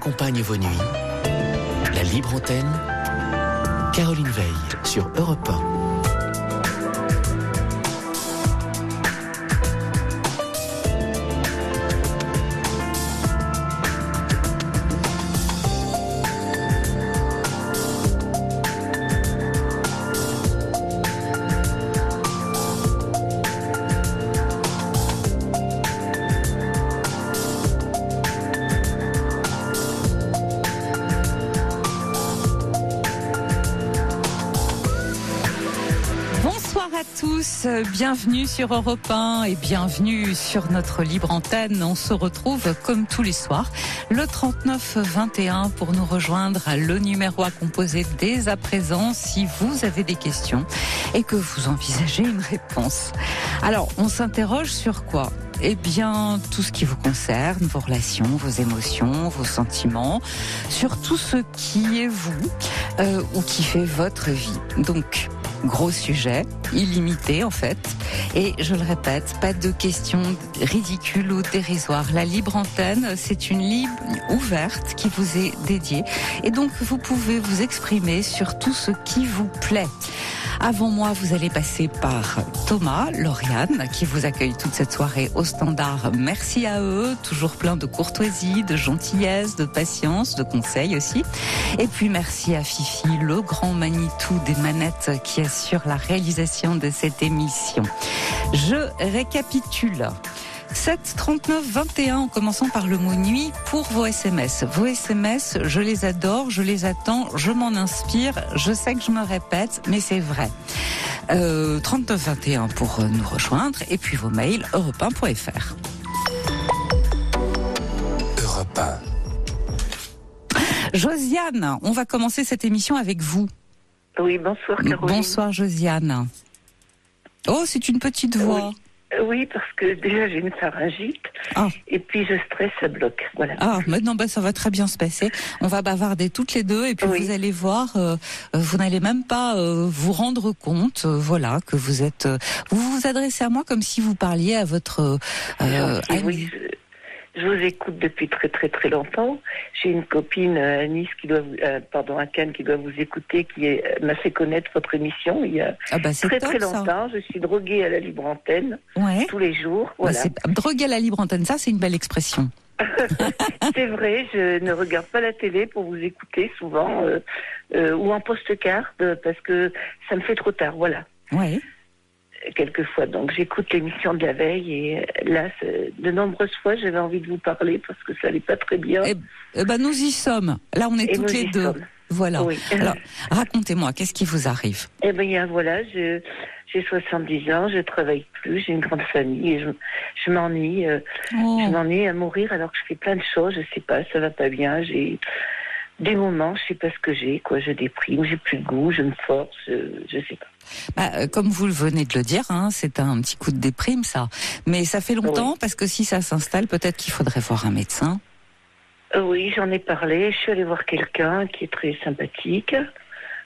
accompagne vos nuits. La libre antenne, Caroline Veil sur Europe 1. Bienvenue sur Europe 1 et bienvenue sur notre libre antenne. On se retrouve comme tous les soirs, le 3921 pour nous rejoindre. Le numéro à composer dès à présent si vous avez des questions et que vous envisagez une réponse. Alors, on s'interroge sur quoi ? Eh bien, tout ce qui vous concerne, vos relations, vos émotions, vos sentiments, sur tout ce qui est vous ou qui fait votre vie. Donc, gros sujet, illimité en fait. Et je le répète, pas de questions ridicules ou dérisoires. La libre antenne, c'est une ligne ouverte qui vous est dédiée. Et donc, vous pouvez vous exprimer sur tout ce qui vous plaît. Avant moi, vous allez passer par Thomas, Lauriane, qui vous accueille toute cette soirée au standard. Merci à eux, toujours plein de courtoisie, de gentillesse, de patience, de conseils aussi. Et puis merci à Fifi, le grand Manitou des manettes qui assure la réalisation de cette émission. Je récapitule. 7 39 21 en commençant par le mot nuit pour vos SMS. Vos SMS, je les adore, je les attends, je m'en inspire. Je sais que je me répète, mais c'est vrai. 39 21 pour nous rejoindre et puis vos mails europe1.fr. Europe 1. Josiane, on va commencer cette émission avec vous. Oui, bonsoir Caroline. Bonsoir Josiane. Oh, c'est une petite voix. Oui. Oui, parce que déjà j'ai une pharyngite et puis je stresse, ça bloque. Voilà. Ah, maintenant ça va très bien se passer. On va bavarder toutes les deux et puis vous allez voir, vous n'allez même pas vous rendre compte, voilà, que vous êtes. Vous vous adressez à moi comme si vous parliez à votre. Oui, je vous écoute depuis très très très longtemps. J'ai une copine à Nice à Cannes qui doit vous écouter, m'a fait connaître votre émission il y a très très longtemps. Ça. Je suis droguée à la libre antenne tous les jours. Voilà. Droguée à la libre antenne, ça c'est une belle expression. C'est vrai, je ne regarde pas la télé pour vous écouter souvent ou en post-carte parce que ça me fait trop tard. Voilà. Ouais. Quelquefois, donc j'écoute l'émission de la veille et là, de nombreuses fois, j'avais envie de vous parler parce que ça allait pas très bien. Nous y sommes. Là, on est toutes les deux. Sommes. Voilà. Oui. Alors, racontez-moi, qu'est-ce qui vous arrive ? Voilà, j'ai 70 ans, je travaille plus, j'ai une grande famille et je m'ennuie. Je m'ennuie à mourir alors que je fais plein de choses, je sais pas, ça va pas bien. J'ai des moments, je sais pas ce que j'ai, je déprime, j'ai plus de goût, je me force, je sais pas. Comme vous venez de le dire, c'est un petit coup de déprime, ça. Mais ça fait longtemps, parce que si ça s'installe, peut-être qu'il faudrait voir un médecin. Oui, j'en ai parlé. Je suis allée voir quelqu'un qui est très sympathique.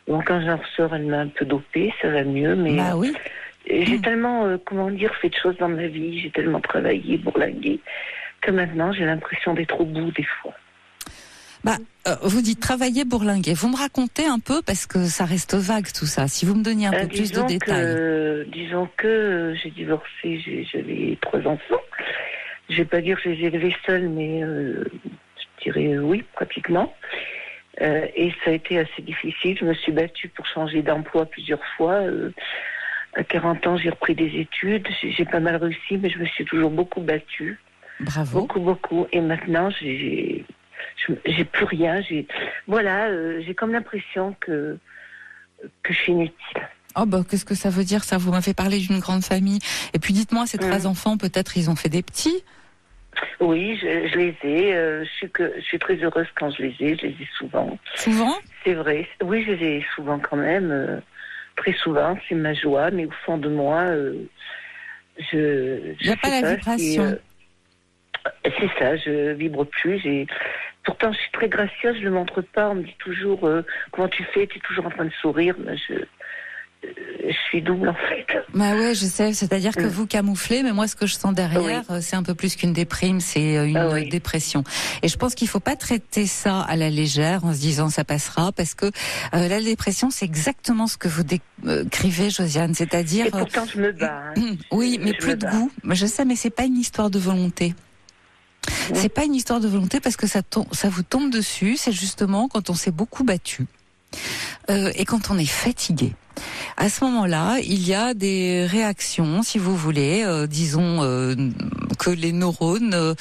Bon, quand j'en ressors, elle m'a un peu dopée, ça va mieux, mais oui. J'ai tellement, fait de choses dans ma vie, j'ai tellement travaillé, bourlingué, que maintenant, j'ai l'impression d'être au bout des fois. Vous dites travailler, bourlinguer. Vous me racontez un peu, parce que ça reste vague tout ça. Si vous me donniez un peu plus de détails. Disons que j'ai divorcé, j'avais 3 enfants. Je vais pas dire que je les ai élevés seuls, mais je dirais oui, pratiquement. Et ça a été assez difficile. Je me suis battue pour changer d'emploi plusieurs fois. À 40 ans, j'ai repris des études. J'ai pas mal réussi, mais je me suis toujours beaucoup battue. Bravo. Beaucoup. Et maintenant, j'ai plus rien. J'ai comme l'impression que je suis inutile. Qu'est-ce que ça veut dire ça ? Vous m'avez parlé d'une grande famille. Et puis dites-moi, ces 3 enfants, peut-être ils ont fait des petits ? Oui, je les ai. Je suis très heureuse quand je les ai souvent. Souvent ? C'est vrai. Oui, je les ai souvent quand même. Très souvent, c'est ma joie. Mais au fond de moi, il n'y a pas la vibration. C'est ça, je vibre plus. Pourtant, je suis très gracieuse, je ne le montre pas. On me dit toujours comment tu fais, tu es toujours en train de sourire. je suis double en fait. Bah ouais, je sais. C'est-à-dire que vous camouflez, mais moi, ce que je sens derrière, c'est un peu plus qu'une déprime, c'est une dépression. Et je pense qu'il faut pas traiter ça à la légère en se disant ça passera, parce que la dépression, c'est exactement ce que vous décrivez, Josiane. C'est-à-dire. Et pourtant, je me bats. Oui, mais plus de goût. Je sais, mais c'est pas une histoire de volonté. C'est pas une histoire de volonté parce que ça vous tombe dessus. C'est justement quand on s'est beaucoup battu et quand on est fatigué. À ce moment-là, il y a des réactions, si vous voulez, disons que les neurones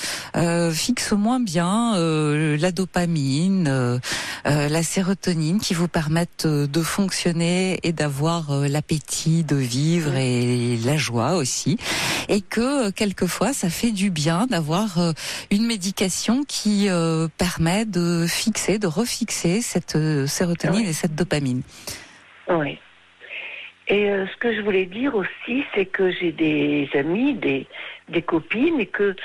fixent moins bien la dopamine, la sérotonine, qui vous permettent de fonctionner et d'avoir l'appétit de vivre et la joie aussi, et que quelquefois ça fait du bien d'avoir une médication qui permet de fixer, de refixer cette sérotonine et cette dopamine. Oui. Et ce que je voulais dire aussi, c'est que j'ai des amis, des copines, et que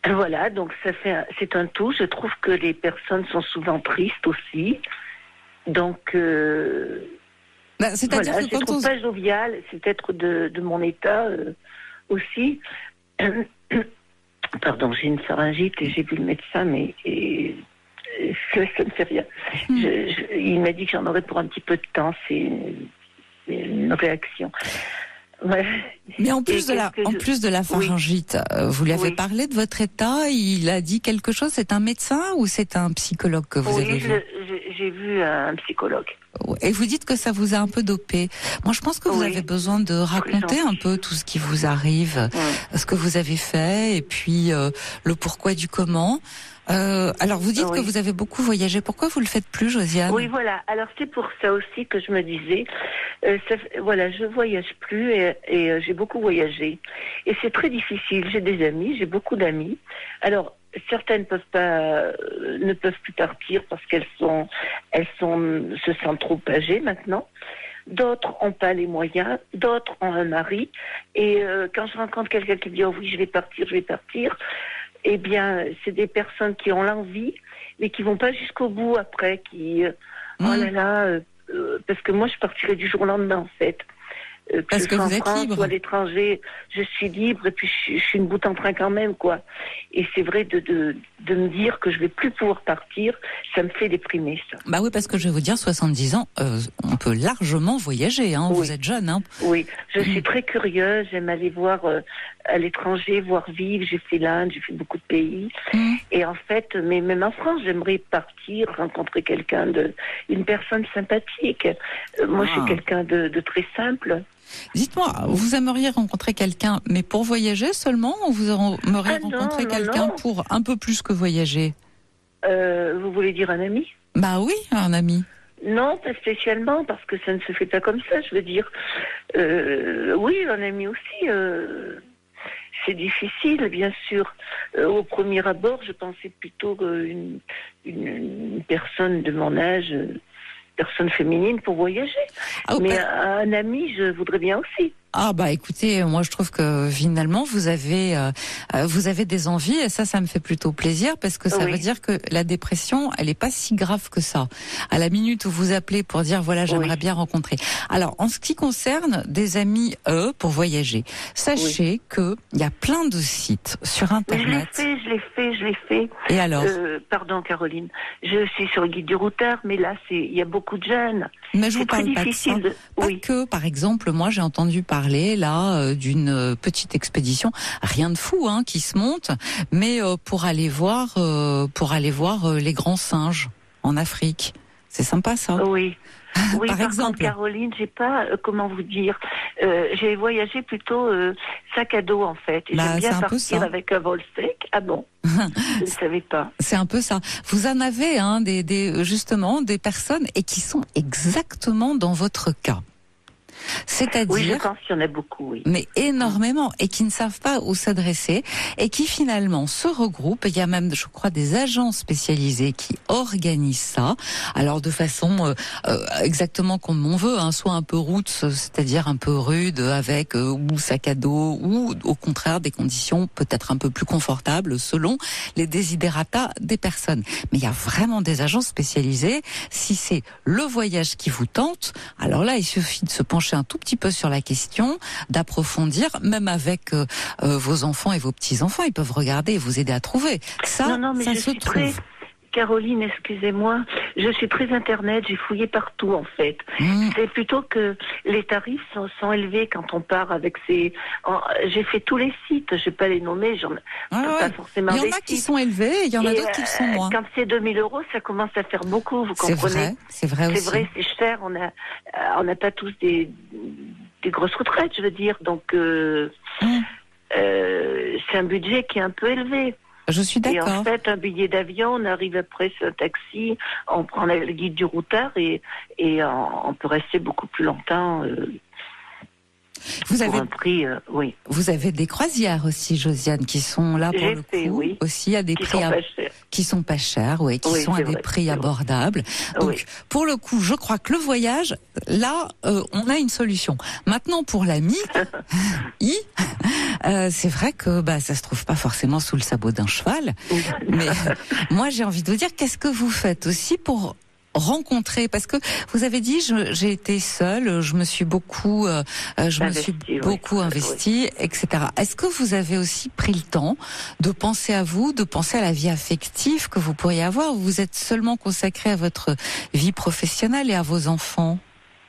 voilà, donc c'est un tout. Je trouve que les personnes sont souvent tristes aussi. Donc c'est-à-dire que je ne trouve pas jovial, c'est peut-être de mon état aussi. Pardon, j'ai une pharyngite et j'ai vu le médecin, mais ça ne fait rien. Il m'a dit que j'en aurais pour un petit peu de temps. C'est une réaction. Ouais. Mais en plus de la pharyngite, vous lui avez parlé de votre état, il a dit quelque chose, c'est un médecin ou c'est un psychologue que vous avez vu? J'ai vu un psychologue. Et vous dites que ça vous a un peu dopé. Moi, je pense que vous avez besoin de raconter un peu tout ce qui vous arrive, ce que vous avez fait, et puis le pourquoi du comment. Alors, vous dites que vous avez beaucoup voyagé. Pourquoi vous le faites plus, Josiane? Oui, voilà. Alors, c'est pour ça aussi que je me disais, je voyage plus et j'ai beaucoup voyagé. Et c'est très difficile. J'ai des amis, j'ai beaucoup d'amis. Alors, certaines ne peuvent plus partir parce qu'elles se sentent trop âgées maintenant. D'autres n'ont pas les moyens, d'autres ont un mari. Et quand je rencontre quelqu'un qui dit « Oh oui, je vais partir », eh bien, c'est des personnes qui ont l'envie, mais qui vont pas jusqu'au bout après, parce que moi, je partirais du jour au lendemain, en fait. Parce que vous êtes France, libre. Ou à l'étranger, je suis libre, et puis je suis une boute en train quand même, quoi. Et c'est vrai de me dire que je vais plus pouvoir partir, ça me fait déprimer, ça. Bah oui, parce que je vais vous dire, 70 ans, on peut largement voyager, hein. Vous êtes jeune, hein. Oui, je suis très curieuse, j'aime aller voir à l'étranger, voir vivre, j'ai fait l'Inde, j'ai fait beaucoup de pays. Et en fait, mais même en France, j'aimerais partir, rencontrer une personne sympathique. Moi, je suis quelqu'un de très simple. Dites-moi, vous aimeriez rencontrer quelqu'un, mais pour voyager seulement, ou vous aimeriez rencontrer quelqu'un pour un peu plus que voyager? Vous voulez dire un ami? Bah oui, un ami. Non, pas spécialement, parce que ça ne se fait pas comme ça, je veux dire. Oui, un ami aussi. C'est difficile, bien sûr. Au premier abord, je pensais plutôt une personne de mon âge, personne féminine pour voyager. Mais un ami, je voudrais bien aussi. Ah bah écoutez, moi je trouve que finalement vous avez des envies et ça me fait plutôt plaisir parce que ça veut dire que la dépression, elle est pas si grave que ça. À la minute où vous appelez pour dire voilà, j'aimerais bien rencontrer. Alors en ce qui concerne des amis pour voyager, sachez que il y a plein de sites sur internet. Mais je l'ai fait. Et alors pardon Caroline, je suis sur le guide du routard, mais là il y a beaucoup de jeunes. Mais je vous parle pas de ça. Pas que, par exemple, moi j'ai entendu parler là d'une petite expédition, rien de fou qui se monte, mais pour aller voir les grands singes en Afrique. C'est sympa ça. Oui. Oui, par exemple. Contre, Caroline, j'ai pas comment vous dire. J'ai voyagé plutôt sac à dos en fait. Et j'aime bien partir avec un vol sec. Ah bon. Je ne savais pas. C'est un peu ça. Vous en avez justement des personnes et qui sont exactement dans votre cas. C'est-à-dire, oui, je pense qu'il y en a beaucoup, oui. Mais énormément, et qui ne savent pas où s'adresser, et qui finalement se regroupent. Il y a même, je crois, des agences spécialisées qui organisent ça. Alors de façon exactement comme on veut, soit un peu roots, c'est-à-dire un peu rude, avec ou sac à dos, ou au contraire des conditions peut-être un peu plus confortables selon les desiderata des personnes. Mais il y a vraiment des agences spécialisées. Si c'est le voyage qui vous tente, alors là, il suffit de se pencher pencher un tout petit peu sur la question, d'approfondir, même avec vos enfants et vos petits-enfants, ils peuvent regarder et vous aider à trouver. Ça, non, mais ça je se suis trouve. Caroline, excusez-moi, je suis très internet, j'ai fouillé partout en fait. C'est plutôt que les tarifs sont élevés quand on part avec ces... J'ai fait tous les sites, je ne vais pas les nommer, pas forcément. Il y en a qui sont élevés et il y en a d'autres qui le sont moins. Quand c'est 2 000 €, ça commence à faire beaucoup, vous comprenez? C'est vrai aussi. C'est vrai, c'est cher, on n'a pas tous des grosses retraites, je veux dire, donc c'est un budget qui est un peu élevé. Je suis d'accord. Et en fait, un billet d'avion, on arrive après sur un taxi, on prend le guide du routard et on peut rester beaucoup plus longtemps. Un prix, oui. Vous avez des croisières aussi, Josiane, qui sont là pour le coup, aussi à des prix qui sont pas chers, qui sont à des prix abordables. Donc, pour le coup, je crois que le voyage, là, on a une solution. Maintenant, pour l'ami, c'est vrai que ça se trouve pas forcément sous le sabot d'un cheval. Mais moi, j'ai envie de vous dire, qu'est-ce que vous faites aussi pour rencontrer, parce que vous avez dit j'ai été seule, je me suis beaucoup investie, etc. Est-ce que vous avez aussi pris le temps de penser à vous, de penser à la vie affective que vous pourriez avoir, ou vous êtes seulement consacrée à votre vie professionnelle et à vos enfants?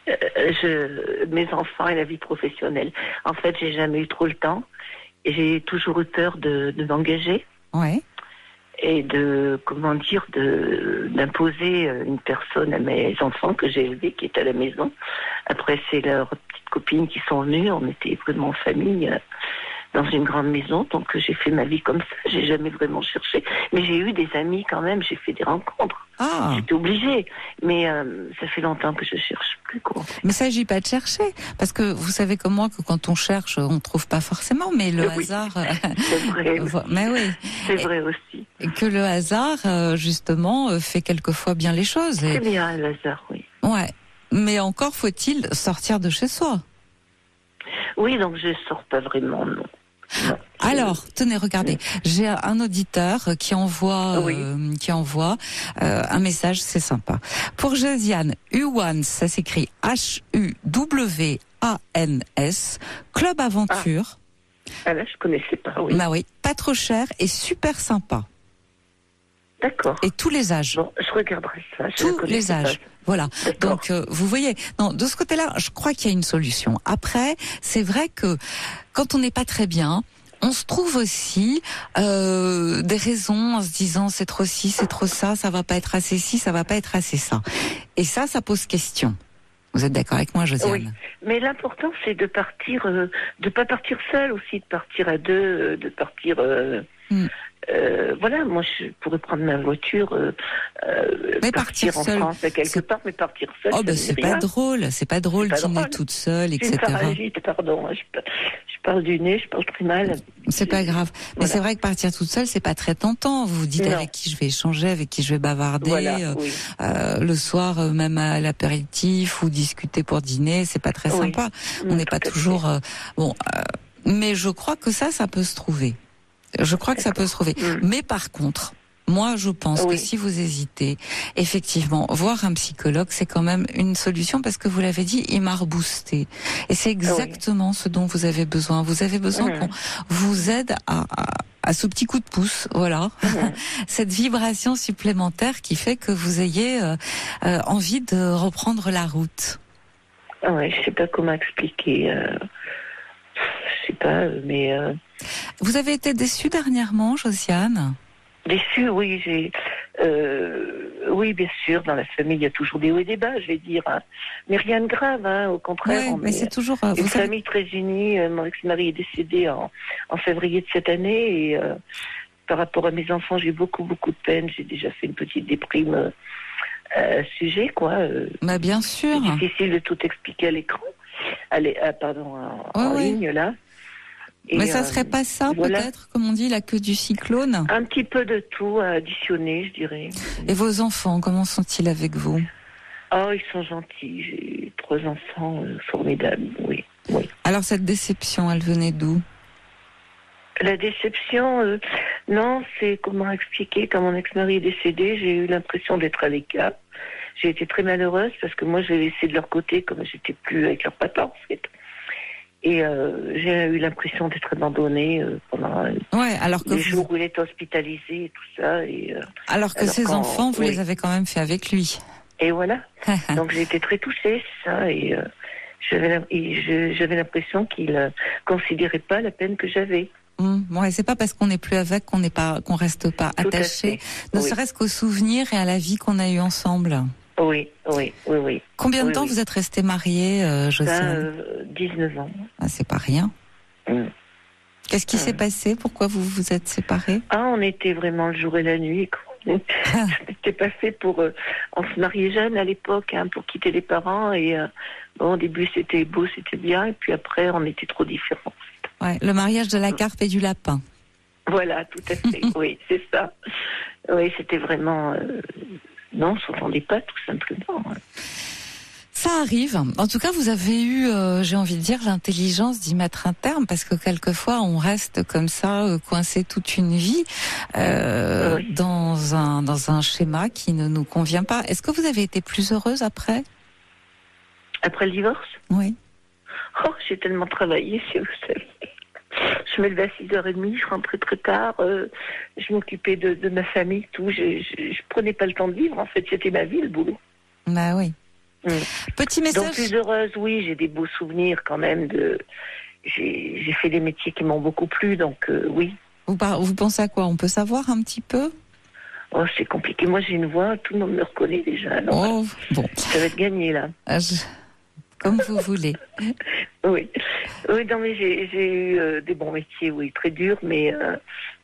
Mes enfants et la vie professionnelle. En fait, j'ai jamais eu trop le temps. J'ai toujours eu peur de m'engager. Ouais. Et d'imposer une personne à mes enfants que j'ai élevés, qui est à la maison. Après, c'est leurs petites copines qui sont venues. On était vraiment en famille dans une grande maison. Donc, j'ai fait ma vie comme ça. J'ai jamais vraiment cherché. Mais j'ai eu des amis quand même. J'ai fait des rencontres. J'étais obligée. Mais ça fait longtemps que je cherche plus, quoi. Mais il ne s'agit pas de chercher. Parce que vous savez comme moi que quand on cherche, on ne trouve pas forcément. Mais le hasard... C'est vrai. Mais oui. C'est vrai aussi. Que le hasard, justement, fait quelquefois bien les choses. C'est bien, le hasard, oui. Ouais. Mais encore faut-il sortir de chez soi. Oui, donc je ne sors pas vraiment, non. Alors, tenez, regardez, j'ai un auditeur qui envoie un message, c'est sympa. Pour Josiane, Uwans, ça s'écrit H-U-W-A-N-S, Club Aventure. Ah là, je connaissais pas, oui. Bah oui, pas trop cher et super sympa. D'accord. Et tous les âges. Bon, je regarderai ça. Tous les âges. Voilà. Donc, vous voyez, de ce côté-là, je crois qu'il y a une solution. Après, c'est vrai que quand on n'est pas très bien, on se trouve aussi des raisons en se disant c'est trop ci, c'est trop ça, ça va pas être assez ci, ça va pas être assez ça. Et ça pose question. Vous êtes d'accord avec moi, Josiane? Oui, mais l'important c'est de partir, de pas partir seul aussi, de partir à deux, de partir. Voilà, moi je pourrais prendre ma voiture, mais partir en seul, France quelque part, mais partir seul. Oh ben c'est pas drôle, dîner toute seule, etc. Pardon, je parle du nez, je parle très mal. C'est pas grave, mais c'est vrai que partir toute seule, c'est pas très tentant. Vous vous dites avec qui je vais échanger, avec qui je vais bavarder, le soir même à l'apéritif ou discuter pour dîner, c'est pas très sympa. On n'est pas toujours mais je crois que ça peut se trouver. Je crois que ça peut se trouver. Mais par contre, moi, je pense que si vous hésitez, effectivement, voir un psychologue, c'est quand même une solution parce que vous l'avez dit, il m'a reboosté. Et c'est exactement ce dont vous avez besoin. Vous avez besoin qu'on vous aide à ce petit coup de pouce, voilà. Cette vibration supplémentaire qui fait que vous ayez envie de reprendre la route. Ah ouais, je sais pas comment expliquer. Je sais pas, mais... Vous avez été déçue dernièrement, Josiane? Déçue, oui, oui, bien sûr, dans la famille, il y a toujours des hauts et des bas, je vais dire. Hein. Mais rien de grave, hein, au contraire. Mais c'est toujours... une famille très unie. Mon ex-mari est décédé en février de cette année. Et par rapport à mes enfants, j'ai beaucoup, beaucoup de peine. J'ai déjà fait une petite déprime sujet, quoi. Bien sûr. C'est difficile de tout expliquer à l'écran. En ligne, là. Et mais ça serait pas ça, peut-être, comme on dit, la queue du cyclone? Un petit peu de tout à additionner, je dirais. Et vos enfants, comment sont-ils avec vous? Oh, ils sont gentils. J'ai 3 enfants formidables, oui. Alors, cette déception, elle venait d'où? La déception, non, c'est comment expliquer. Quand mon ex-mari est décédé, j'ai eu l'impression d'être à l'écart. j'ai été très malheureuse parce que moi, je l'ai laissé de leur côté comme j'étais plus avec leur papa, en fait. Et j'ai eu l'impression d'être abandonnée pendant alors que les jours où il était hospitalisé et tout ça. Alors que ces enfants, vous les avez quand même fait avec lui. Et voilà. Donc j'ai été très touchée, ça. Et j'avais l'impression qu'il considérait pas la peine que j'avais. Ouais, c'est pas parce qu'on n'est plus avec qu'on reste pas attaché, ne serait-ce qu'aux souvenirs et à la vie qu'on a eue ensemble. Oui. Combien de temps vous êtes restés mariés, Josiane? 19 ans. Ah, c'est pas rien. Qu'est-ce qui s'est passé? Pourquoi vous vous êtes séparés? On était vraiment le jour et la nuit. C'était pas fait pour... on se mariait jeune à l'époque, pour quitter les parents. Et au début, c'était beau, c'était bien. Et puis après, on était trop différents. Ouais, le mariage de la carpe et du lapin. Voilà, tout à fait. Oui, c'est ça. Oui, c'était vraiment... non, on s'entendait pas, tout simplement. Ça arrive. En tout cas, vous avez eu, j'ai envie de dire, l'intelligence d'y mettre un terme, parce que quelquefois, on reste comme ça, coincé toute une vie, dans un schéma qui ne nous convient pas. Est-ce que vous avez été plus heureuse après? Après le divorce? Oui. Oh, j'ai tellement travaillé, si vous savez. Je me levais à 6h30, je rentrais très tard, je m'occupais de ma famille, tout. Je prenais pas le temps de vivre, en fait, c'était ma vie, le boulot. Bah oui. Petit message. Donc plus heureuse, oui, j'ai des beaux souvenirs quand même j'ai fait des métiers qui m'ont beaucoup plu, donc oui. Vous pensez à quoi? On peut savoir un petit peu? Oh, c'est compliqué. Moi, j'ai une voix, tout le monde me reconnaît déjà. Alors, bon. Ça va être gagné, là. Comme vous voulez. Oui, non, mais j'ai eu des bons métiers, oui, très durs, mais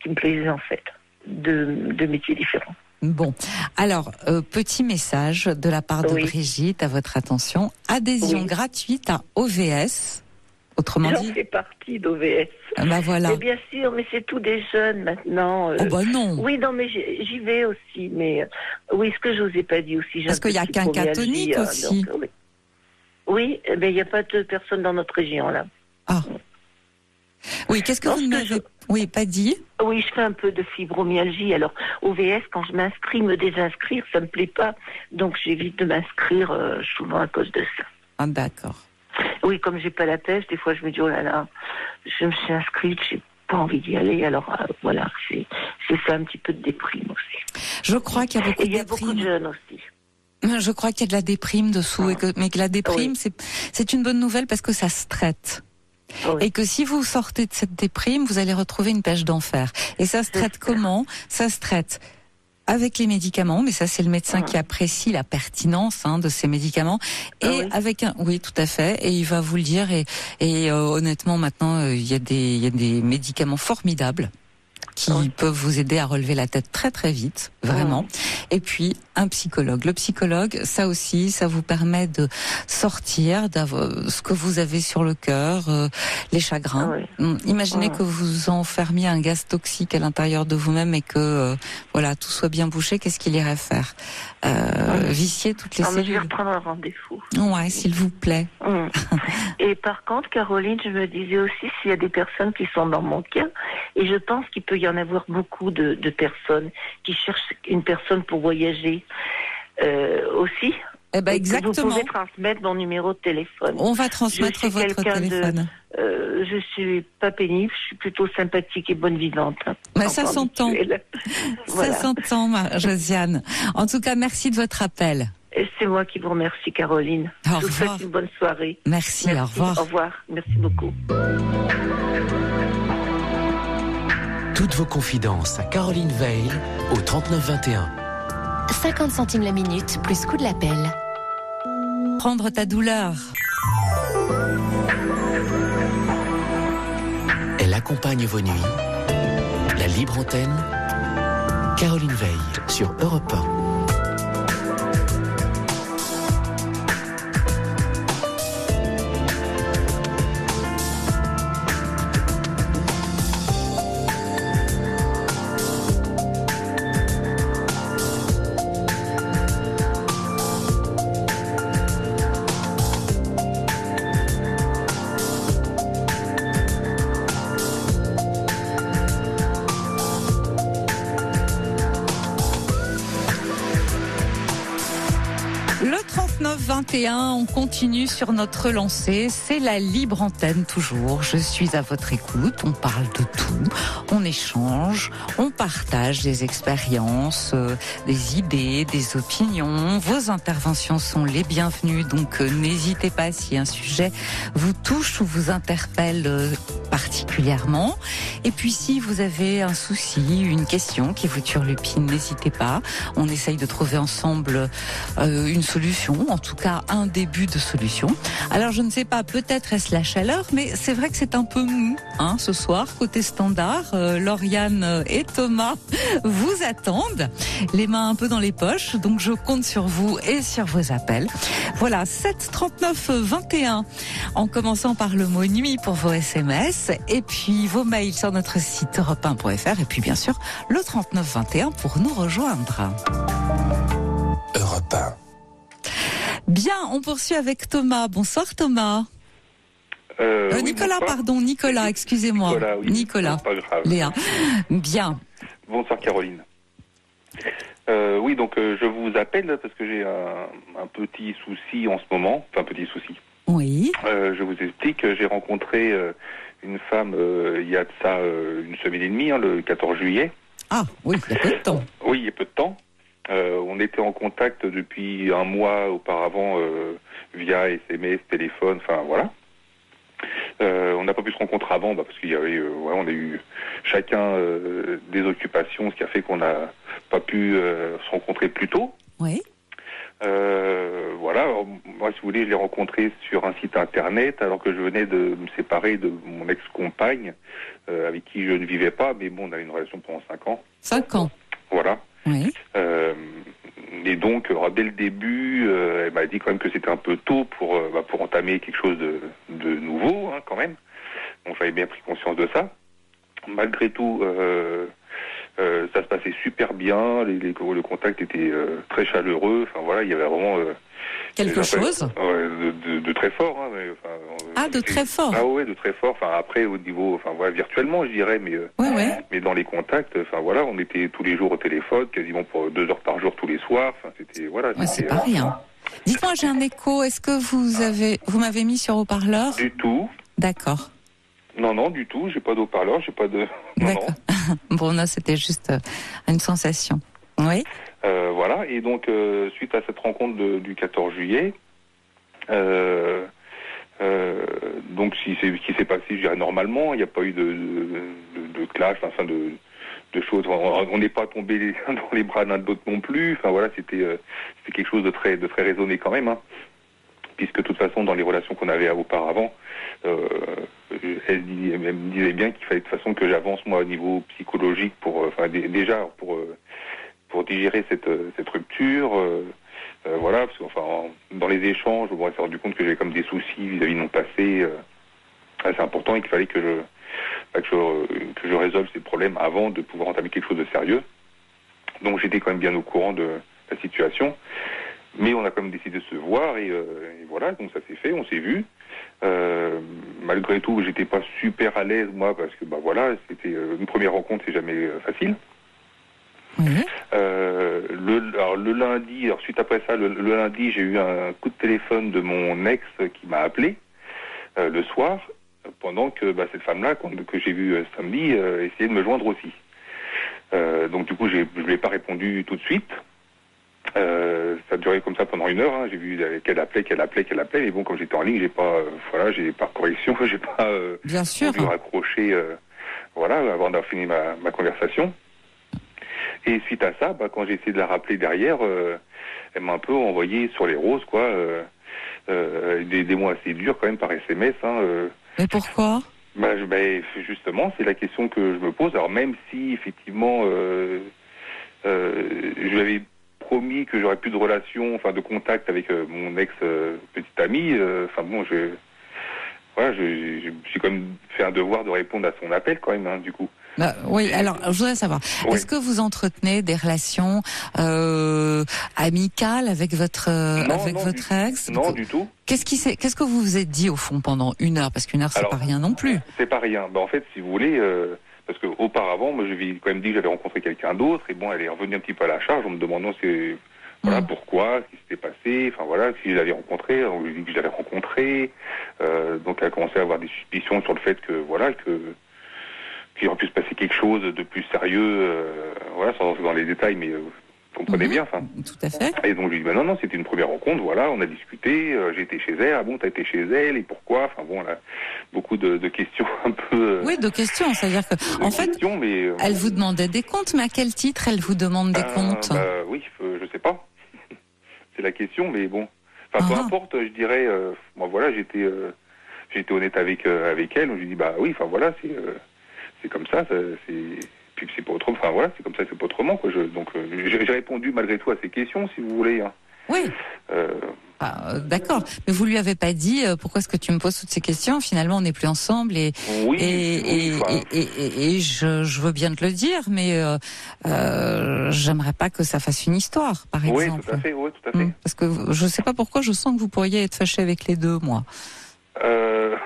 qui me plaisaient en fait, de métiers différents. Bon, alors, petit message de la part de Brigitte à votre attention. Adhésion gratuite à OVS. Autrement dit... J'en fais partie d'OVS. Bah voilà. Mais bien sûr, mais c'est tous des jeunes maintenant. Oh bah non. Oui, non, mais j'y vais aussi, mais oui, ce que je vous ai pas dit aussi. Parce qu'il y a qu'un catholique aussi. Donc, oui, mais il n'y a pas de personnes dans notre région, là. Ah. Oui, qu'est-ce que vous ne m'avez pas dit? Oui, je fais un peu de fibromyalgie. Alors, OVS, quand je m'inscris, me désinscrire, ça me plaît pas. Donc, j'évite de m'inscrire souvent à cause de ça. Ah, d'accord. Oui, comme j'ai pas la pêche, des fois, je me dis, oh là là, je me suis inscrite, j'ai pas envie d'y aller. Alors, voilà, c'est ça un petit peu de déprime aussi. Je crois qu'il y a beaucoup de déprime. Il y a beaucoup de jeunes aussi. Je crois qu'il y a de la déprime dessous, mais que la déprime, c'est une bonne nouvelle parce que ça se traite. Et que si vous sortez de cette déprime, vous allez retrouver une pêche d'enfer. Et ça se traite comment? Ça se traite avec les médicaments, mais ça c'est le médecin qui apprécie la pertinence de ces médicaments. Et avec oui, tout à fait. Et il va vous le dire. Et honnêtement, maintenant, il y a des médicaments formidables qui peuvent vous aider à relever la tête très très vite, vraiment. Et puis un psychologue. Le psychologue, ça aussi, ça vous permet de sortir d'avoir ce que vous avez sur le cœur, les chagrins. Imaginez que vous enfermiez un gaz toxique à l'intérieur de vous-même et que voilà, tout soit bien bouché. Qu'est-ce qu'il irait faire? Vicier toutes les cellules. Je vais reprendre un rendez-vous. Ouais, s'il vous plaît. Et par contre, Caroline, je me disais aussi s'il y a des personnes qui sont dans mon cas, et je pense qu'il peut y en avoir beaucoup de personnes qui cherchent une personne pour voyager aussi. Eh ben exactement. Vous pouvez transmettre mon numéro de téléphone. On va transmettre votre téléphone. Je suis pas pénible, je suis plutôt sympathique et bonne vivante. Mais ça s'entend. Voilà. Ça s'entend, Josiane. En tout cas, merci de votre appel. Et c'est moi qui vous remercie, Caroline. Au revoir. Je vous souhaite une bonne soirée. Merci, au revoir. Au revoir, merci beaucoup. Toutes vos confidences à Caroline Veil au 3921. 50 centimes la minute, plus coût de l'appel. Prendre ta douleur. Elle accompagne vos nuits. La libre antenne. Caroline Veil sur Europe 1. 39-21, on continue sur notre lancée. C'est la libre antenne toujours. Je suis à votre écoute. On parle de tout. On échange. On partage des expériences, des idées, des opinions. Vos interventions sont les bienvenues. Donc n'hésitez pas si un sujet vous touche ou vous interpelle particulièrement. Et puis si vous avez un souci, une question qui vous turlupine, n'hésitez pas. On essaye de trouver ensemble une solution, en tout cas un début de solution. Alors je ne sais pas, peut-être est-ce la chaleur, mais c'est vrai que c'est un peu mou ce soir, côté standard. Lauriane et Thomas vous attendent, les mains un peu dans les poches, donc je compte sur vous et sur vos appels. Voilà, 7 39 21, en commençant par le mot nuit pour vos SMS, et puis vos mails sur notre site europe1.fr, et puis bien sûr le 39 21 pour nous rejoindre. Europe 1. Bien, on poursuit avec Thomas. Bonsoir Thomas. Nicolas, pardon, Nicolas, excusez-moi. Nicolas, oui, Nicolas. Pas grave. Léa. Bien. Bonsoir Caroline. Oui, donc je vous appelle parce que j'ai un petit souci en ce moment. Enfin, petit souci. Oui. Je vous explique, j'ai rencontré une femme il y a de ça une semaine et demie, le 14 juillet. Ah, oui, il y a peu de temps. Oui, il y a peu de temps. On était en contact depuis un mois auparavant via SMS, téléphone, enfin voilà. On n'a pas pu se rencontrer avant parce qu'il y avait, on a eu chacun des occupations, ce qui a fait qu'on n'a pas pu se rencontrer plus tôt. Oui. Voilà, alors, moi si vous voulez, je l'ai rencontré sur un site internet alors que je venais de me séparer de mon ex-compagne avec qui je ne vivais pas, mais bon, on avait une relation pendant 5 ans. 5 ans. Voilà. Oui. Et donc, dès le début, elle m'a dit quand même que c'était un peu tôt pour entamer quelque chose de nouveau, quand même. Donc, j'avais bien pris conscience de ça. Malgré tout, ça se passait super bien. Le contact était très chaleureux. Enfin, voilà, il y avait vraiment... quelque chose de très fort. De très fort. Ah ouais, de très fort. Enfin, après, au niveau... Enfin, voilà, virtuellement, je dirais, mais... Mais dans les contacts, enfin, voilà, on était tous les jours au téléphone, quasiment pour 2 heures par jour tous les soirs. Enfin, c'était... Voilà. Ouais, c'est pas rien. Dites-moi, j'ai un écho. Est-ce que vous m'avez mis sur haut-parleur ? Du tout. D'accord. Non, du tout. J'ai pas d'haut-parleur, j'ai pas de... D'accord. Bon, non, c'était juste une sensation. Oui. Voilà. Et donc, suite à cette rencontre du 14 juillet, donc, ce qui s'est passé, je dirais, normalement, il n'y a pas eu de clash, enfin, de choses. On n'est pas tombé dans les bras l'un de l'autre non plus. Enfin, voilà, c'était quelque chose de très raisonné quand même, puisque de toute façon, dans les relations qu'on avait auparavant, elle me disait bien qu'il fallait de toute façon que j'avance moi au niveau psychologique pour digérer cette rupture. Voilà, parce que dans les échanges, on s'est rendu compte que j'avais comme des soucis vis-à-vis de mon passé assez important et qu'il fallait que je résolve ces problèmes avant de pouvoir entamer quelque chose de sérieux. Donc j'étais quand même bien au courant de la situation. Mais on a quand même décidé de se voir et voilà, donc ça s'est fait, on s'est vu. Malgré tout, j'étais pas super à l'aise moi parce que c'était une première rencontre, c'est jamais facile. Oui. Le lundi, suite après ça, le lundi, j'ai eu un coup de téléphone de mon ex qui m'a appelé le soir pendant que cette femme-là que j'ai vue samedi essayait de me joindre aussi. Donc du coup, je lui ai pas répondu tout de suite. Ça a duré comme ça pendant 1 heure. J'ai vu qu'elle appelait. Mais bon, comme j'étais en ligne, j'ai pas par correction, j'ai pas bien sûr voulu raccrocher. Avant d'avoir fini ma conversation. Et suite à ça, quand j'ai essayé de la rappeler derrière, elle m'a un peu envoyé sur les roses, quoi. Des mots assez durs quand même par SMS. Mais pourquoi ? Justement, c'est la question que je me pose. Alors même si effectivement, je lui avais promis que j'aurais plus de relation, de contact avec mon ex petite amie. J'ai quand même fait un devoir de répondre à son appel quand même, du coup. Oui, alors je voudrais savoir, est-ce que vous entretenez des relations amicales avec votre ex ? Non, du tout. Qu'est-ce que vous vous êtes dit au fond pendant 1 heure ? Parce qu'1 heure, c'est pas rien non plus. C'est pas rien. En fait, si vous voulez, parce qu'auparavant, moi, je lui ai quand même dit que j'avais rencontré quelqu'un d'autre, et bon, elle est revenue un petit peu à la charge en me demandant Voilà, pourquoi, ce qui s'était passé, enfin voilà, si je l'avais rencontré, on lui dit que je l'avais rencontré, donc elle a commencé à avoir des suspicions sur le fait que, voilà, qu'il aurait pu se passer quelque chose de plus sérieux, voilà, sans rentrer dans les détails, mais vous comprenez bien, enfin. Tout à fait. Et donc je lui dis, bah non, c'était une première rencontre, voilà, on a discuté, j'ai été chez elle, ah bon, t'as été chez elle, et pourquoi, enfin bon, là, beaucoup de questions un peu... Oui, de questions, c'est-à-dire que, en fait, questions, mais, elle vous demandait des comptes, mais à quel titre elle vous demande des comptes? Oui, je sais pas. C'est la question, mais bon. Enfin, peu importe, je dirais, moi voilà, j'étais honnête avec elle, je lui dis, bah oui, enfin voilà, c'est comme ça, puis c'est pas autrement, enfin voilà, c'est comme ça, c'est pas autrement, quoi. Donc j'ai répondu malgré tout à ces questions, si vous voulez. Hein. Oui. D'accord, mais vous lui avez pas dit pourquoi est-ce que tu me poses toutes ces questions? Finalement, on n'est plus ensemble et je veux bien te le dire, mais j'aimerais pas que ça fasse une histoire, par exemple. Oui, tout à fait. Parce que je sais pas pourquoi, je sens que vous pourriez être fâché avec les deux, moi. Alors,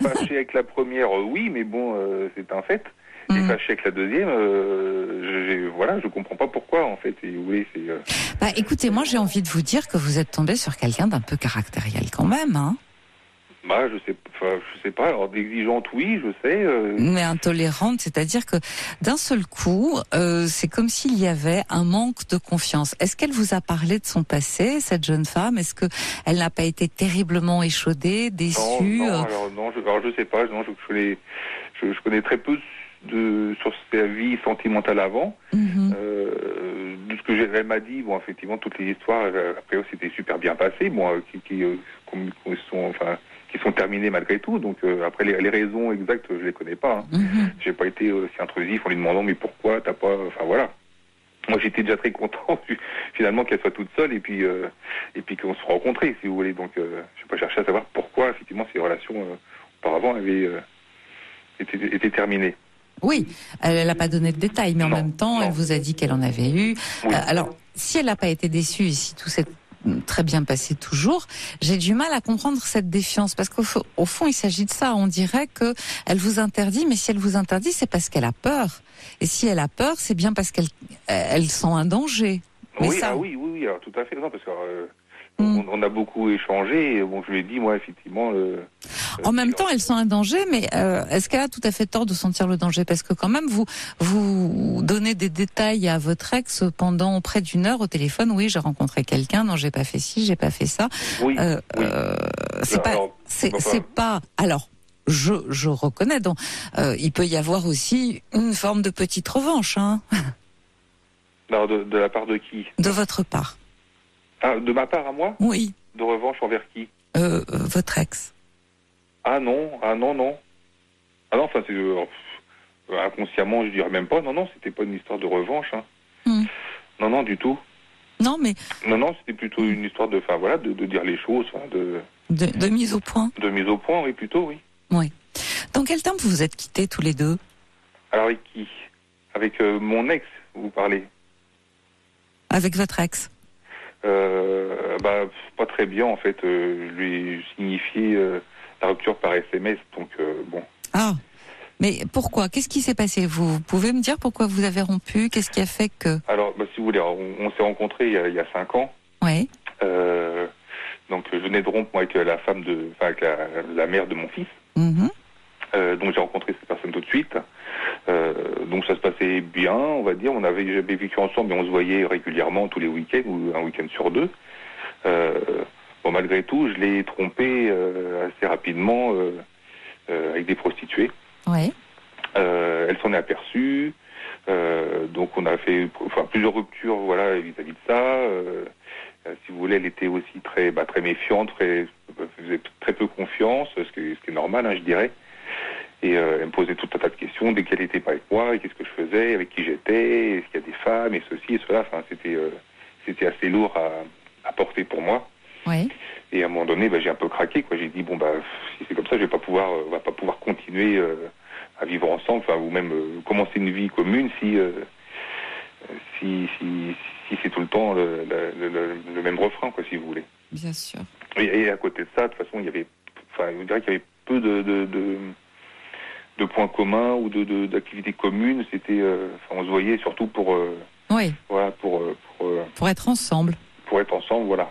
fâché avec la première, oui, mais bon, c'est un fait. Et fâché avec la deuxième, je comprends pas pourquoi, en fait. Et oui, c'est. Écoutez, moi, j'ai envie de vous dire que vous êtes tombé sur quelqu'un d'un peu caractériel, quand même, hein. Je sais pas. Alors, d'exigeante, oui, je sais. Mais intolérante, c'est-à-dire que d'un seul coup, c'est comme s'il y avait un manque de confiance. Est-ce qu'elle vous a parlé de son passé, cette jeune femme? Est-ce que elle n'a pas été terriblement échaudée, déçue? Non, je sais pas. Non, je connais très peu sur sa vie sentimentale avant. De ce que elle m'a dit, bon, effectivement, toutes les histoires, après, c'était super bien passé, bon, qui sont terminées malgré tout. Donc après les raisons exactes, je les connais pas. Hein. J'ai pas été aussi intrusif en lui demandant mais pourquoi t'as pas. Enfin voilà. Moi j'étais déjà très content finalement qu'elle soit toute seule et puis qu'on se rencontrait si vous voulez. Donc je n'ai pas cherché à savoir pourquoi effectivement ces relations auparavant avaient été terminées. Oui, elle n'a pas donné de détails, mais en même temps, elle vous a dit qu'elle en avait eu. Oui. Alors, si elle n'a pas été déçue, si tout s'est très bien passé toujours, j'ai du mal à comprendre cette défiance, parce qu'au fond, il s'agit de ça. On dirait que elle vous interdit, mais si elle vous interdit, c'est parce qu'elle a peur. Et si elle a peur, c'est bien parce qu'elle sent un danger. Mais oui, oui, alors, tout à fait. Non, parce que on a beaucoup échangé. Et bon, je lui ai dit, moi, effectivement. En même temps, elle sent un danger, mais est-ce qu'elle a tout à fait tort de sentir le danger? Parce que quand même, vous donnez des détails à votre ex pendant près d'1 heure au téléphone. Oui, j'ai rencontré quelqu'un. Non, j'ai pas fait ci, j'ai pas fait ça. Oui. C'est pas. Alors, je reconnais. Donc, il peut y avoir aussi une forme de petite revanche, hein. Alors, de la part de qui? De votre part. Ah, de ma part à moi? Oui. De revanche envers qui? Votre ex. Ah non. Ah non, enfin, c'est inconsciemment, je dirais même pas. Non, c'était pas une histoire de revanche. Hein. Non, du tout. Non, mais. Non, c'était plutôt une histoire de, enfin voilà, de dire les choses, de mise au point. De mise au point, oui, plutôt, oui. Oui. Dans quel temps vous vous êtes quittés tous les deux? Alors avec qui? Avec mon ex, vous parlez? Avec votre ex? Pas très bien en fait. Je lui ai signifié la rupture par SMS, donc bon. Ah, mais pourquoi? Qu'est-ce qui s'est passé? Vous pouvez me dire pourquoi vous avez rompu? Qu'est-ce qui a fait que... Alors, si vous voulez, on s'est rencontrés il y a 5 ans. Oui. Donc je venais de rompre moi, avec la femme avec la mère de mon fils. Donc j'ai rencontré cette personne tout de suite. Donc ça se passait bien, on va dire. J'avais vécu ensemble, mais on se voyait régulièrement tous les week-ends ou un week-end sur 2. Malgré tout, je l'ai trompé assez rapidement avec des prostituées. Oui. Elle s'en est aperçue. Donc on a fait plusieurs ruptures, voilà, vis-à-vis de ça. Si vous voulez, elle était aussi très méfiante, faisait très peu confiance, ce qui est normal, hein, je dirais. Et elle me posait tout un tas de questions dès qu'elle n'était pas avec moi, et qu'est-ce que je faisais, avec qui j'étais, est-ce qu'il y a des femmes, et ceci et cela. Enfin, c'était assez lourd à porter pour moi. Oui. Et à un moment donné, j'ai un peu craqué, quoi. J'ai dit si c'est comme ça, on va pas pouvoir continuer à vivre ensemble, ou même commencer une vie commune si c'est tout le temps le même refrain, quoi, si vous voulez. Bien sûr. Et à côté de ça, de toute façon, je dirais qu'il y avait peu de points communs ou d'activités communes. C'était, on se voyait surtout pour Oui. Voilà, Pour être ensemble. Pour être ensemble, voilà.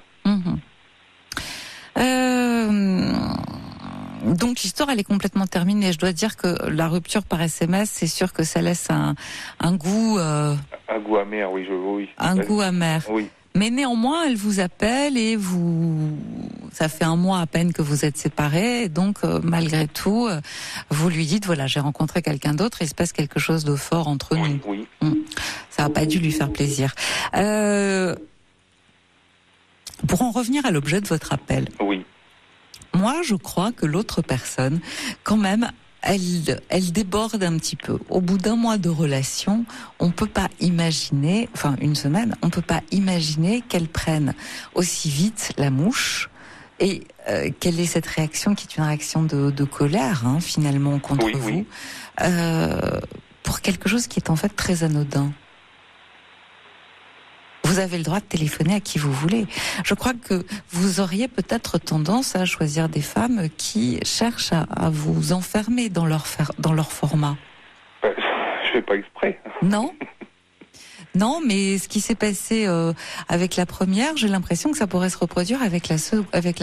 Donc l'histoire elle est complètement terminée. Je dois dire que la rupture par SMS, c'est sûr que ça laisse un goût. Un goût amer, oui, Un goût amer. Oui. Mais néanmoins, elle vous appelle et ça fait un mois à peine que vous êtes séparés. Et donc, malgré tout, vous lui dites, voilà, j'ai rencontré quelqu'un d'autre, il se passe quelque chose de fort entre nous. Oui. Ça n'a pas dû lui faire plaisir. Pour en revenir à l'objet de votre appel. Oui. Moi, je crois que l'autre personne, quand même, elle déborde un petit peu. Au bout d'un mois de relation, on peut pas imaginer, enfin une semaine, on peut pas imaginer qu'elle prenne aussi vite la mouche et quelle est cette réaction qui est une réaction de colère, finalement, contre vous, pour quelque chose qui est en fait très anodin. Vous avez le droit de téléphoner à qui vous voulez. Je crois que vous auriez peut-être tendance à choisir des femmes qui cherchent à vous enfermer dans leur format. Je fais pas exprès. Non. Non, mais ce qui s'est passé avec la première, j'ai l'impression que ça pourrait se reproduire avec la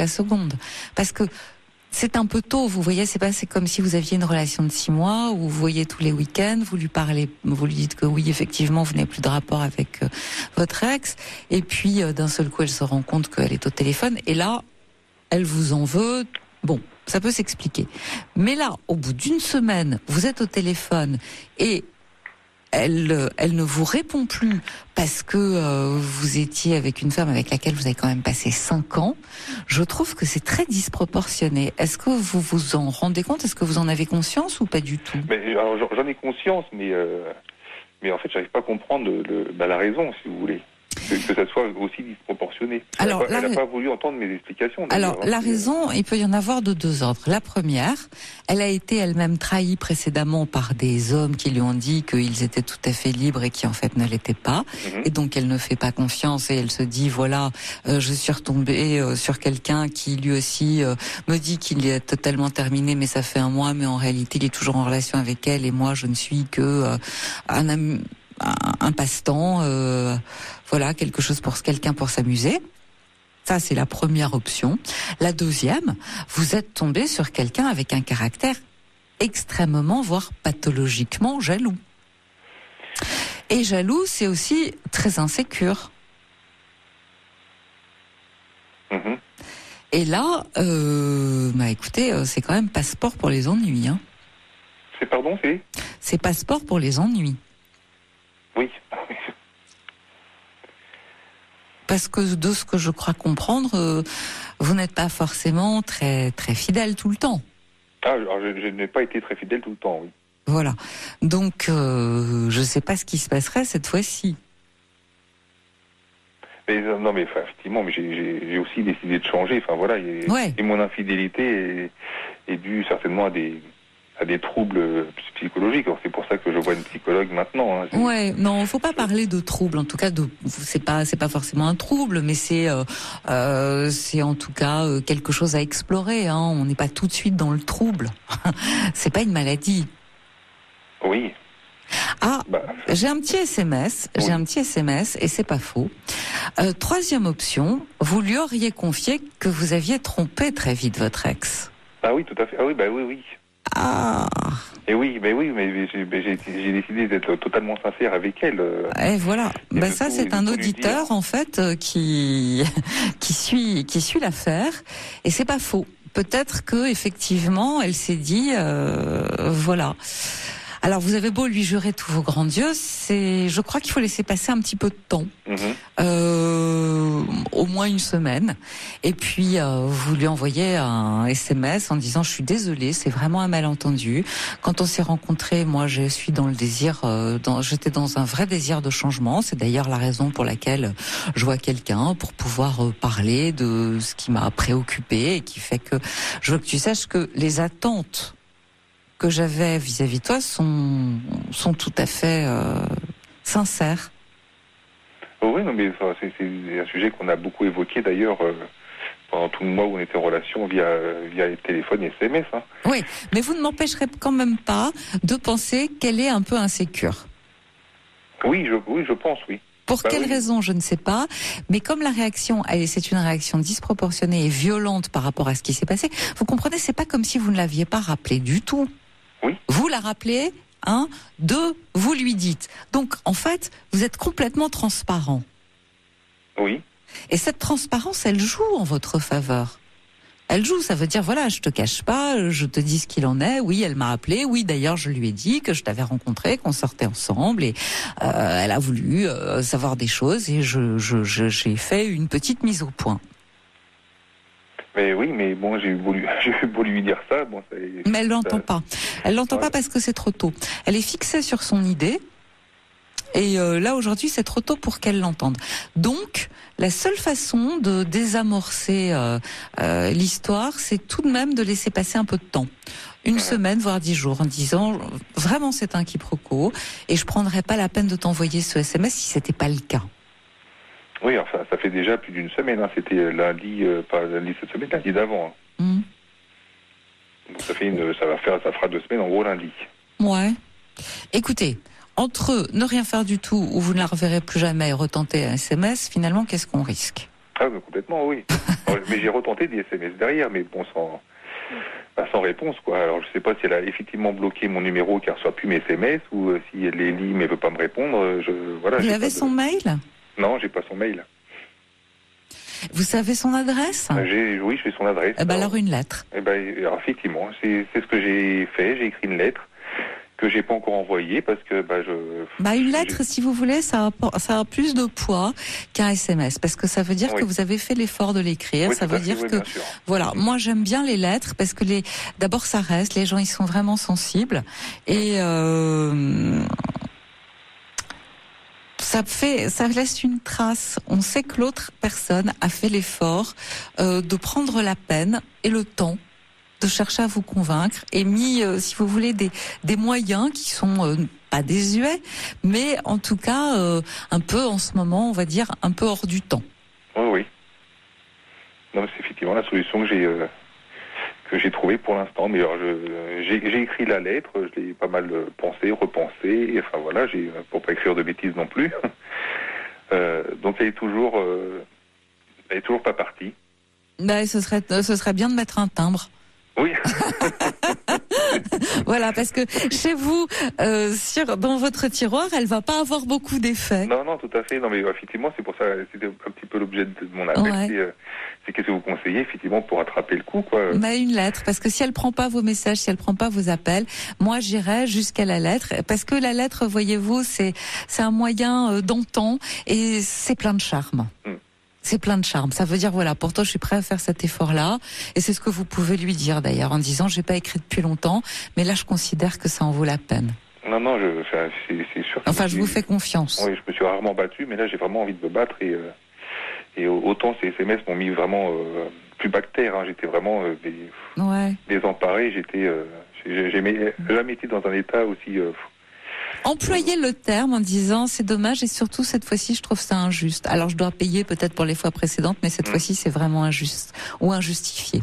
seconde. Parce que c'est un peu tôt, vous voyez, c'est comme si vous aviez une relation de 6 mois où vous voyez tous les week-ends, vous lui parlez, vous lui dites que oui, effectivement, vous n'avez plus de rapport avec votre ex, et puis d'un seul coup, elle se rend compte qu'elle est au téléphone, et là, elle vous en veut. Bon, ça peut s'expliquer. Mais là, au bout d'une semaine, vous êtes au téléphone et elle ne vous répond plus parce que vous étiez avec une femme avec laquelle vous avez quand même passé 5 ans. Je trouve que c'est très disproportionné. Est-ce que vous vous en rendez compte? Est-ce que vous en avez conscience ou pas du tout? Alors, j'en ai conscience, mais en fait, j'arrive pas à comprendre la raison, si vous voulez. Que ça soit aussi disproportionné. Alors, elle n'a pas voulu entendre mes explications. Alors, la raison, il peut y en avoir de 2 ordres. La première, elle a été elle-même trahie précédemment par des hommes qui lui ont dit qu'ils étaient tout à fait libres et qui en fait ne l'étaient pas. Et donc, elle ne fait pas confiance et elle se dit, voilà, je suis retombée sur quelqu'un qui lui aussi me dit qu'il est totalement terminé, mais ça fait 1 mois, mais en réalité, il est toujours en relation avec elle et moi, je ne suis que un passe-temps, voilà, quelqu'un pour s'amuser. Ça, c'est la première option. La deuxième, vous êtes tombé sur quelqu'un avec un caractère extrêmement, voire pathologiquement jaloux. Et jaloux, c'est aussi très insécure. Et là, écoutez, c'est quand même passeport pour les ennuis. C'est passeport pour les ennuis. Oui. Parce que de ce que je crois comprendre, vous n'êtes pas forcément très très fidèle tout le temps. Alors je n'ai pas été très fidèle tout le temps, oui. Voilà. Donc je ne sais pas ce qui se passerait cette fois-ci. Mais effectivement, mais j'ai aussi décidé de changer. Enfin voilà, et mon infidélité est due certainement à des troubles psychologiques. Alors, c'est pour ça que je vois une psychologue maintenant. Non, faut pas parler de troubles. En tout cas, c'est pas forcément un trouble, mais c'est en tout cas quelque chose à explorer. On n'est pas tout de suite dans le trouble. C'est pas une maladie. Oui. J'ai un petit SMS. Oui. J'ai un petit SMS et c'est pas faux. Troisième option, vous lui auriez confié que vous aviez trompé très vite votre ex. Ah oui, tout à fait. Ah oui, oui. Ah. Et oui, mais j'ai décidé d'être totalement sincère avec elle. Et voilà. Ça, c'est un auditeur en fait qui suit l'affaire et c'est pas faux. Peut-être que effectivement, elle s'est dit voilà. Alors, vous avez beau lui jurer tous vos grands dieux, je crois qu'il faut laisser passer un petit peu de temps, au moins 1 semaine. Et puis, vous lui envoyez un SMS en disant « Je suis désolée, c'est vraiment un malentendu. Quand on s'est rencontrés, moi, je suis dans le désir, j'étais dans un vrai désir de changement. C'est d'ailleurs la raison pour laquelle je vois quelqu'un pour pouvoir parler de ce qui m'a préoccupée et qui fait que je veux que tu saches que les attentes que j'avais vis-à-vis de toi sont tout à fait sincères. Oui, mais c'est un sujet qu'on a beaucoup évoqué d'ailleurs pendant tout le mois où on était en relation via téléphone et SMS. Oui, mais vous ne m'empêcherez quand même pas de penser qu'elle est un peu insécure. Oui, je pense, oui. Pour quelle raison, je ne sais pas. Mais comme la réaction, c'est une réaction disproportionnée et violente par rapport à ce qui s'est passé, vous comprenez, c'est pas comme si vous ne l'aviez pas rappelé du tout. Oui. Vous la rappelez, 1, 2, vous lui dites. Donc, en fait, vous êtes complètement transparent. Oui. Et cette transparence, elle joue en votre faveur. Elle joue, ça veut dire, voilà, je te cache pas, je te dis ce qu'il en est. Oui, elle m'a appelé. Oui, d'ailleurs, je lui ai dit que je t'avais rencontré, qu'on sortait ensemble. Et elle a voulu savoir des choses. Et j'ai fait une petite mise au point. Mais oui, mais bon, j'ai beau lui dire ça. Bon, mais elle l'entend pas. Elle l'entend pas parce que c'est trop tôt. Elle est fixée sur son idée. Et là, aujourd'hui, c'est trop tôt pour qu'elle l'entende. Donc, la seule façon de désamorcer l'histoire, c'est tout de même de laisser passer un peu de temps. Une semaine, voire 10 jours, en disant, vraiment, c'est un quiproquo, et je prendrais pas la peine de t'envoyer ce SMS si c'était pas le cas. Oui, enfin, ça fait déjà plus d'une semaine. Hein. C'était lundi, pas lundi cette semaine, lundi d'avant. Hein. Donc ça fera 2 semaines, en gros, lundi. Ouais. Écoutez, entre ne rien faire du tout ou vous ne la reverrez plus jamais et retenter un SMS, finalement, qu'est-ce qu'on risque ? Ah, mais complètement, oui. Mais j'ai retenté des SMS derrière, mais bon, sans réponse, quoi. Alors, je sais pas si elle a effectivement bloqué mon numéro qui ne reçoit plus mes SMS ou si elle les lit mais ne veut pas me répondre. Vous avez son mail ? Non, j'ai pas son mail. Vous savez son adresse ? Oui, je sais son adresse. Alors une lettre. Alors, effectivement, c'est ce que j'ai fait. J'ai écrit une lettre que j'ai pas encore envoyée parce que une lettre, si vous voulez, ça a plus de poids qu'un SMS parce que ça veut dire que vous avez fait l'effort de l'écrire. Oui, ça veut dire que voilà, moi j'aime bien les lettres parce que d'abord ça reste, les gens ils sont vraiment sensibles et ça laisse une trace. On sait que l'autre personne a fait l'effort de prendre la peine et le temps de chercher à vous convaincre et mis, si vous voulez, des moyens qui sont pas désuets, mais en tout cas un peu en ce moment, on va dire, un peu hors du temps. Oui. Non, c'est effectivement la solution que j'ai trouvée pour l'instant. Mais alors, j'ai écrit la lettre, je l'ai pas mal pensé, repensé, et enfin voilà, pour pas écrire de bêtises non plus. Donc elle est toujours pas partie. Ce serait bien de mettre un timbre. Oui. Voilà, parce que chez vous, dans votre tiroir, elle va pas avoir beaucoup d'effet. Non, tout à fait. Non, mais effectivement, c'est pour ça, c'était un petit peu l'objet de mon appel. Ouais. C'est qu'est-ce que vous conseillez, effectivement, pour attraper le coup, quoi. Une lettre, parce que si elle prend pas vos messages, si elle prend pas vos appels, moi j'irai jusqu'à la lettre, parce que la lettre, voyez-vous, c'est un moyen d'antan et c'est plein de charme. C'est plein de charme. Ça veut dire, voilà, pourtant je suis prêt à faire cet effort-là. Et c'est ce que vous pouvez lui dire d'ailleurs, en disant, j'ai pas écrit depuis longtemps, mais là je considère que ça en vaut la peine. Non, c'est sûr. Enfin, je vous fais confiance. Oui, je me suis rarement battu, mais là j'ai vraiment envie de me battre. Et autant ces SMS m'ont mis vraiment plus bactère. Hein. J'étais vraiment désemparé. J'ai jamais été dans un état aussi... Employez le terme en disant c'est dommage et surtout cette fois-ci je trouve ça injuste. Alors je dois payer peut-être pour les fois précédentes, mais cette fois-ci c'est vraiment injuste ou injustifié.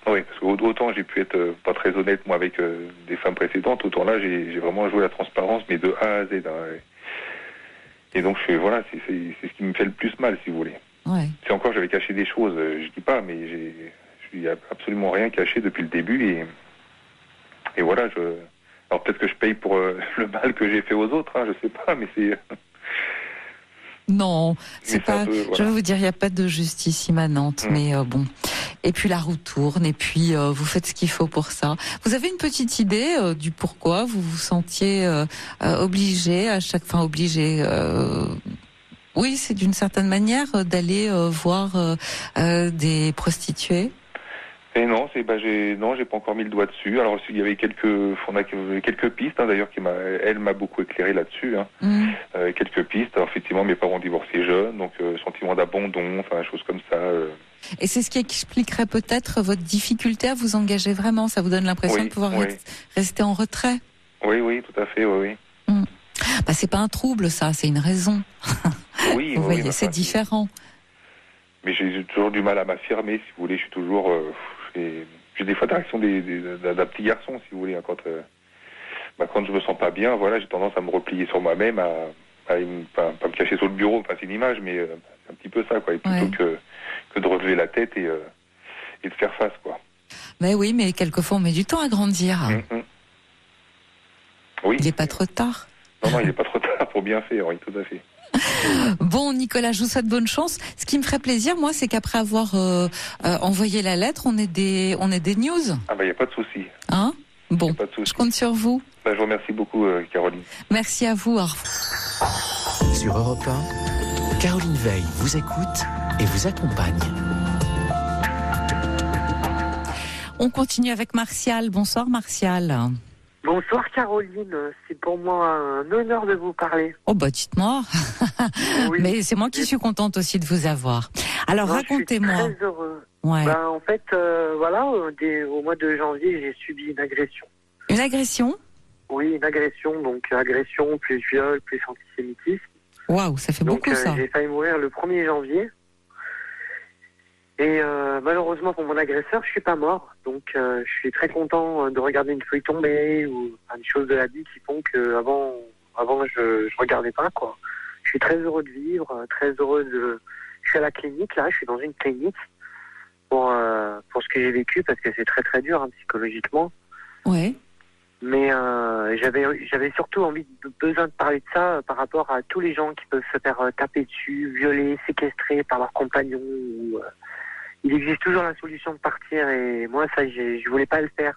Oui, parce qu'autant j'ai pu être pas très honnête moi avec des femmes précédentes, autant là j'ai vraiment joué la transparence mais de A à Z. Hein. Et donc c'est ce qui me fait le plus mal si vous voulez. Ouais. Si encore j'avais caché des choses, je dis pas, mais je n'ai absolument rien caché depuis le début et voilà Alors peut-être que je paye pour le mal que j'ai fait aux autres, hein, je sais pas, mais c'est... Non, c'est pas... Je vais vous dire, il n'y a pas de justice immanente, mais bon. Et puis la roue tourne, et puis vous faites ce qu'il faut pour ça. Vous avez une petite idée du pourquoi vous vous sentiez obligé, à chaque fin obligé... Oui, c'est d'une certaine manière d'aller voir des prostituées. Et non, j'ai pas encore mis le doigt dessus. Alors il y avait quelques pistes, hein, d'ailleurs elle m'a beaucoup éclairé là-dessus. Hein. Quelques pistes. Alors effectivement, mes parents ont divorcé jeunes, donc sentiment d'abandon, enfin choses comme ça. Et c'est ce qui expliquerait peut-être votre difficulté à vous engager vraiment. Ça vous donne l'impression de pouvoir rester en retrait. Oui, tout à fait, oui. C'est pas un trouble, ça, c'est une raison. Oui, vous voyez, c'est différent. Mais j'ai toujours du mal à m'affirmer, si vous voulez. Je suis toujours... j'ai des fois des réactions d'un petit garçon, si vous voulez. Hein, quand je me sens pas bien, voilà, j'ai tendance à me replier sur moi-même, pas me cacher sous le bureau, enfin c'est une image, mais c'est un petit peu ça, quoi. Et plutôt que de relever la tête et de faire face, quoi. Mais oui, mais quelquefois on met du temps à grandir. Oui. Il n'est pas trop tard. Non, il n'est pas trop tard pour bien faire, oui, tout à fait. Bon, Nicolas, je vous souhaite bonne chance. Ce qui me ferait plaisir, moi, c'est qu'après avoir envoyé la lettre, on ait des news. Ah il n'y a pas de souci. Hein? Bon, pas de souci. Je compte sur vous. Je vous remercie beaucoup, Caroline. Merci à vous. Au revoir. Sur Europe 1, Caroline Veil vous écoute et vous accompagne. On continue avec Martial. Bonsoir, Martial. Bonsoir Caroline, c'est pour moi un honneur de vous parler. Oh dites-moi. Oui. Mais c'est moi qui suis contente aussi de vous avoir. Alors racontez-moi. Je suis très heureux. Ouais. En fait, au mois de janvier, j'ai subi une agression. Une agression? Oui, une agression, donc agression plus viol plus antisémitisme. Waouh, ça fait beaucoup ça. J'ai failli mourir le 1er janvier. Et malheureusement pour mon agresseur, je suis pas mort. Donc je suis très content de regarder une feuille tomber ou des choses de la vie qui font que avant je regardais pas, quoi. Je suis très heureux de vivre, très heureux de. Je suis à la clinique là, je suis dans une clinique pour ce que j'ai vécu parce que c'est très très dur psychologiquement. Ouais. Mais j'avais surtout besoin de parler de ça par rapport à tous les gens qui peuvent se faire taper dessus, violer, séquestrer par leurs compagnons. Il existe toujours la solution de partir et moi ça je voulais pas le faire.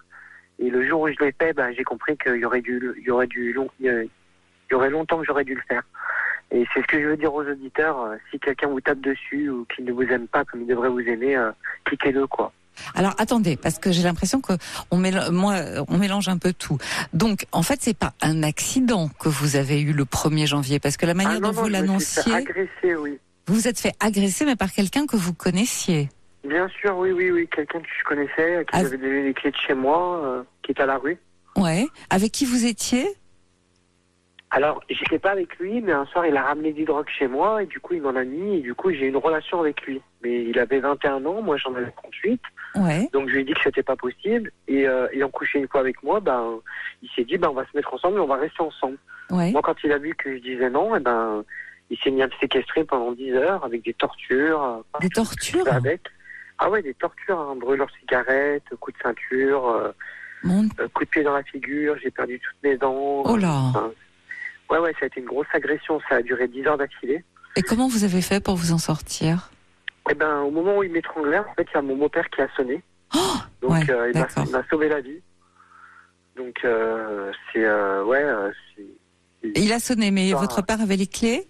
Et le jour où je l'ai fait, j'ai compris qu'il y aurait longtemps que j'aurais dû le faire. Et c'est ce que je veux dire aux auditeurs, si quelqu'un vous tape dessus ou qu'il ne vous aime pas comme il devrait vous aimer, cliquez-le, quoi. Alors attendez, parce que j'ai l'impression que on mélange un peu tout. Donc en fait c'est pas un accident que vous avez eu le 1er janvier, parce que la manière dont vous l'annonciez, je me suis fait agresser, oui. Vous vous êtes fait agresser, mais par quelqu'un que vous connaissiez. Bien sûr, oui, quelqu'un que je connaissais, qui avait donné les clés de chez moi, qui est à la rue. Ouais. Avec qui vous étiez? Alors, j'étais pas avec lui, mais un soir, il a ramené du drogue chez moi, et du coup, il m'en a mis, et du coup, j'ai eu une relation avec lui. Mais il avait 21 ans, moi, j'en avais 38. Ouais. Donc, je lui ai dit que c'était pas possible, et ayant couché une fois avec moi, il s'est dit, on va se mettre ensemble, et on va rester ensemble. Ouais. Moi, quand il a vu que je disais non, il s'est mis à me séquestrer pendant 10 heures, avec des tortures. Des tortures? Ah ouais, des tortures, brûlure cigarette, coup de ceinture, coup de pied dans la figure, j'ai perdu toutes mes dents. Oh là. Ouais, ça a été une grosse agression, ça a duré 10 heures d'affilée. Et comment vous avez fait pour vous en sortir? Au moment où il m'étranglait, en fait, il y a mon beau-père qui a sonné. Oh, donc, ouais, il m'a sauvé la vie. Donc, Il a sonné, mais votre père avait les clés?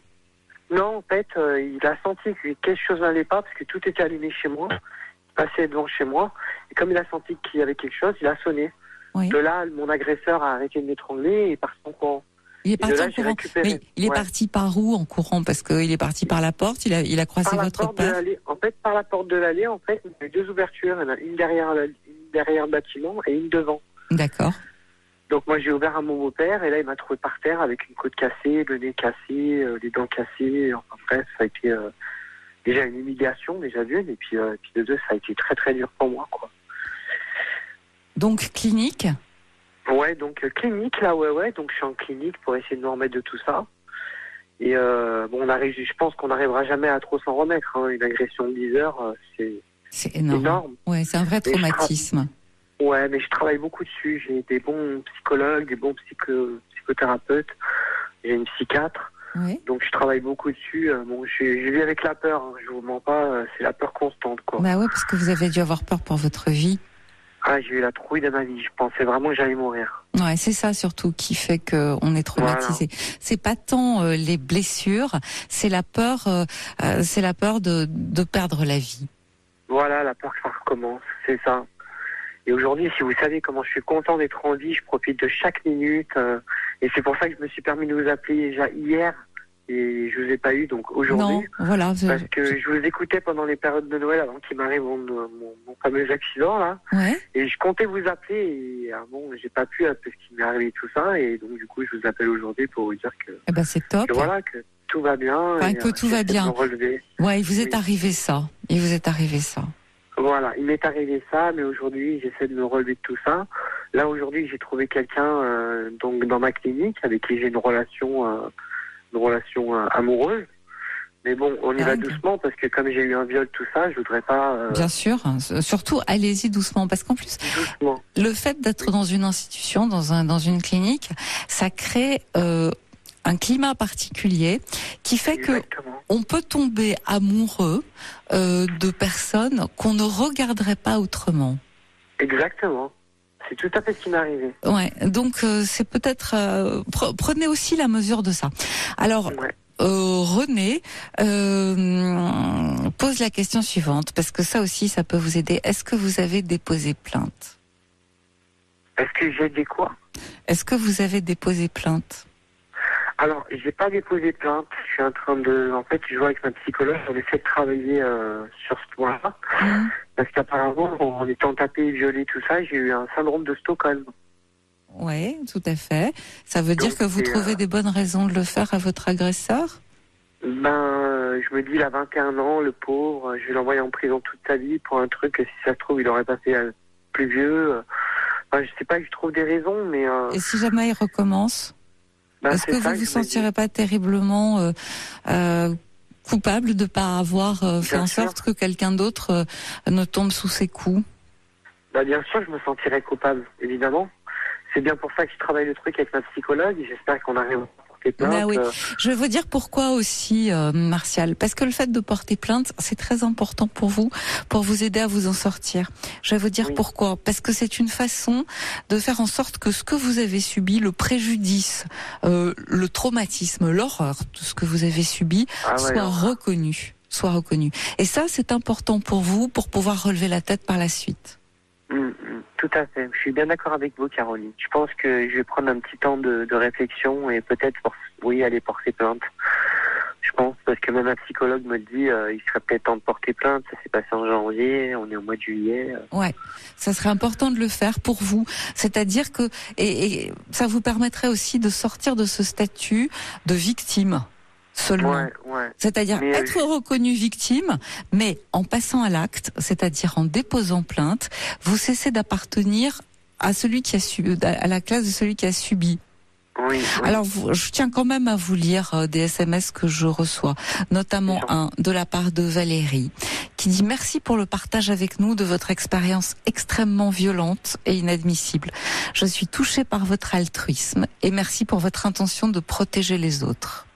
Non, en fait, il a senti que quelque chose n'allait pas, parce que tout était allumé chez moi. Il passait devant chez moi. Et comme il a senti qu'il y avait quelque chose, il a sonné. Oui. De là, mon agresseur a arrêté de m'étrangler et est parti en courant. Il est parti en courant. Mais il est parti par où en courant? Parce qu'il est parti par la porte, il a croisé votre père? En fait, par la porte de l'allée, en fait, il y a eu 2 ouvertures. Il y en a une derrière le bâtiment et une devant. D'accord. Donc moi, j'ai ouvert à mon beau-père et là, il m'a trouvé par terre avec une côte cassée, le nez cassé, les dents cassées. Enfin bref, ça a été déjà une humiliation, déjà d'une. Et puis de deux, ça a été très très dur pour moi, quoi. Donc clinique? Ouais, donc clinique, là, ouais. Donc je suis en clinique pour essayer de me remettre de tout ça. Et je pense qu'on n'arrivera jamais à trop s'en remettre. Une agression de 10 heures, c'est énorme. Ouais, c'est un vrai traumatisme. Ouais, mais je travaille beaucoup dessus. J'ai des bons psychologues, des bons psychothérapeutes. J'ai une psychiatre. Ouais. Donc je travaille beaucoup dessus. Je vis avec la peur. Je vous mens pas. C'est la peur constante, quoi. Bah ouais, parce que vous avez dû avoir peur pour votre vie. Ah, j'ai eu la trouille de ma vie. Je pensais vraiment que j'allais mourir. Ouais, c'est ça surtout qui fait qu'on est traumatisé. Voilà. C'est pas tant les blessures, c'est la peur de perdre la vie. Voilà, la peur que ça recommence, c'est ça. Et aujourd'hui, si vous savez comment je suis content d'être en vie, je profite de chaque minute. Et c'est pour ça que je me suis permis de vous appeler déjà hier. Et je vous ai pas eu, donc aujourd'hui. Non, voilà. Parce que je vous écoutais pendant les périodes de Noël avant qu'il m'arrive mon fameux accident, là. Ouais. Et je comptais vous appeler et j'ai pas pu parce qu'il m'est arrivé tout ça. Et donc, du coup, je vous appelle aujourd'hui pour vous dire que. Eh ben, c'est top. Que voilà, que tout va bien. Enfin, que tout va bien. Ouais, il vous est arrivé ça. Voilà, il m'est arrivé ça, mais aujourd'hui, j'essaie de me relever de tout ça. Là, aujourd'hui, j'ai trouvé quelqu'un donc dans ma clinique avec qui j'ai une relation une relation amoureuse. Mais bon, on y va doucement parce que comme j'ai eu un viol, tout ça, je voudrais pas... Bien sûr, surtout allez-y doucement parce qu'en plus, doucement. le fait d'être dans une institution, dans une clinique, ça crée un climat particulier qui fait Exactement. que on peut tomber amoureux de personnes qu'on ne regarderait pas autrement. Exactement. C'est tout à fait ce qui m'est arrivé. Ouais, donc c'est peut-être... prenez aussi la mesure de ça. Alors... Ouais. René pose la question suivante, parce que ça aussi, ça peut vous aider. Est-ce que vous avez déposé plainte? Est-ce que j'ai dit quoi? Est-ce que vous avez déposé plainte? Alors, j'ai pas déposé plainte. Je suis en train de... En fait, je vois avec ma psychologue, on essaie de travailler sur ce point-là. Parce qu'apparemment, en étant tapé, violé, tout ça, j'ai eu un syndrome de Stockholm. Oui, tout à fait. Ça veut dire que vous trouvez des bonnes raisons de le faire à votre agresseur? Je me dis, il a 21 ans, le pauvre, je vais l'envoyer en prison toute sa vie pour un truc que si ça se trouve, il aurait pas fait plus vieux. Enfin, je sais pas, je trouve des raisons, mais... Et si jamais il recommence? Est-ce que vous vous sentirez pas terriblement coupable de pas avoir fait en sorte que quelqu'un d'autre ne tombe sous ses coups? Bien sûr, je me sentirais coupable, évidemment. C'est bien pour ça que je travaille le truc avec ma psychologue. J'espère qu'on arrive à porter plainte. Oui. Je vais vous dire pourquoi aussi, Martial. Parce que le fait de porter plainte, c'est très important pour vous aider à vous en sortir. Je vais vous dire pourquoi. Parce que c'est une façon de faire en sorte que ce que vous avez subi, le préjudice, le traumatisme, l'horreur de ce que vous avez subi, soit reconnu. Et ça, c'est important pour vous, pour pouvoir relever la tête par la suite. Tout à fait. Je suis bien d'accord avec vous, Caroline. Je pense que je vais prendre un petit temps de réflexion et peut-être, aller porter plainte. Je pense, parce que même ma psychologue me dit, il serait peut-être temps de porter plainte. Ça s'est passé en janvier, on est au mois de juillet. Ouais, ça serait important de le faire pour vous. C'est-à-dire que, et ça vous permettrait aussi de sortir de ce statut de victime. Seulement. C'est-à-dire être reconnu victime, mais en passant à l'acte, c'est-à-dire en déposant plainte, vous cessez d'appartenir à celui qui a subi, à la classe de celui qui a subi. Alors, je tiens quand même à vous lire des SMS que je reçois, notamment un de la part de Valérie, qui dit « Merci pour le partage avec nous de votre expérience extrêmement violente et inadmissible. Je suis touchée par votre altruisme et merci pour votre intention de protéger les autres. »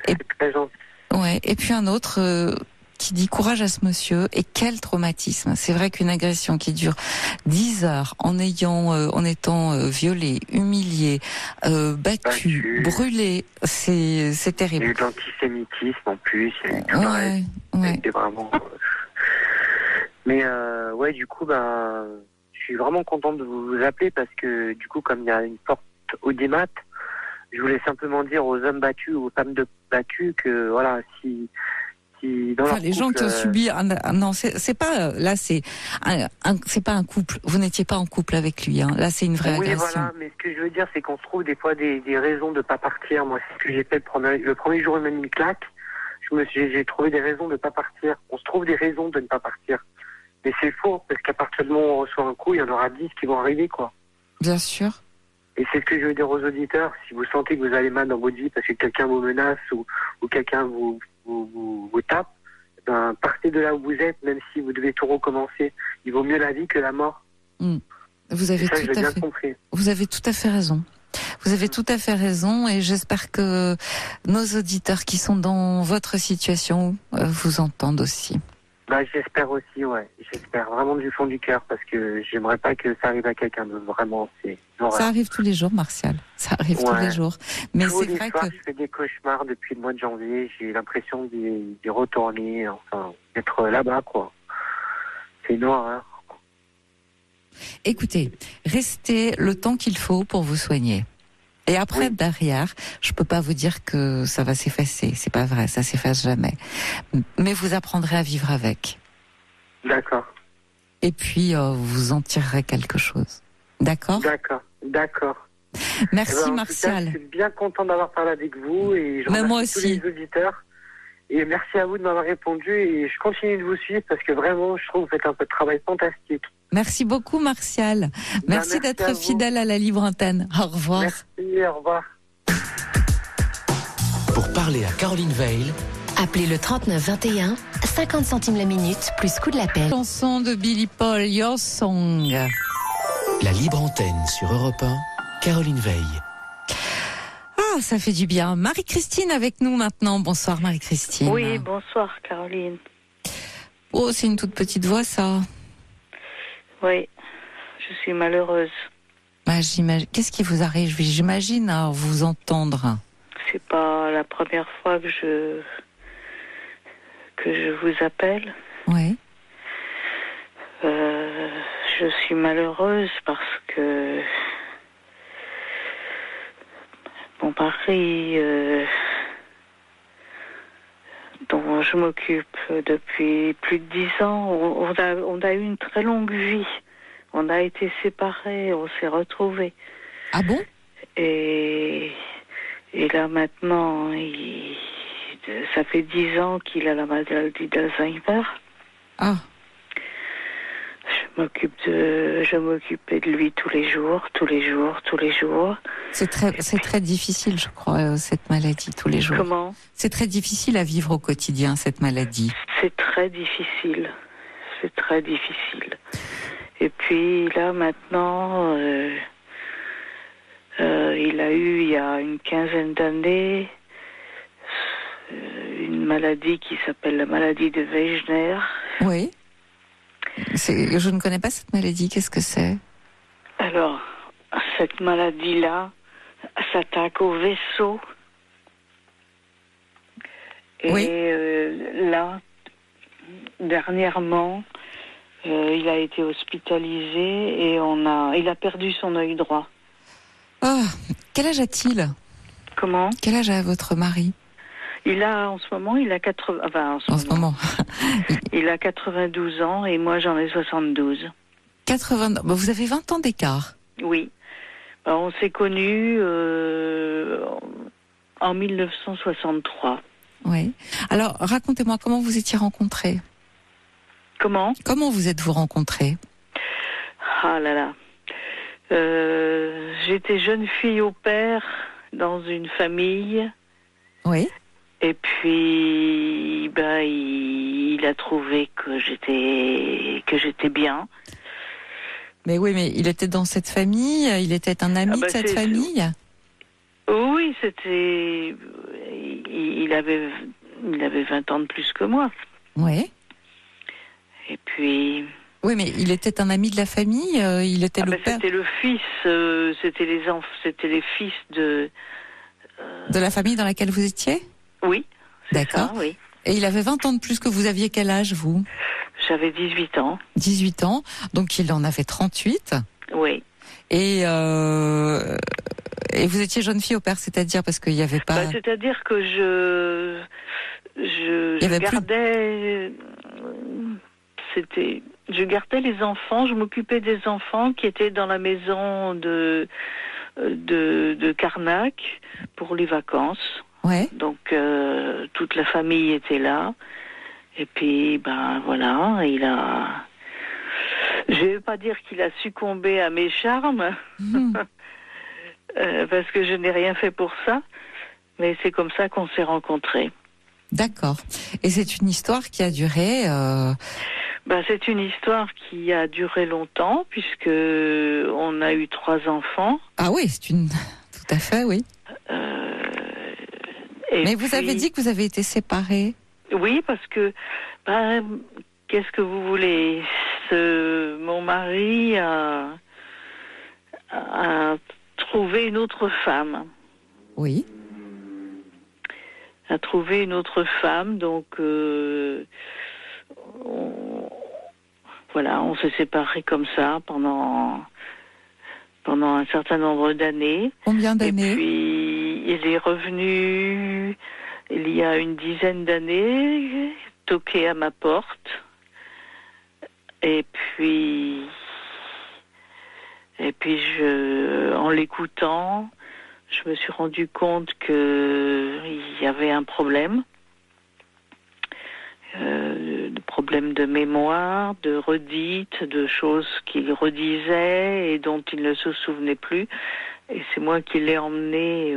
Et puis un autre qui dit courage à ce monsieur et quel traumatisme. C'est vrai qu'une agression qui dure 10 heures en étant violé, humilié, battu, brûlé, c'est terrible. Il y a eu de l'antisémitisme en plus, il y a eu tout le reste. C'était vraiment... Mais du coup, je suis vraiment contente de vous appeler parce que du coup, comme il y a une porte audimat, je voulais simplement dire aux hommes battus, aux femmes battues que voilà, si dans leur les gens qui ont subi non, c'est pas là, c'est pas un couple. Vous n'étiez pas en couple avec lui, hein. Là, c'est une vraie agression. Voilà. Mais ce que je veux dire, c'est qu'on se trouve des fois des raisons de pas partir. Moi, c'est ce que j'ai fait le premier jour où il m'a mis une claque. J'ai trouvé des raisons de pas partir. On se trouve des raisons de ne pas partir. Mais c'est faux parce qu'à partir du moment où on reçoit un coup, il y en aura 10 qui vont arriver, quoi. Bien sûr. Et c'est ce que je veux dire aux auditeurs. Si vous sentez que vous allez mal dans votre vie parce que quelqu'un vous menace ou quelqu'un vous tape, partez de là où vous êtes, même si vous devez tout recommencer. Il vaut mieux la vie que la mort. Vous avez Vous avez tout à fait raison. Vous avez tout à fait raison et j'espère que nos auditeurs qui sont dans votre situation vous entendent aussi. J'espère aussi, J'espère vraiment du fond du cœur parce que j'aimerais pas que ça arrive à quelqu'un d'autre. Vraiment, ça arrive tous les jours, Martial. Ça arrive tous les jours. Mais c'est vrai que je fais des cauchemars depuis le mois de janvier. J'ai l'impression d'y retourner, d'être là-bas, quoi. C'est une horreur. Écoutez, restez le temps qu'il faut pour vous soigner. Et après, derrière, je peux pas vous dire que ça va s'effacer. C'est pas vrai, ça s'efface jamais. Mais vous apprendrez à vivre avec. D'accord. Et puis, vous en tirerez quelque chose. D'accord ? D'accord. Merci, Martial. Je suis bien content d'avoir parlé avec vous et je remercie tous les auditeurs. Et merci à vous de m'avoir répondu et je continue de vous suivre parce que vraiment, je trouve que vous faites un peu de travail fantastique. Merci beaucoup, Martial. Merci d'être fidèle à la Libre Antenne. Au revoir. Merci, au revoir. Parlez à Caroline Veil. Appelez le 39 21, 50 centimes la minute, plus coût de l'appel. Chanson de Billy Paul, Your Song. La libre antenne sur Europe 1, Caroline Veil. Ah, ça fait du bien. Marie-Christine avec nous maintenant. Bonsoir Marie-Christine. Oui, bonsoir Caroline. Oh, c'est une toute petite voix ça. Oui, je suis malheureuse. Bah, j'imagine. Qu'est-ce qui vous arrive? J'imagine à vous entendre. C'est pas la première fois que je vous appelle. Oui. Je suis malheureuse parce que mon mari, dont je m'occupe depuis plus de 10 ans, on a eu une très longue vie. On a été séparés, on s'est retrouvés. Ah bon? Et là maintenant, ça fait 10 ans qu'il a la maladie d'Alzheimer. Ah. Je m'occupais de lui tous les jours. C'est très difficile, je crois, cette maladie, tous les jours. Comment? C'est très difficile à vivre au quotidien, cette maladie. C'est très difficile. Et puis là, maintenant, il a eu, il y a une quinzaine d'années, une maladie qui s'appelle la maladie de Wegener. Oui. Je ne connais pas cette maladie. Qu'est-ce que c'est? Alors, cette maladie-là s'attaque au vaisseau. Et oui. Là, dernièrement, il a été hospitalisé et il a perdu son œil droit. Ah, quel âge a-t-il? Comment? Quel âge a votre mari? En ce moment, il a 80. Enfin, en ce moment. Il a 92 ans et moi j'en ai 72. 80. Vous avez 20 ans d'écart. Oui. Alors, on s'est connus en 1963. Oui. Alors, racontez-moi comment vous étiez rencontrés. Comment vous êtes-vous rencontrés? Ah là là. J'étais jeune fille au père dans une famille. Oui. Et puis, il a trouvé que j'étais bien. Mais oui, mais il était dans cette famille, il était un ami de cette famille. Oui, c'était. Il avait 20 ans de plus que moi. Oui. Et puis. Oui, mais il était un ami de la famille. Il était le père. C'était le fils. C'était les fils de. De la famille dans laquelle vous étiez? Oui. D'accord. Ça, oui. Et il avait 20 ans de plus que vous aviez quel âge, vous? J'avais 18 ans. 18 ans. Donc il en avait 38. Oui. Et vous étiez jeune fille au père, c'est-à-dire parce qu'il n'y avait pas... c'est-à-dire que je gardais... Je gardais les enfants, je m'occupais des enfants qui étaient dans la maison de Carnac pour les vacances. Ouais. Donc toute la famille était là. Et puis voilà, je vais pas dire qu'il a succombé à mes charmes, parce que je n'ai rien fait pour ça, mais c'est comme ça qu'on s'est rencontrés. D'accord. Et c'est une histoire qui a duré... c'est une histoire qui a duré longtemps, puisque on a eu 3 enfants. Ah oui, tout à fait, oui. Mais vous avez dit que vous avez été séparés. Oui, parce que, qu'est-ce que vous voulez? Mon mari a trouvé une autre femme. Oui. A trouvé une autre femme, donc on s'est séparés comme ça pendant un certain nombre d'années. Combien d'années? Et puis il est revenu il y a une dizaine d'années, toquer à ma porte. Et puis en l'écoutant, je me suis rendu compte qu'il y avait un problème. De problèmes de mémoire, de redites, de choses qu'il redisait et dont il ne se souvenait plus. Et c'est moi qui l'ai emmené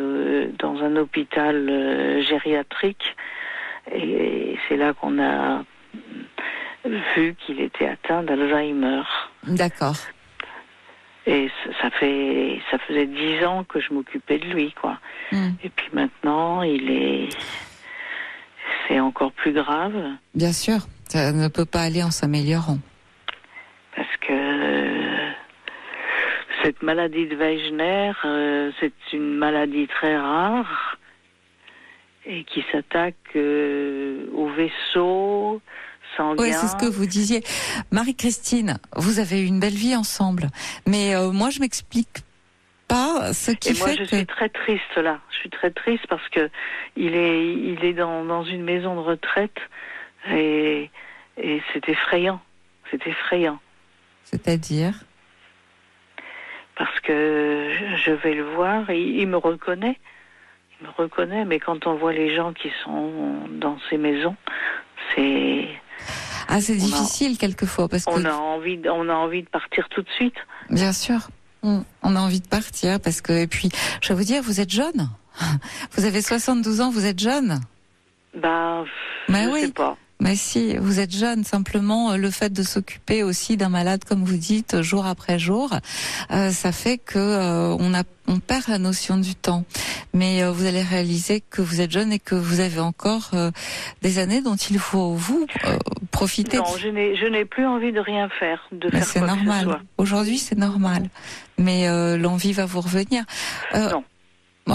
dans un hôpital gériatrique. Et c'est là qu'on a vu qu'il était atteint d'Alzheimer. D'accord. Et ça faisait 10 ans que je m'occupais de lui, quoi. Et puis maintenant, c'est encore plus grave. Bien sûr, ça ne peut pas aller en s'améliorant. Parce que cette maladie de Wegener, c'est une maladie très rare et qui s'attaque aux vaisseaux sanguins. Oui, c'est ce que vous disiez. Marie-Christine, vous avez eu une belle vie ensemble, mais moi je m'explique pas ce qui fait que... Et moi je suis très triste là. Je suis très triste parce que il est dans une maison de retraite et c'est effrayant. C'est effrayant. C'est-à-dire ? Parce que je vais le voir, il me reconnaît. Il me reconnaît, mais quand on voit les gens qui sont dans ces maisons, c'est... Ah, c'est difficile quelquefois parce que... On a envie de partir tout de suite. Bien sûr. On a envie de partir parce que... Et puis, je vais vous dire, vous êtes jeune. Vous avez 72 ans, vous êtes jeune. Je sais pas. Mais si, vous êtes jeune, simplement le fait de s'occuper aussi d'un malade, comme vous dites, jour après jour, ça fait que on perd la notion du temps. Mais vous allez réaliser que vous êtes jeune et que vous avez encore des années dont il faut vous profiter. Non, je n'ai plus envie de rien faire, faire c'est quoi normal. Que ce soit. Aujourd'hui, c'est normal. Mais l'envie va vous revenir. Non. Oh,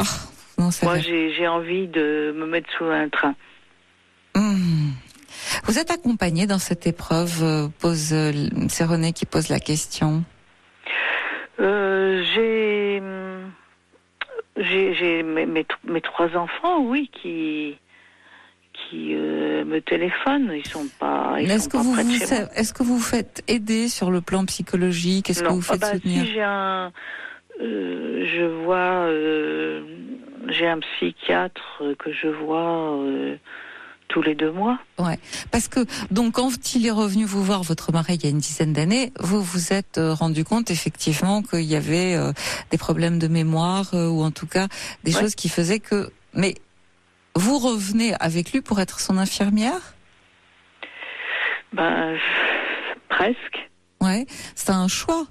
non, moi, j'ai envie de me mettre sous un train. Vous êtes accompagné dans cette épreuve, c'est René qui pose la question. J'ai mes 3 enfants, oui, qui me téléphonent. Ils sont pas près de chez moi. Est-ce que vous vous faites aider sur le plan psychologique? Est-ce que vous faites soutenir? Si j'ai un psychiatre que je vois tous les 2 mois. Ouais, parce que donc quand il est revenu vous voir, votre mari, il y a une dizaine d'années, vous vous êtes rendu compte effectivement qu'il y avait des problèmes de mémoire ou en tout cas des choses qui faisaient que. Mais vous revenez avec lui pour être son infirmière? Presque. Ouais, c'est un choix.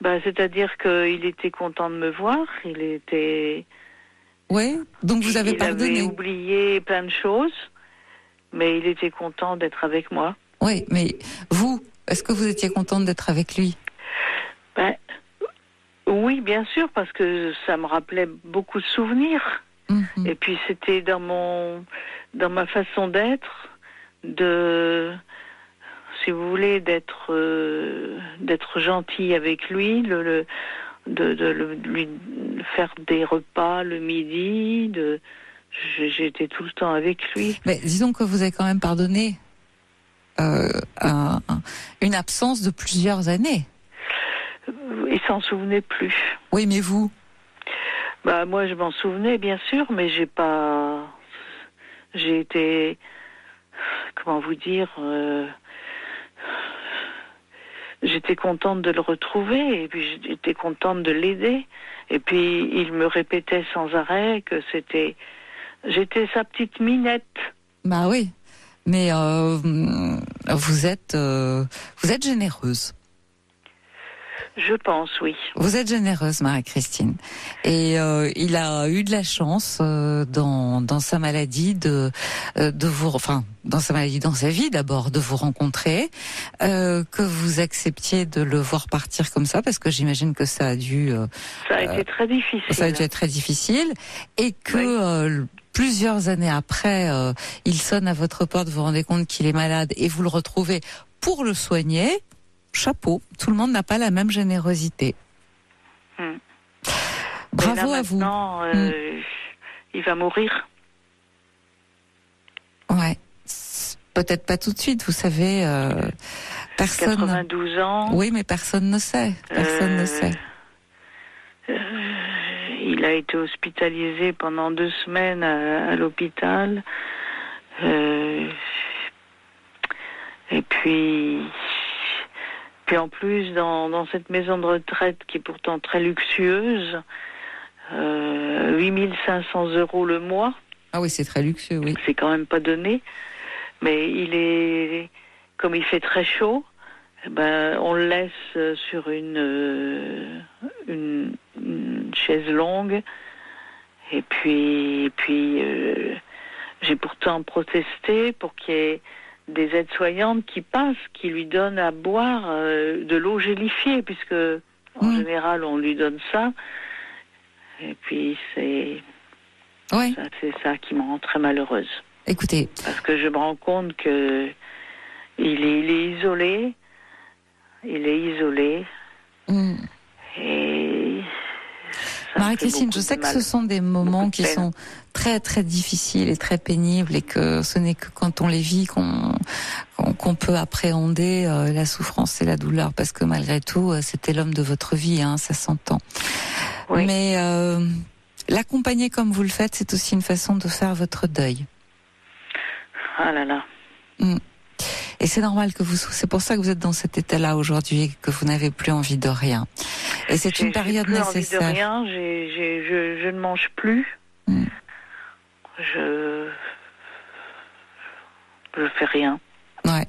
C'est-à-dire qu'il était content de me voir, il était... Oui, donc vous avez pardonné. Il avait oublié plein de choses, mais il était content d'être avec moi. Oui, mais vous, est-ce que vous étiez contente d'être avec lui? Oui, bien sûr, parce que ça me rappelait beaucoup de souvenirs. Et puis c'était dans ma façon d'être, si vous voulez, d'être gentil avec lui, de lui faire des repas le midi, j'étais tout le temps avec lui. Mais disons que vous avez quand même pardonné une absence de plusieurs années. Il s'en souvenait plus. Oui, mais vous? Moi, je m'en souvenais, bien sûr, mais j'ai été, comment vous dire, j'étais contente de le retrouver, et puis j'étais contente de l'aider. Et puis, il me répétait sans arrêt que j'étais sa petite minette. Oui, mais vous êtes généreuse. Je pense, oui. Vous êtes généreuse, Marie-Christine. Et il a eu de la chance dans sa maladie dans sa vie d'abord, de vous rencontrer, que vous acceptiez de le voir partir comme ça, parce que j'imagine que ça a dû... ça a été très difficile. Ça a dû être très difficile. Et que plusieurs années après, il sonne à votre porte, vous vous rendez compte qu'il est malade et vous le retrouvez pour le soigner. Chapeau, tout le monde n'a pas la même générosité. Bravo à vous. Il va mourir. Ouais, peut-être pas tout de suite, vous savez. Personne. 92 ans. Oui, mais personne ne sait. Personne ne sait. Il a été hospitalisé pendant 2 semaines à l'hôpital. Et puis Puis en plus, dans cette maison de retraite qui est pourtant très luxueuse, 8 500 € le mois. Ah oui, c'est très luxueux, oui. C'est quand même pas donné. Mais comme il fait très chaud, on le laisse sur une chaise longue. Et puis j'ai pourtant protesté pour qu'il y ait des aides-soignantes qui passent, qui lui donnent à boire de l'eau gélifiée, puisque en général on lui donne ça. Et puis c'est ça qui me rend très malheureuse. Écoutez, parce que je me rends compte que il est isolé. Et Marie-Christine, je sais que ce sont des moments qui sont très très difficiles et très pénibles, et que ce n'est que quand on les vit qu'on peut appréhender la souffrance et la douleur, parce que malgré tout, c'était l'homme de votre vie, ça s'entend. Oui. Mais l'accompagner comme vous le faites, c'est aussi une façon de faire votre deuil. Ah là là. Et c'est normal que c'est pour ça que vous êtes dans cet état-là aujourd'hui, que vous n'avez plus envie de rien. Et c'est une période nécessaire. J'ai plus envie de rien, je ne mange plus. Je fais rien. Ouais.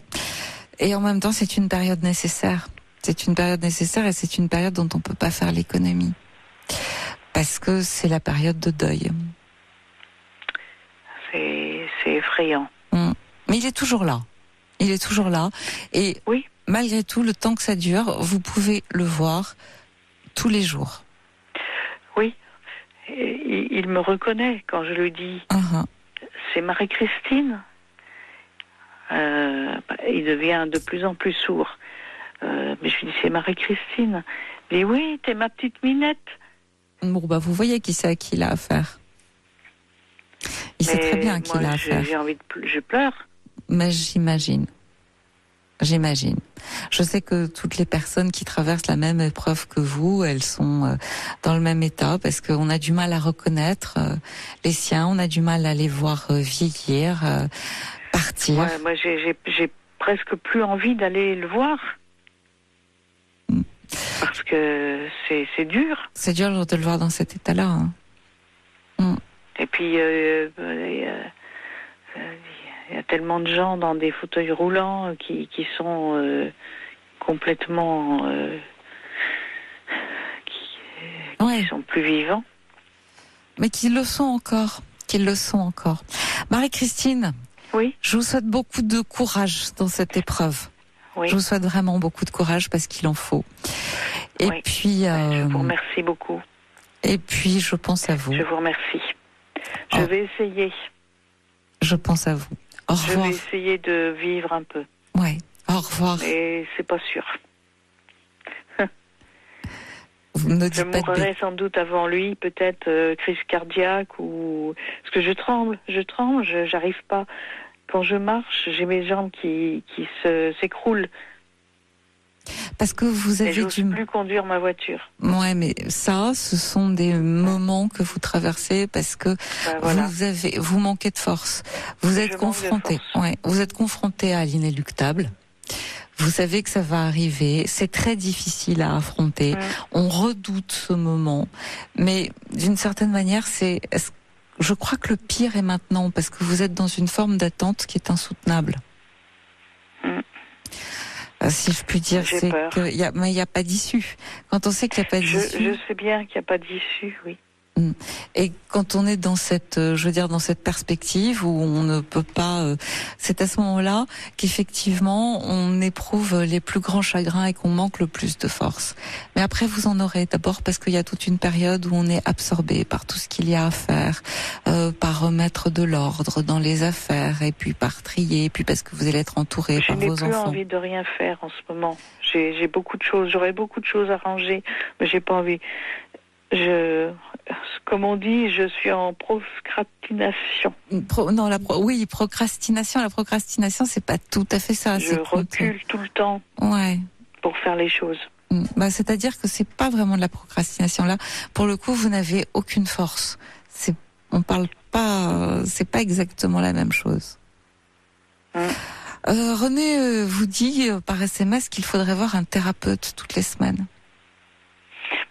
Et en même temps, c'est une période nécessaire. C'est une période nécessaire, et c'est une période dont on peut pas faire l'économie. Parce que c'est la période de deuil. C'est effrayant. Mais il est toujours là. Il est toujours là. Et oui. Malgré tout, le temps que ça dure, vous pouvez le voir tous les jours. Oui. Et il me reconnaît quand je lui dis c'est Marie-Christine. Il devient de plus en plus sourd. Mais je lui dis c'est Marie-Christine. Il dit oui, t'es ma petite Minette. Bon, vous voyez qui c'est à qui il a affaire. Il sait très bien à qui il a affaire. J'ai envie je pleure. Mais j'imagine. Je sais que toutes les personnes qui traversent la même épreuve que vous, elles sont dans le même état, parce qu'on a du mal à reconnaître les siens, on a du mal à les voir vieillir, partir. Ouais, moi, j'ai presque plus envie d'aller le voir. Parce que c'est dur. C'est dur de le voir dans cet état-là. Et puis, il y a tellement de gens dans des fauteuils roulants qui sont complètement qui sont plus vivants. Mais qui le sont encore. Marie-Christine, oui. Je vous souhaite beaucoup de courage dans cette épreuve. Oui. Je vous souhaite vraiment beaucoup de courage, parce qu'il en faut. Et puis... Je vous remercie beaucoup. Et puis, je pense à vous. Je vous remercie. Je vais essayer. Je pense à vous. Au revoir. Je vais essayer de vivre un peu. Ouais. Au revoir. Mais c'est pas sûr. Vous ne je mourrai sans doute avant lui, peut-être crise cardiaque ou parce que je tremble, j'arrive pas. Quand je marche, j'ai mes jambes qui s'écroulent. Parce que vous avez j'ose plus conduire ma voiture. Ouais, mais ça, ce sont des moments que vous traversez parce que vous manquez de force. Vous êtes confronté. Ouais, vous êtes confronté à l'inéluctable. Vous savez que ça va arriver. C'est très difficile à affronter. On redoute ce moment, mais d'une certaine manière, je crois que le pire est maintenant, parce que vous êtes dans une forme d'attente qui est insoutenable. Si je puis dire, c'est qu'il y a pas d'issue. Quand on sait qu'il n'y a pas d'issue. Je sais bien qu'il n'y a pas d'issue, oui. Et quand on est dans dans cette perspective où on ne peut pas, c'est à ce moment-là qu'effectivement on éprouve les plus grands chagrins et qu'on manque le plus de force. Mais après vous en aurez, d'abord parce qu'il y a toute une période où on est absorbé par tout ce qu'il y a à faire, par remettre de l'ordre dans les affaires, et puis par trier, et puis parce que vous allez être entouré par vos enfants. Je n'ai plus envie de rien faire en ce moment. J'ai beaucoup de choses, j'aurais beaucoup de choses à ranger, mais j'ai pas envie. Comme on dit, je suis en procrastination. Procrastination. La procrastination, c'est pas tout à fait ça. Je recule tout le temps. Ouais. Pour faire les choses. C'est-à-dire que c'est pas vraiment de la procrastination là. Pour le coup, vous n'avez aucune force. On parle pas. C'est pas exactement la même chose. René vous dit par SMS qu'il faudrait voir un thérapeute toutes les semaines.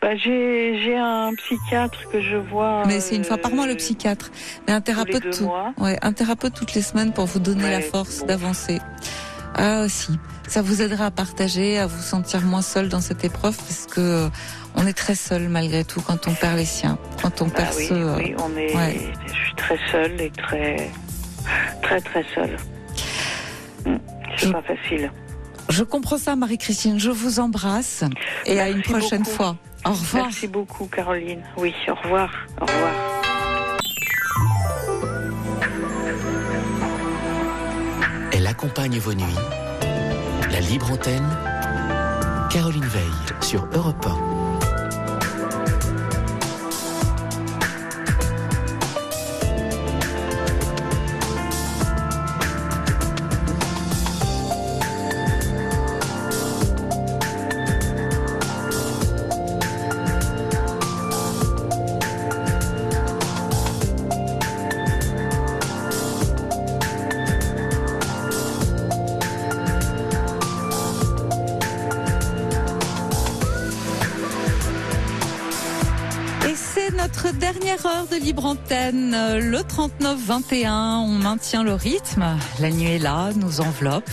J'ai un psychiatre que je vois. Mais c'est une fois par mois le psychiatre. Mais un thérapeute, un thérapeute toutes les semaines pour vous donner la force d'avancer. Ah aussi, ça vous aidera à partager, à vous sentir moins seul dans cette épreuve, parce que on est très seul malgré tout quand on perd les siens, quand on perd ceux. Oui, on est. Ouais. Je suis très seule et très seule. C'est pas facile. Je comprends ça, Marie-Christine. Je vous embrasse et merci à une prochaine fois. Au revoir. Merci beaucoup, Caroline. Oui, au revoir. Au revoir. Elle accompagne vos nuits. La libre antenne, Caroline Veil sur Europe 1. Notre dernière heure de libre antenne, le 39-21, on maintient le rythme. La nuit est là, nous enveloppe.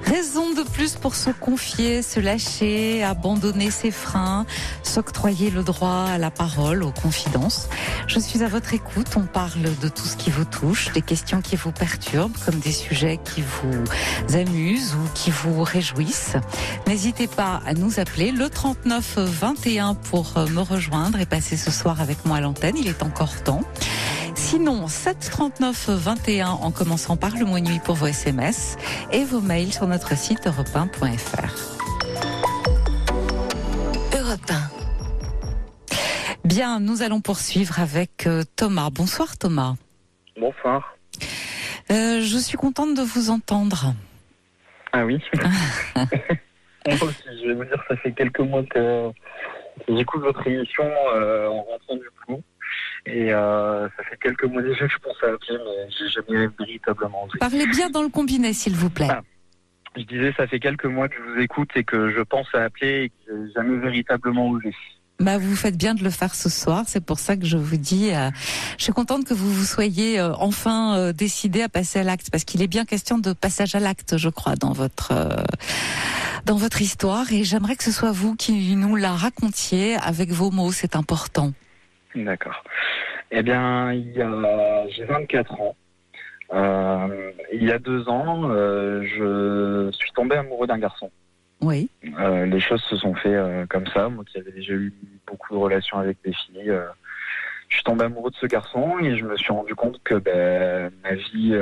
Raison de plus pour se confier, se lâcher, abandonner ses freins, s'octroyer le droit à la parole, aux confidences. Je suis à votre écoute, on parle de tout ce qui vous touche, des questions qui vous perturbent, comme des sujets qui vous amusent ou qui vous réjouissent. N'hésitez pas à nous appeler le 39-21 pour me rejoindre et passer ce soir avec moi à l'antenne, il est encore temps. Sinon, 739-21 en commençant par le mot nuit pour vos SMS et vos mails sur notre site europe1.fr. Europe 1. Bien, nous allons poursuivre avec Thomas. Bonsoir Thomas. Bonsoir. Je suis contente de vous entendre. Ah oui. Moi aussi, je vais vous dire, ça fait quelques mois que j'écoute votre émission en rentrant du boulot. Et ça fait quelques mois déjà que je pense à appeler, mais j'ai jamais véritablement osé. Parlez bien dans le combiné, s'il vous plaît. Je disais, ça fait quelques mois que je vous écoute et que je pense à appeler et que j'ai jamais véritablement osé. Vous faites bien de le faire ce soir, c'est pour ça que je vous dis, je suis contente que vous soyez enfin décidé à passer à l'acte, parce qu'il est bien question de passage à l'acte, je crois, dans votre histoire, et j'aimerais que ce soit vous qui nous la racontiez avec vos mots, c'est important. D'accord. Eh bien, j'ai 24 ans. Il y a 2 ans, je suis tombé amoureux d'un garçon. Oui. Les choses se sont fait comme ça. Moi qui avais déjà eu beaucoup de relations avec des filles, je suis tombé amoureux de ce garçon et je me suis rendu compte que ma vie...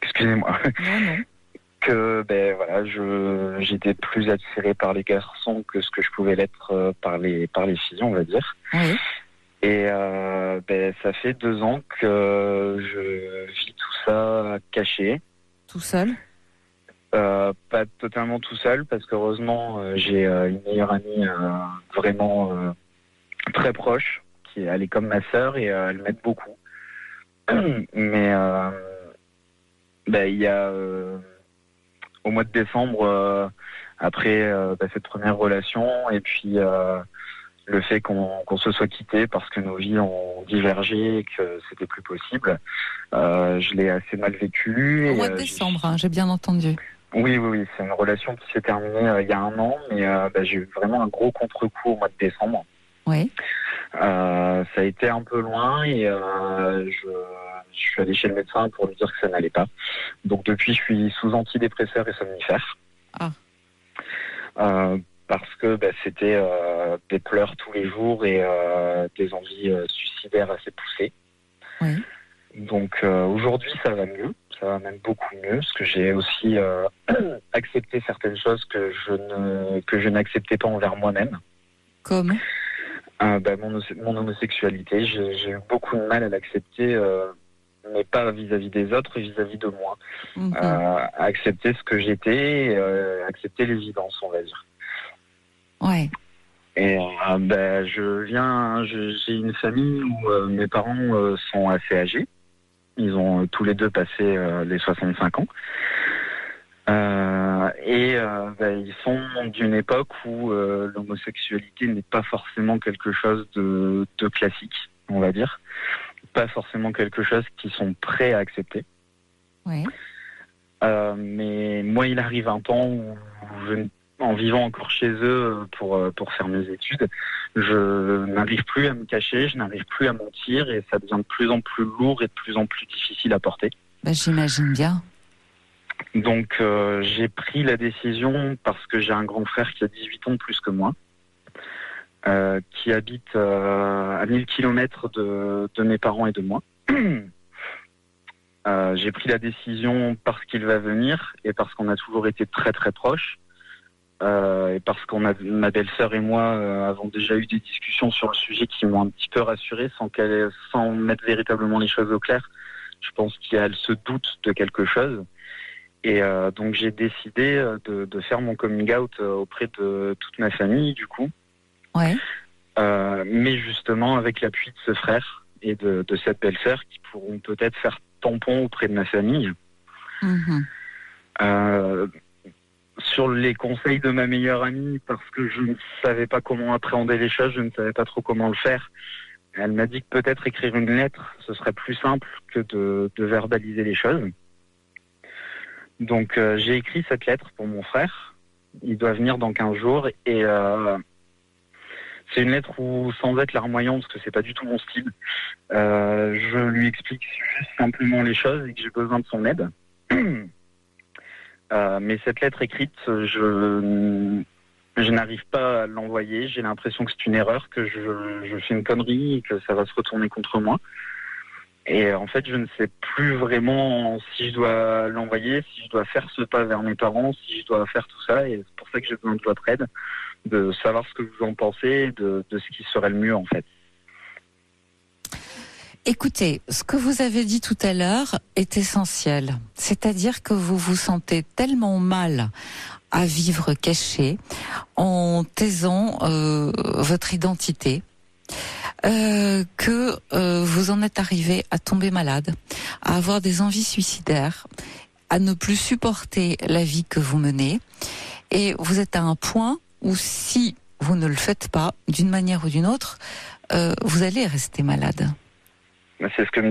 Excusez-moi. Non. Que voilà, j'étais plus attiré par les garçons que ce que je pouvais l'être par les filles, on va dire. Oui. Et ça fait 2 ans que je vis tout ça caché. Tout seul? Pas totalement tout seul, parce qu'heureusement j'ai une meilleure amie vraiment très proche, elle est comme ma sœur et elle m'aide beaucoup. Mais il y a au mois de décembre, après cette première relation, et puis le fait qu'on se soit quitté parce que nos vies ont divergé et que c'était plus possible, je l'ai assez mal vécu. Au mois de décembre, j'ai bien entendu. Oui, c'est une relation qui s'est terminée il y a 1 an, mais j'ai eu vraiment un gros contre-coup au mois de décembre. Oui. Ça a été un peu loin et je suis allé chez le médecin pour lui dire que ça n'allait pas. Donc depuis, je suis sous antidépresseurs et somnifères. Parce que c'était des pleurs tous les jours et des envies suicidaires assez poussées. Oui. Donc aujourd'hui, ça va mieux. Ça va même beaucoup mieux, parce que j'ai aussi accepté certaines choses que je n'acceptais pas envers moi-même. Comme mon homosexualité, j'ai eu beaucoup de mal à l'accepter, mais pas vis-à-vis des autres, vis-à-vis de moi. À accepter ce que j'étais, accepter l'évidence, on va dire. Ouais. Et j'ai une famille où mes parents sont assez âgés. Ils ont tous les deux passé les 65 ans. Ils sont d'une époque où l'homosexualité n'est pas forcément quelque chose de classique, on va dire. Pas forcément quelque chose qu'ils sont prêts à accepter. Oui. Mais moi, il arrive un temps où en vivant encore chez eux pour faire mes études, je n'arrive plus à me cacher, je n'arrive plus à mentir et ça devient de plus en plus lourd et de plus en plus difficile à porter. J'imagine bien. Donc j'ai pris la décision parce que j'ai un grand frère qui a 18 ans de plus que moi, qui habite à 1000 km de mes parents et de moi. J'ai pris la décision parce qu'il va venir et parce qu'on a toujours été très très proches. Et parce ma belle-sœur et moi avons déjà eu des discussions sur le sujet qui m'ont un petit peu rassuré sans mettre véritablement les choses au clair. Je pense qu'elle se doute de quelque chose. Et donc j'ai décidé de faire mon coming out auprès de toute ma famille, du coup. Ouais. Mais justement avec l'appui de ce frère et de cette belle-sœur qui pourront peut-être faire tampon auprès de ma famille. Mmh. Sur les conseils de ma meilleure amie, parce que je ne savais pas comment appréhender les choses, je ne savais pas trop comment le faire. Elle m'a dit que peut-être écrire une lettre, ce serait plus simple que de verbaliser les choses. Donc j'ai écrit cette lettre pour mon frère. Il doit venir dans 15 jours et c'est une lettre où, sans être larmoyant, parce que c'est pas du tout mon style, je lui explique juste simplement les choses et que j'ai besoin de son aide. Mais cette lettre écrite, je n'arrive pas à l'envoyer. J'ai l'impression que c'est une erreur, que je fais une connerie et que ça va se retourner contre moi. Et en fait, je ne sais plus vraiment si je dois l'envoyer, si je dois faire ce pas vers mes parents, si je dois faire tout ça. Et c'est pour ça que j'ai besoin de votre aide, de savoir ce que vous en pensez, de ce qui serait le mieux en fait. Écoutez, ce que vous avez dit tout à l'heure est essentiel. C'est-à-dire que vous vous sentez tellement mal à vivre caché en taisant votre identité que vous en êtes arrivé à tomber malade, à avoir des envies suicidaires, à ne plus supporter la vie que vous menez. Et vous êtes à un point où si vous ne le faites pas, d'une manière ou d'une autre, vous allez rester malade. C'est ce que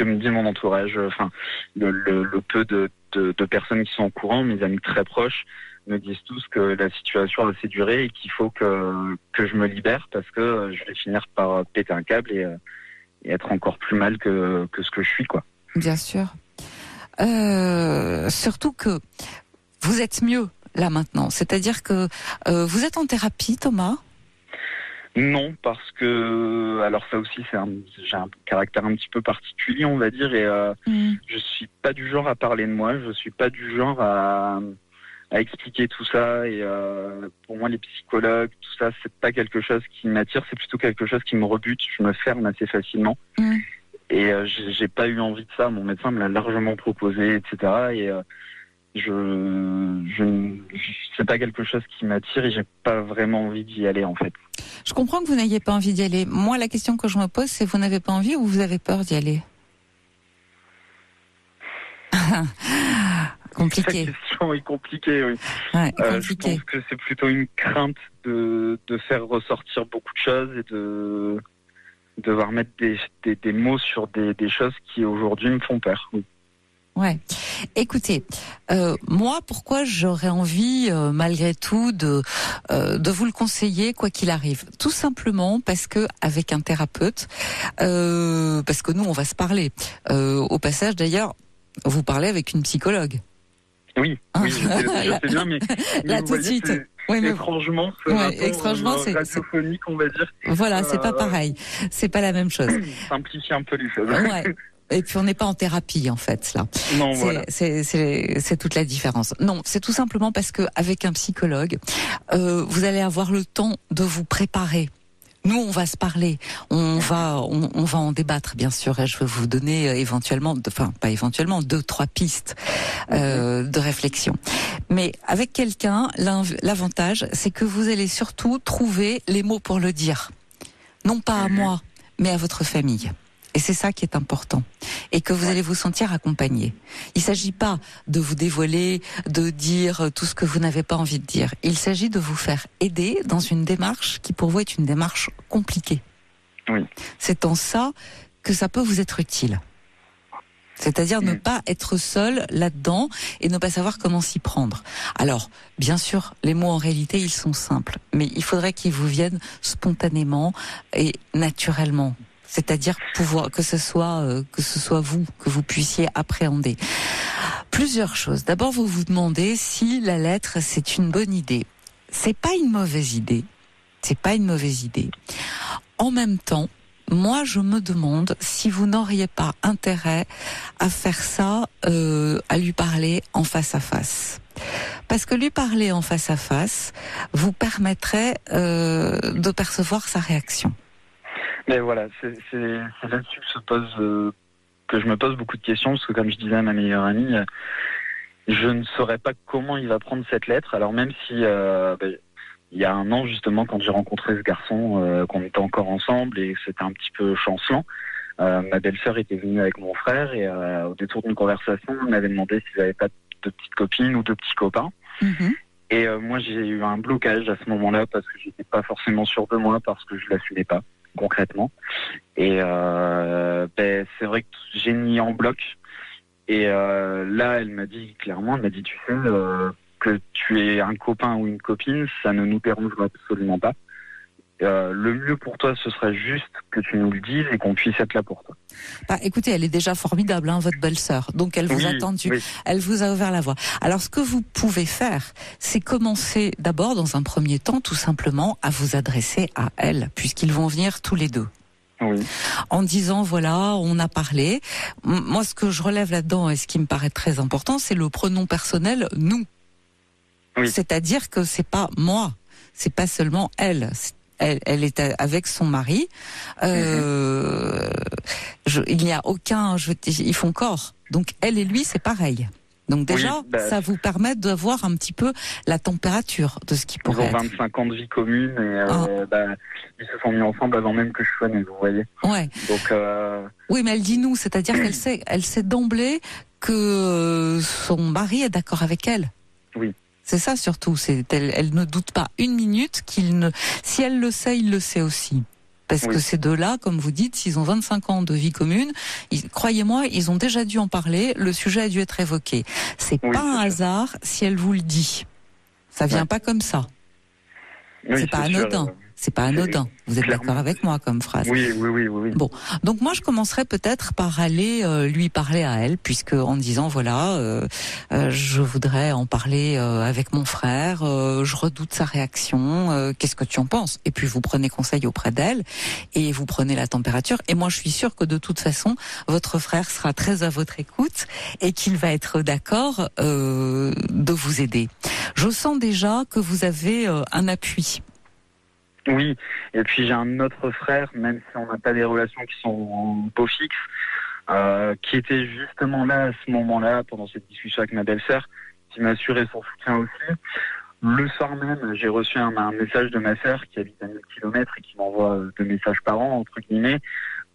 me dit mon entourage. Enfin, le peu de personnes qui sont au courant, mes amis très proches, me disent tous que la situation a assez duré et qu'il faut que je me libère parce que je vais finir par péter un câble et être encore plus mal que ce que je suis, quoi. Bien sûr. Surtout que vous êtes mieux là maintenant. C'est-à-dire que vous êtes en thérapie, Thomas ? Non, parce que alors ça aussi j'ai un caractère un petit peu particulier, on va dire, et je suis pas du genre à parler de moi, je suis pas du genre à expliquer tout ça, et pour moi les psychologues, tout ça, c'est pas quelque chose qui m'attire, c'est plutôt quelque chose qui me rebute. Je me ferme assez facilement, et j'ai pas eu envie de ça. Mon médecin me l'a largement proposé, etc. Et c'est pas quelque chose qui m'attire et j'ai pas vraiment envie d'y aller en fait. Je comprends que vous n'ayez pas envie d'y aller. Moi, la question que je me pose, c'est vous n'avez pas envie ou vous avez peur d'y aller ? Compliqué. La question est compliquée, oui. Ouais, compliqué. Je pense que c'est plutôt une crainte de faire ressortir beaucoup de choses et de devoir mettre des mots sur des choses qui aujourd'hui me font peur. Oui. Ouais. Écoutez, moi, pourquoi j'aurais envie, malgré tout, de vous le conseiller, quoi qu'il arrive. Tout simplement parce que avec un thérapeute, parce que nous, on va se parler. Au passage, d'ailleurs, vous parlez avec une psychologue. Oui, je sais bien, mais là tout de suite. Oui, mais étrangement, c'est radiophonique, on va dire. Voilà, c'est pas pareil. C'est pas la même chose. Simplifier un peu les choses. Ouais. Et puis on n'est pas en thérapie en fait là. Non, voilà. C'est toute la différence. Non, c'est tout simplement parce que avec un psychologue, vous allez avoir le temps de vous préparer. Nous, on va se parler, on va en débattre bien sûr. Et je vais vous donner éventuellement, enfin pas éventuellement, 2-3 pistes de réflexion. Mais avec quelqu'un, l'avantage, c'est que vous allez surtout trouver les mots pour le dire, non pas à moi, mais à votre famille. Et c'est ça qui est important. Et que vous allez vous sentir accompagné. Il ne s'agit pas de vous dévoiler, de dire tout ce que vous n'avez pas envie de dire. Il s'agit de vous faire aider dans une démarche qui pour vous est une démarche compliquée. Oui. C'est en ça que ça peut vous être utile. C'est-à-dire ne pas être seul là-dedans et ne pas savoir comment s'y prendre. Alors, bien sûr, les mots en réalité, ils sont simples. Mais il faudrait qu'ils vous viennent spontanément et naturellement. C'est-à-dire que ce soit vous, que vous puissiez appréhender. Plusieurs choses. D'abord, vous vous demandez si la lettre, c'est une bonne idée. C'est pas une mauvaise idée. C'est pas une mauvaise idée. En même temps, moi, je me demande si vous n'auriez pas intérêt à faire ça, à lui parler en face à face. Parce que lui parler en face à face vous permettrait de percevoir sa réaction. Mais voilà, c'est là-dessus que je me pose beaucoup de questions, parce que comme je disais à ma meilleure amie, je ne saurais pas comment il va prendre cette lettre. Alors même si il y a un an justement, quand j'ai rencontré ce garçon, qu'on était encore ensemble et c'était un petit peu chancelant, ma belle-sœur était venue avec mon frère et au détour d'une conversation, elle m'avait demandé si j'avais pas de petites copines ou de petits copains. Mm-hmm. Et moi j'ai eu un blocage à ce moment-là parce que j'étais pas forcément sûr de moi, parce que je l'assumais pas concrètement. Et c'est vrai que j'ai mis en bloc. Et là, elle m'a dit clairement, tu sais, que tu es un copain ou une copine, ça ne nous dérangera absolument pas. Le mieux pour toi, ce serait juste que tu nous le dises et qu'on puisse être là pour toi. Bah, écoutez, elle est déjà formidable, votre belle-sœur. Donc elle vous a attendu, elle vous a ouvert la voie. Alors ce que vous pouvez faire, c'est commencer d'abord, dans un premier temps, tout simplement, à vous adresser à elle, puisqu'ils vont venir tous les deux. Oui. En disant, voilà, on a parlé. Moi, ce que je relève là-dedans, et ce qui me paraît très important, c'est le pronom personnel « nous ». Oui. C'est-à-dire que c'est pas moi, c'est pas seulement elle. Elle est avec son mari. Il n'y a aucun. Ils font corps. Donc elle et lui, c'est pareil. Donc déjà, ça vous permet de voir un petit peu la température de ce qui pourrait être. Ils ont 25 ans de vie commune et ils se sont mis ensemble avant même que je sois né, vous voyez. Ouais. Donc. Oui, mais elle dit nous, c'est-à-dire qu'elle sait d'emblée que son mari est d'accord avec elle. Oui. C'est ça surtout, elle ne doute pas une minute si elle le sait, il le sait aussi. Parce que ces deux-là, comme vous dites, s'ils ont 25 ans de vie commune, croyez-moi, ils ont déjà dû en parler, le sujet a dû être évoqué. C'est pas un hasard si elle vous le dit. Ça vient pas comme ça. C'est pas anodin. C'est pas anodin. Vous êtes d'accord avec moi comme phrase? Oui. Bon, donc moi je commencerai peut-être par aller lui parler à elle, puisque en disant voilà, je voudrais en parler avec mon frère, je redoute sa réaction, qu'est-ce que tu en penses? Et puis vous prenez conseil auprès d'elle et vous prenez la température. Et moi je suis sûre que de toute façon votre frère sera très à votre écoute et qu'il va être d'accord de vous aider. Je sens déjà que vous avez un appui. Oui, et puis j'ai un autre frère, même si on n'a pas des relations qui sont beau fixes, qui était justement là à ce moment-là, pendant cette discussion avec ma belle-sœur, qui m'a assuré son soutien aussi. Le soir même, j'ai reçu un message de ma sœur qui habite à 1000 km et qui m'envoie 2 messages par an, entre guillemets,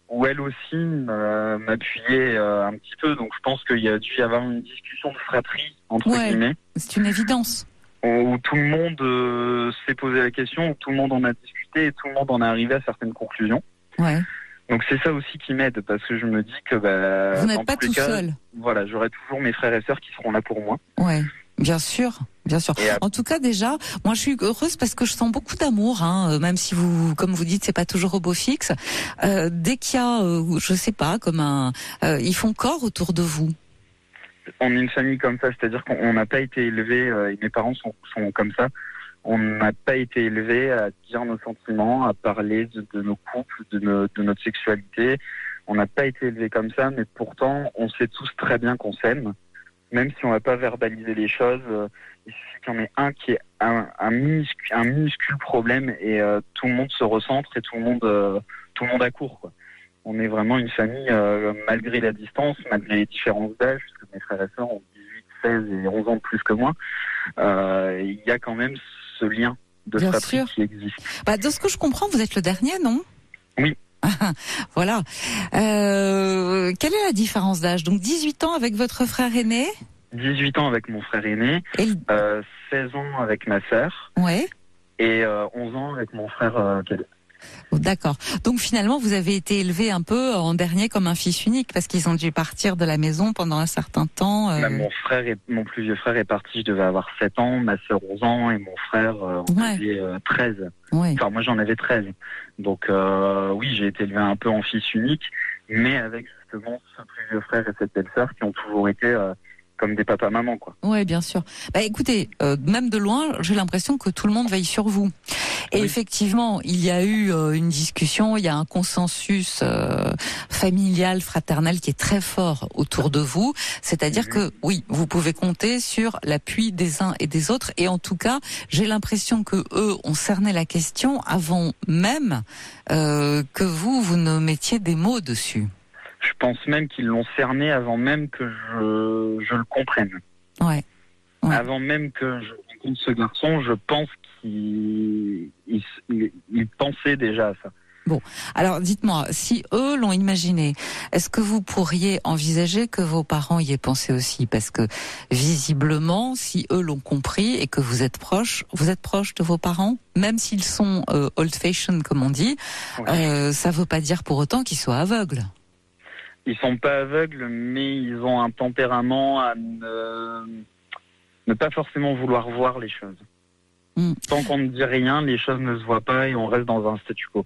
où elle aussi m'appuyait un petit peu. Donc je pense qu'il y a dû y avoir une discussion de fratrie, entre guillemets. C'est une évidence. Où tout le monde s'est posé la question, où tout le monde en a discuté et tout le monde en est arrivé à certaines conclusions. Ouais. Donc c'est ça aussi qui m'aide, parce que je me dis que vous n'êtes pas tout seul. Voilà, j'aurai toujours mes frères et sœurs qui seront là pour moi. Ouais. Bien sûr, bien sûr. En tout cas, déjà, moi, je suis heureuse parce que je sens beaucoup d'amour, même si vous, comme vous dites, c'est pas toujours au beau fixe. Dès qu'il y a, je sais pas, comme ils font corps autour de vous. On est une famille comme ça, c'est-à-dire qu'on n'a pas été élevés, et mes parents sont comme ça, on n'a pas été élevés à dire nos sentiments, à parler de nos couples, de notre sexualité. On n'a pas été élevés comme ça, mais pourtant, on sait tous très bien qu'on s'aime. Même si on va pas verbaliser les choses, il suffit qu'il y en ait un qui ait un minuscule problème et tout le monde se recentre et tout le monde accourt, quoi. On est vraiment une famille, malgré la distance, malgré les différences d'âge, parce que mes frères et sœurs ont 18, 16 et 11 ans de plus que moi, il y a quand même ce lien de fratrie qui existe. De ce que je comprends, vous êtes le dernier, non ? Oui. Voilà. Quelle est la différence d'âge? Donc 18 ans avec votre frère aîné? 18 ans avec mon frère aîné, 16 ans avec ma sœur, ouais. Et 11 ans avec mon frère cadet. D'accord. Donc finalement, vous avez été élevé un peu en dernier comme un fils unique parce qu'ils ont dû partir de la maison pendant un certain temps. Mon plus vieux frère est parti, je devais avoir 7 ans, ma sœur 11 ans et mon frère avait 13. Ouais. Enfin, moi j'en avais 13. Donc oui, j'ai été élevé un peu en fils unique, mais avec justement ce plus vieux frère et cette belle-sœur qui ont toujours été comme des papas-mamans, quoi. Ouais, bien sûr. Bah écoutez, même de loin, j'ai l'impression que tout le monde veille sur vous. Et effectivement, il y a eu une discussion, il y a un consensus familial, fraternel qui est très fort autour de vous. C'est-à-dire que oui, vous pouvez compter sur l'appui des uns et des autres. Et en tout cas, j'ai l'impression que eux ont cerné la question avant même que vous ne mettiez des mots dessus. Je pense même qu'ils l'ont cerné avant même que je le comprenne. Ouais. Avant même que je rencontre ce garçon, je pense qu'il pensait déjà à ça. Bon, alors dites-moi, si eux l'ont imaginé, est-ce que vous pourriez envisager que vos parents y aient pensé aussi? Parce que visiblement, si eux l'ont compris et que vous êtes proche de vos parents, même s'ils sont old-fashioned comme on dit, ça veut pas dire pour autant qu'ils soient aveugles. Ils sont pas aveugles, mais ils ont un tempérament à ne pas forcément vouloir voir les choses. Tant qu'on ne dit rien, les choses ne se voient pas et on reste dans un statu quo.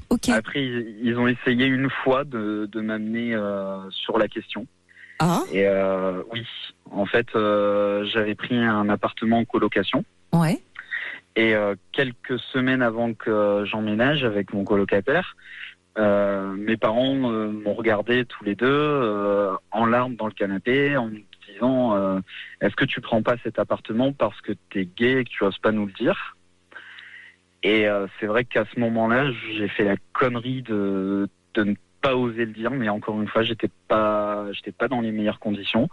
Okay. Après, ils ont essayé une fois de m'amener sur la question. Ah. Et oui, en fait, j'avais pris un appartement en colocation. Ouais. Et quelques semaines avant que j'emménage avec mon colocataire, mes parents m'ont regardé tous les deux en larmes dans le canapé en me disant est-ce que tu prends pas cet appartement parce que t'es gay et que tu oses pas nous le dire? Et c'est vrai qu'à ce moment-là, j'ai fait la connerie de ne pas oser le dire, mais encore une fois, j'étais pas dans les meilleures conditions.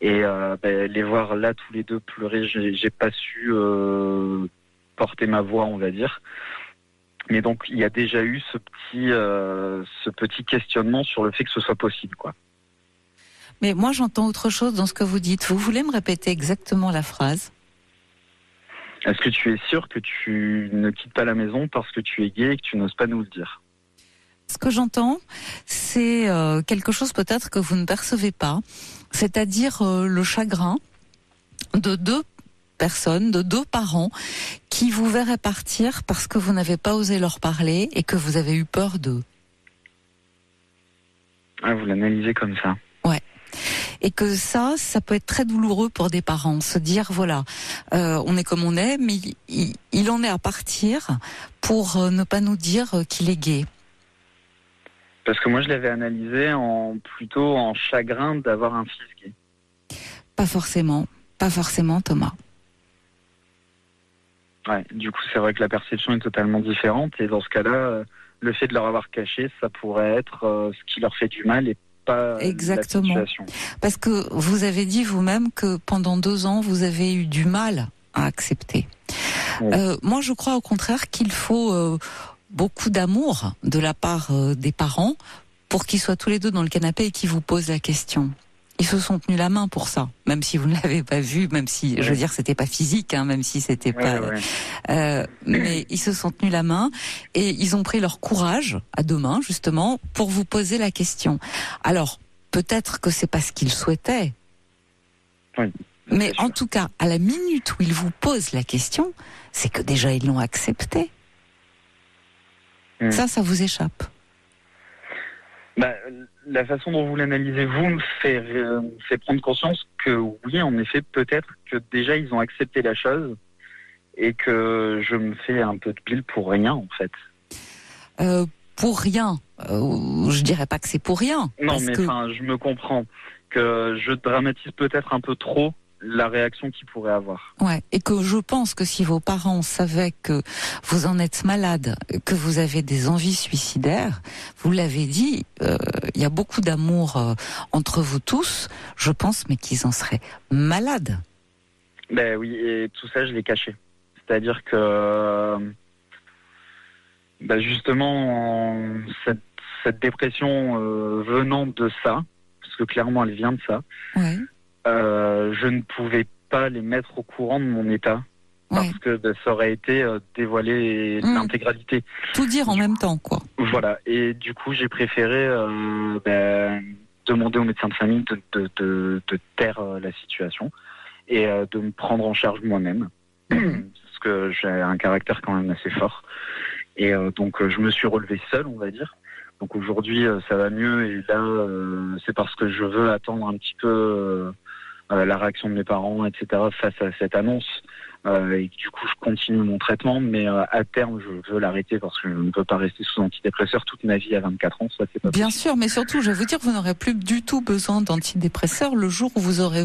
Et les voir là tous les deux pleurer, j'ai pas su porter ma voix, on va dire. Mais donc il y a déjà eu ce petit questionnement sur le fait que ce soit possible, quoi. Mais moi j'entends autre chose dans ce que vous dites. Vous voulez me répéter exactement la phrase? Est-ce que tu es sûr que tu ne quittes pas la maison parce que tu es gay et que tu n'oses pas nous le dire? Ce que j'entends, c'est quelque chose peut-être que vous ne percevez pas, c'est-à-dire le chagrin de deux personnes, de deux parents qui vous verraient partir parce que vous n'avez pas osé leur parler et que vous avez eu peur d'eux. Ah, vous l'analysez comme ça. Ouais. Et que ça peut être très douloureux pour des parents, se dire voilà, on est comme on est, mais il en est à partir pour ne pas nous dire qu'il est gay. Parce que moi je l'avais analysé plutôt en chagrin d'avoir un fils gay. Pas forcément Thomas. Ouais, du coup c'est vrai que la perception est totalement différente et dans ce cas-là, le fait de leur avoir caché, ça pourrait être ce qui leur fait du mal et pas exactement. La situation. Parce que vous avez dit vous-même que pendant 2 ans, vous avez eu du mal à accepter. Oui. Moi, je crois au contraire qu'il faut beaucoup d'amour de la part des parents pour qu'ils soient tous les deux dans le canapé et qu'ils vous posent la question. Ils se sont tenus la main pour ça, même si vous ne l'avez pas vu, même si, je veux dire, c'était pas physique, hein, même si c'était pas. Mais ils se sont tenus la main et ils ont pris leur courage à 2 mains, justement, pour vous poser la question. Alors, peut-être que c'est pas ce qu'ils souhaitaient. Oui. Mais en tout cas, à la minute où ils vous posent la question, c'est que déjà ils l'ont accepté. Ça vous échappe. La façon dont vous l'analysez, vous, me fait prendre conscience que oui, en effet, peut-être que déjà ils ont accepté la chose et que je me fais un peu de bile pour rien, en fait. Pour rien, je dirais pas que c'est pour rien. Non, mais je me comprends que je dramatise peut-être un peu trop la réaction qu'il pourrait avoir. Ouais, et que je pense que si vos parents savaient que vous en êtes malade, que vous avez des envies suicidaires, vous l'avez dit, il y a beaucoup d'amour entre vous tous, je pense, mais qu'ils en seraient malades. Ben oui, et tout ça, je l'ai caché. C'est-à-dire que Justement, cette dépression venant de ça, parce que clairement elle vient de ça, Ouais. je ne pouvais pas les mettre au courant de mon état. Parce que ça aurait été dévoiler l'intégralité. Tout dire en même temps, quoi. Voilà. Et du coup, j'ai préféré demander au médecin de famille de taire la situation et de me prendre en charge moi-même. Parce que j'ai un caractère quand même assez fort. Et donc, je me suis relevé seul, on va dire. Donc aujourd'hui, ça va mieux. Et là, c'est parce que je veux attendre un petit peu la réaction de mes parents, etc. face à cette annonce. Et du coup, je continue mon traitement, mais à terme, je veux l'arrêter parce que je ne peux pas rester sous antidépresseur toute ma vie à 24 ans. Ça, c'est pas Bien possible. sûr, mais surtout, je vais vous dire, vous n'aurez plus du tout besoin d'antidépresseurs le jour où vous aurez,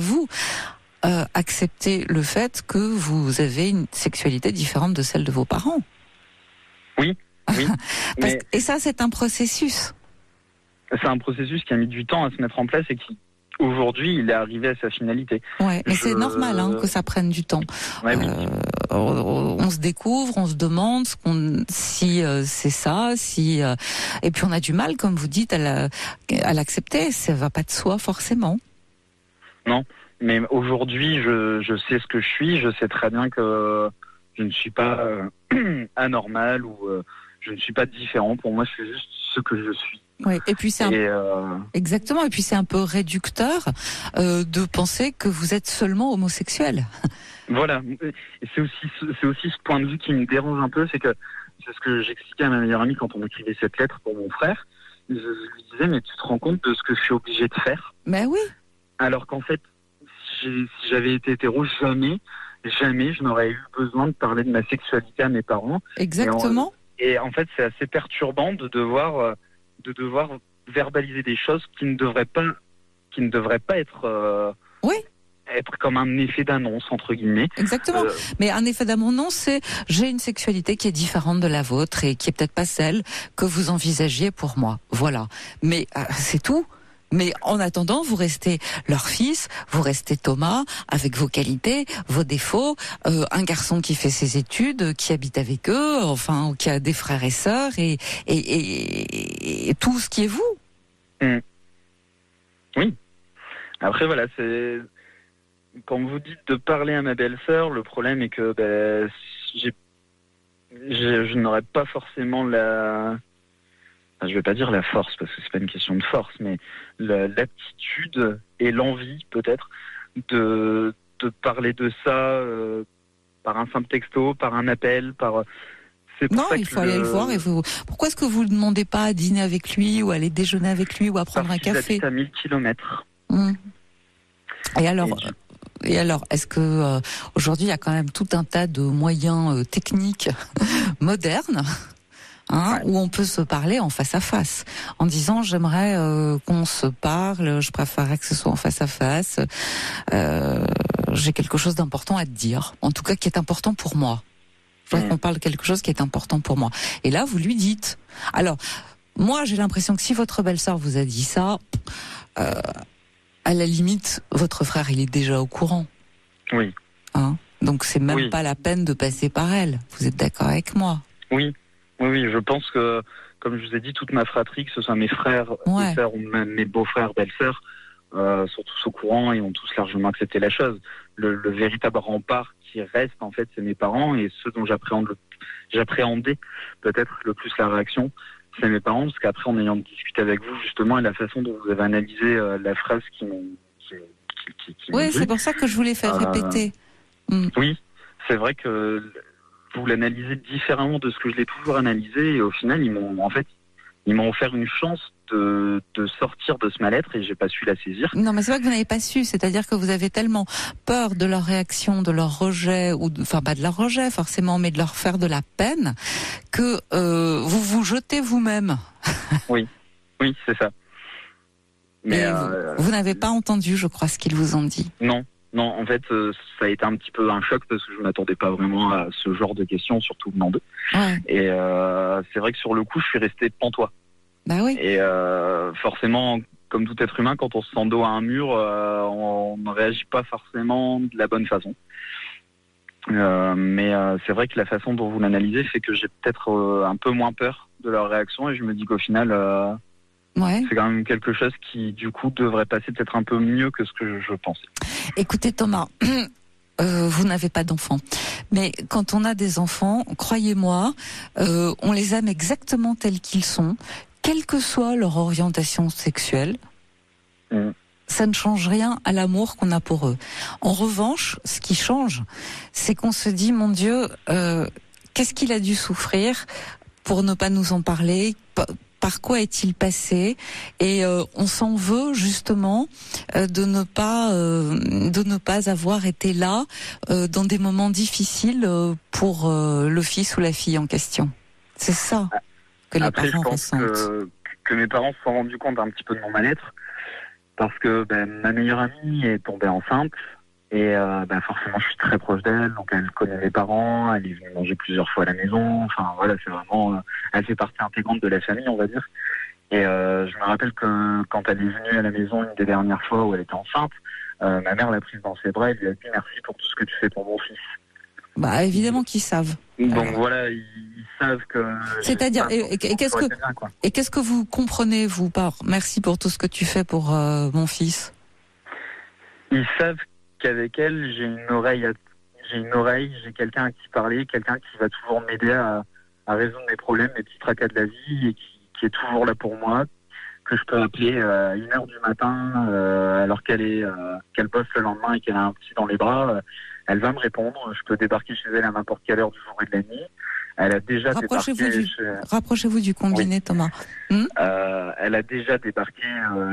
accepté le fait que vous avez une sexualité différente de celle de vos parents. Oui. Et ça, c'est un processus. C'est un processus qui a mis du temps à se mettre en place et qui, aujourd'hui, il est arrivé à sa finalité. Ouais, mais c'est normal que ça prenne du temps. Ouais, oui. On se découvre, on se demande si c'est ça, et puis on a du mal, comme vous dites, à l'accepter. Ça va pas de soi forcément. Non, mais aujourd'hui, je sais ce que je suis. Je sais très bien que je ne suis pas anormal ou je ne suis pas différent. Pour moi, je suis juste ce que je suis. Oui, et puis exactement. Et puis c'est un peu réducteur de penser que vous êtes seulement homosexuel. Voilà. Et c'est aussi ce point de vue qui me dérange un peu, c'est ce que j'expliquais à ma meilleure amie quand on écrivait cette lettre pour mon frère. Je lui disais, mais tu te rends compte de ce que je suis obligé de faire? Mais oui. Alors qu'en fait, si j'avais été hétéro, jamais je n'aurais eu besoin de parler de ma sexualité à mes parents. Exactement. Et en fait, c'est assez perturbant de devoir verbaliser des choses qui ne devraient pas être être comme un effet d'annonce, entre guillemets. Exactement. Mais un effet d'annonce, c'est j'ai une sexualité qui est différente de la vôtre et qui est peut-être pas celle que vous envisagiez pour moi. Voilà. Mais c'est tout. Mais en attendant, vous restez leur fils, vous restez Thomas, avec vos qualités, vos défauts, un garçon qui fait ses études, qui habite avec eux, enfin, qui a des frères et sœurs, et tout ce qui est vous. Oui. Après, voilà, c'est... Quand vous dites de parler à ma belle-sœur, le problème est que je n'aurais pas forcément je vais pas dire la force, parce que c'est pas une question de force, mais l'aptitude et l'envie, peut-être, de parler de ça par un simple texto, par un appel, Non, il faut aller le voir. Pourquoi est-ce que vous ne demandez pas à dîner avec lui, ou aller déjeuner avec lui, ou à prendre un café? À 1000 kilomètres. Et alors, est-ce que aujourd'hui il y a quand même tout un tas de moyens techniques modernes, où on peut se parler en face à face, en disant j'aimerais qu'on se parle, je préférerais que ce soit en face à face, j'ai quelque chose d'important à te dire, en tout cas qui est important pour moi. Je voudrais qu'on parle de quelque chose qui est important pour moi. Et là, vous lui dites. Alors, moi, j'ai l'impression que si votre belle-sœur vous a dit ça, à la limite, votre frère, il est déjà au courant. Oui. Donc, c'est même pas la peine de passer par elle. Vous êtes d'accord avec moi? Oui. Oui, je pense que, comme je vous ai dit, toute ma fratrie, que ce soit mes frères, mes sœurs ou même mes beaux-frères, belles-sœurs, sont tous au courant et ont tous largement accepté la chose. Le véritable rempart qui reste, en fait, c'est mes parents, et ceux dont j'appréhendais peut-être le plus la réaction, c'est mes parents, parce qu'après, en ayant discuté avec vous, justement, et la façon dont vous avez analysé la phrase qui m'ont oui, c'est pour ça que je voulais faire répéter. Oui, c'est vrai que vous l'analysez différemment de ce que je l'ai toujours analysé, et au final, ils m'ont offert une chance de sortir de ce mal-être, et j'ai pas su la saisir. Non, mais c'est pas que vous n'avez pas su, c'est-à-dire que vous avez tellement peur de leur réaction, de leur rejet, enfin pas de leur rejet forcément, mais de leur faire de la peine, que vous vous jetez vous-même. Oui, c'est ça. Mais vous n'avez pas entendu, je crois, ce qu'ils vous ont dit. Non, en fait, ça a été un petit peu un choc parce que je m'attendais pas vraiment à ce genre de questions, surtout venant d'eux. Ouais. Et c'est vrai que sur le coup, je suis resté pantois. Bah oui. Et forcément, comme tout être humain, quand on se sent dos à un mur, on ne réagit pas forcément de la bonne façon. Mais c'est vrai que la façon dont vous l'analysez fait que j'ai peut-être un peu moins peur de leur réaction et je me dis qu'au final, c'est quand même quelque chose qui, du coup, devrait passer peut-être un peu mieux que ce que je pensais. Écoutez, Thomas, vous n'avez pas d'enfants. Mais quand on a des enfants, croyez-moi, on les aime exactement tels qu'ils sont, quelle que soit leur orientation sexuelle. Ça ne change rien à l'amour qu'on a pour eux. En revanche, ce qui change, c'est qu'on se dit, mon Dieu, qu'est-ce qu'il a dû souffrir pour ne pas nous en parler ? Par quoi est-il passé ? Et on s'en veut justement de ne pas avoir été là dans des moments difficiles pour le fils ou la fille en question. C'est ça que les parents ressentent. Que mes parents se sont rendus compte un petit peu de mon mal-être parce que ma meilleure amie est tombée enceinte et forcément je suis très proche d'elle, donc elle connaît mes parents, elle est venue manger plusieurs fois à la maison, enfin voilà, c'est vraiment, elle fait partie intégrante de la famille, on va dire. Et je me rappelle que quand elle est venue à la maison une des dernières fois où elle était enceinte, ma mère l'a prise dans ses bras et lui a dit merci pour tout ce que tu fais pour mon fils. Bah évidemment qu'ils savent. Donc voilà, ils savent que. C'est-à-dire, qu'est-ce que vous comprenez vous par merci pour tout ce que tu fais pour mon fils ? Ils savent qu'avec elle, j'ai une oreille, j'ai quelqu'un à qui parler, quelqu'un qui va toujours m'aider à résoudre mes problèmes, mes petits tracas de la vie et qui est toujours là pour moi, que je peux appeler à 1h du matin alors qu'elle bosse le lendemain et qu'elle a un petit dans les bras. Elle va me répondre, je peux débarquer chez elle à n'importe quelle heure du jour et de la nuit. Elle a déjà Rapprochez-vous du combiné, Thomas. Elle a déjà débarqué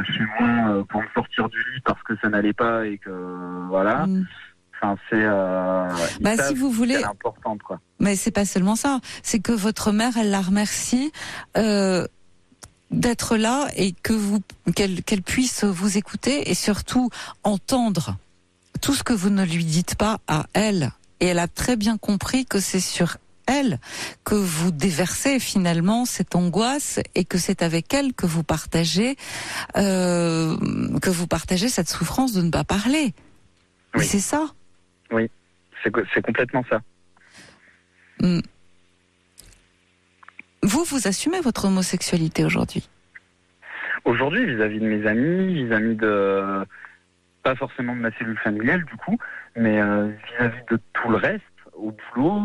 chez moi pour me sortir du lit parce que ça n'allait pas et que voilà. Enfin, c'est si vous voulez, importante, quoi. Mais c'est pas seulement ça, c'est que votre mère, elle la remercie d'être là et qu'elle puisse vous écouter et surtout entendre tout ce que vous ne lui dites pas à elle. Et elle a très bien compris que c'est sur elle que vous déversez finalement cette angoisse et que c'est avec elle que vous partagez cette souffrance de ne pas parler. Oui. C'est ça. Oui, c'est complètement ça. Vous assumez votre homosexualité aujourd'hui ? Aujourd'hui, vis-à-vis de mes amis, vis-à-vis de pas forcément de ma cellule familiale du coup, mais vis-à-vis de tout le reste, au boulot,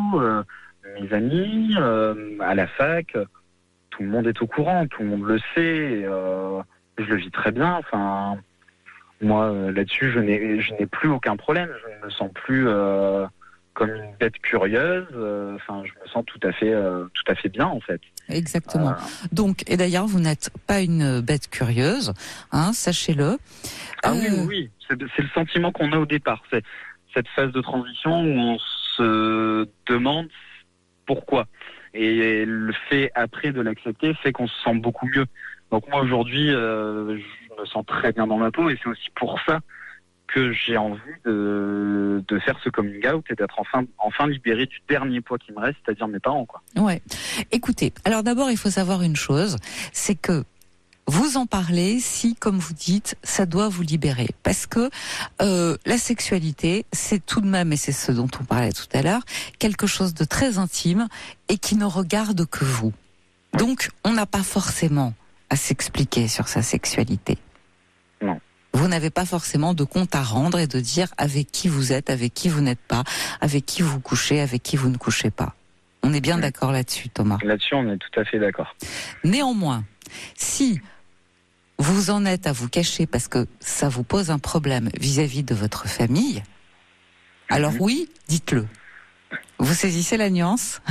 mes amis, à la fac, tout le monde est au courant, tout le monde le sait, je le vis très bien. Enfin, moi là-dessus, je n'ai plus aucun problème, je ne me sens plus comme une bête curieuse. Enfin, je me sens tout à fait bien en fait. Exactement. Donc, et d'ailleurs, vous n'êtes pas une bête curieuse, hein, sachez-le. Oui, c'est le sentiment qu'on a au départ. C'est cette phase de transition où on se demande pourquoi. Et le fait après de l'accepter fait qu'on se sent beaucoup mieux. Donc moi aujourd'hui, je me sens très bien dans ma peau et c'est aussi pour ça que j'ai envie de faire ce coming out et d'être enfin libéré du dernier poids qui me reste, c'est-à-dire mes parents, quoi. Ouais. Écoutez, alors d'abord il faut savoir une chose, c'est que vous en parlez si, comme vous dites, ça doit vous libérer. Parce que la sexualité, c'est tout de même, et c'est ce dont on parlait tout à l'heure, quelque chose de très intime et qui ne regarde que vous. Donc, on n'a pas forcément à s'expliquer sur sa sexualité. Non. Vous n'avez pas forcément de compte à rendre et de dire avec qui vous êtes, avec qui vous n'êtes pas, avec qui vous couchez, avec qui vous ne couchez pas. On est bien d'accord là-dessus, Thomas. Là-dessus, on est tout à fait d'accord. Néanmoins, si vous en êtes à vous cacher parce que ça vous pose un problème vis-à-vis de votre famille, alors oui, dites-le. Vous saisissez la nuance ?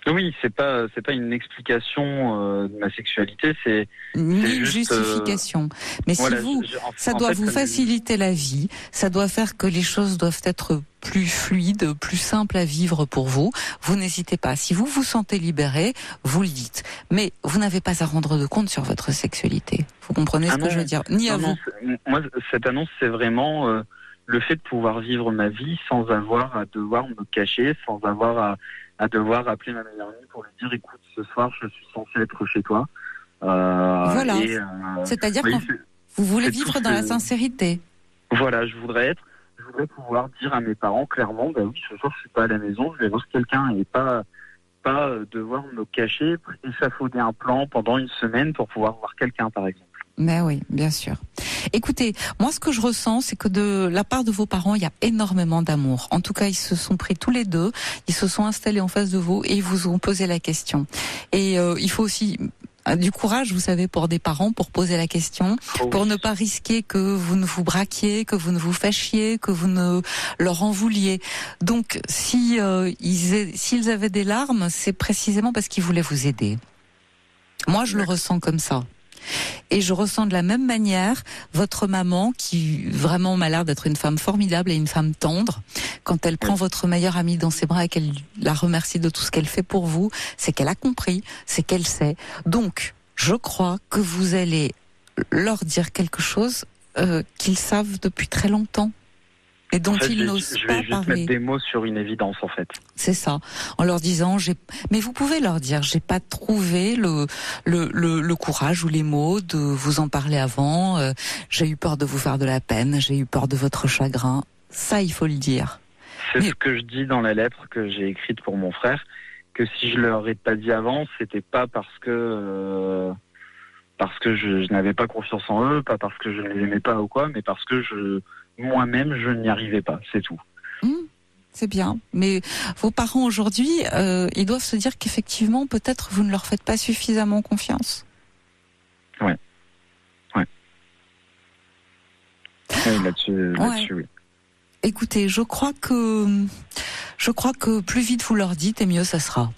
Oui, c'est pas une explication de ma sexualité, c'est une justification. Mais voilà, si ça doit vous faciliter la vie, ça doit faire que les choses doivent être plus fluides, plus simples à vivre pour vous. Vous n'hésitez pas. Si vous vous sentez libéré, vous le dites. Mais vous n'avez pas à rendre de compte sur votre sexualité. Vous comprenez ce que je veux dire ? Ni à vous. Moi, cette annonce, c'est vraiment le fait de pouvoir vivre ma vie sans avoir à devoir me cacher, sans avoir à devoir appeler ma meilleure amie pour lui dire écoute, ce soir je suis censé être chez toi. Voilà. C'est-à-dire que vous voulez vivre dans la sincérité. Voilà, je voudrais être je voudrais pouvoir dire à mes parents clairement, bah oui, ce soir je suis pas à la maison, je vais voir quelqu'un et pas devoir me cacher, échafauder un plan pendant une semaine pour pouvoir voir quelqu'un, par exemple. Mais oui, bien sûr. Écoutez, moi ce que je ressens, c'est que de la part de vos parents, il y a énormément d'amour. En tout cas, ils se sont pris tous les deux, ils se sont installés en face de vous et ils vous ont posé la question. Et il faut aussi du courage, vous savez, pour des parents, pour poser la question, pour ne pas risquer que vous ne vous braquiez, que vous ne vous fâchiez, que vous ne leur en vouliez. Donc, s'ils avaient des larmes, c'est précisément parce qu'ils voulaient vous aider. Moi, je le ressens comme ça. Et je ressens de la même manière votre maman qui vraiment m'a l'air d'être une femme formidable et une femme tendre. Quand elle prend votre meilleure amie dans ses bras et qu'elle la remercie de tout ce qu'elle fait pour vous, c'est qu'elle a compris, c'est qu'elle sait. Donc, je crois que vous allez leur dire quelque chose qu'ils savent depuis très longtemps. Et dont ils n'osent pas parler. Je vais juste mettre des mots sur une évidence, en fait. C'est ça. En leur disant, mais vous pouvez leur dire, j'ai pas trouvé le courage ou les mots de vous en parler avant. J'ai eu peur de vous faire de la peine. J'ai eu peur de votre chagrin. Ça, il faut le dire. C'est ce que je dis dans la lettre que j'ai écrite pour mon frère, que si je leur ai pas dit avant, c'était pas parce que je n'avais pas confiance en eux, pas parce que je ne les aimais pas ou quoi, mais parce que moi-même, je n'y arrivais pas, c'est tout. C'est bien. Mais vos parents aujourd'hui, ils doivent se dire qu'effectivement, peut-être vous ne leur faites pas suffisamment confiance. Ouais. Là-dessus, oui. Écoutez, je crois que plus vite vous leur dites, et mieux ça sera.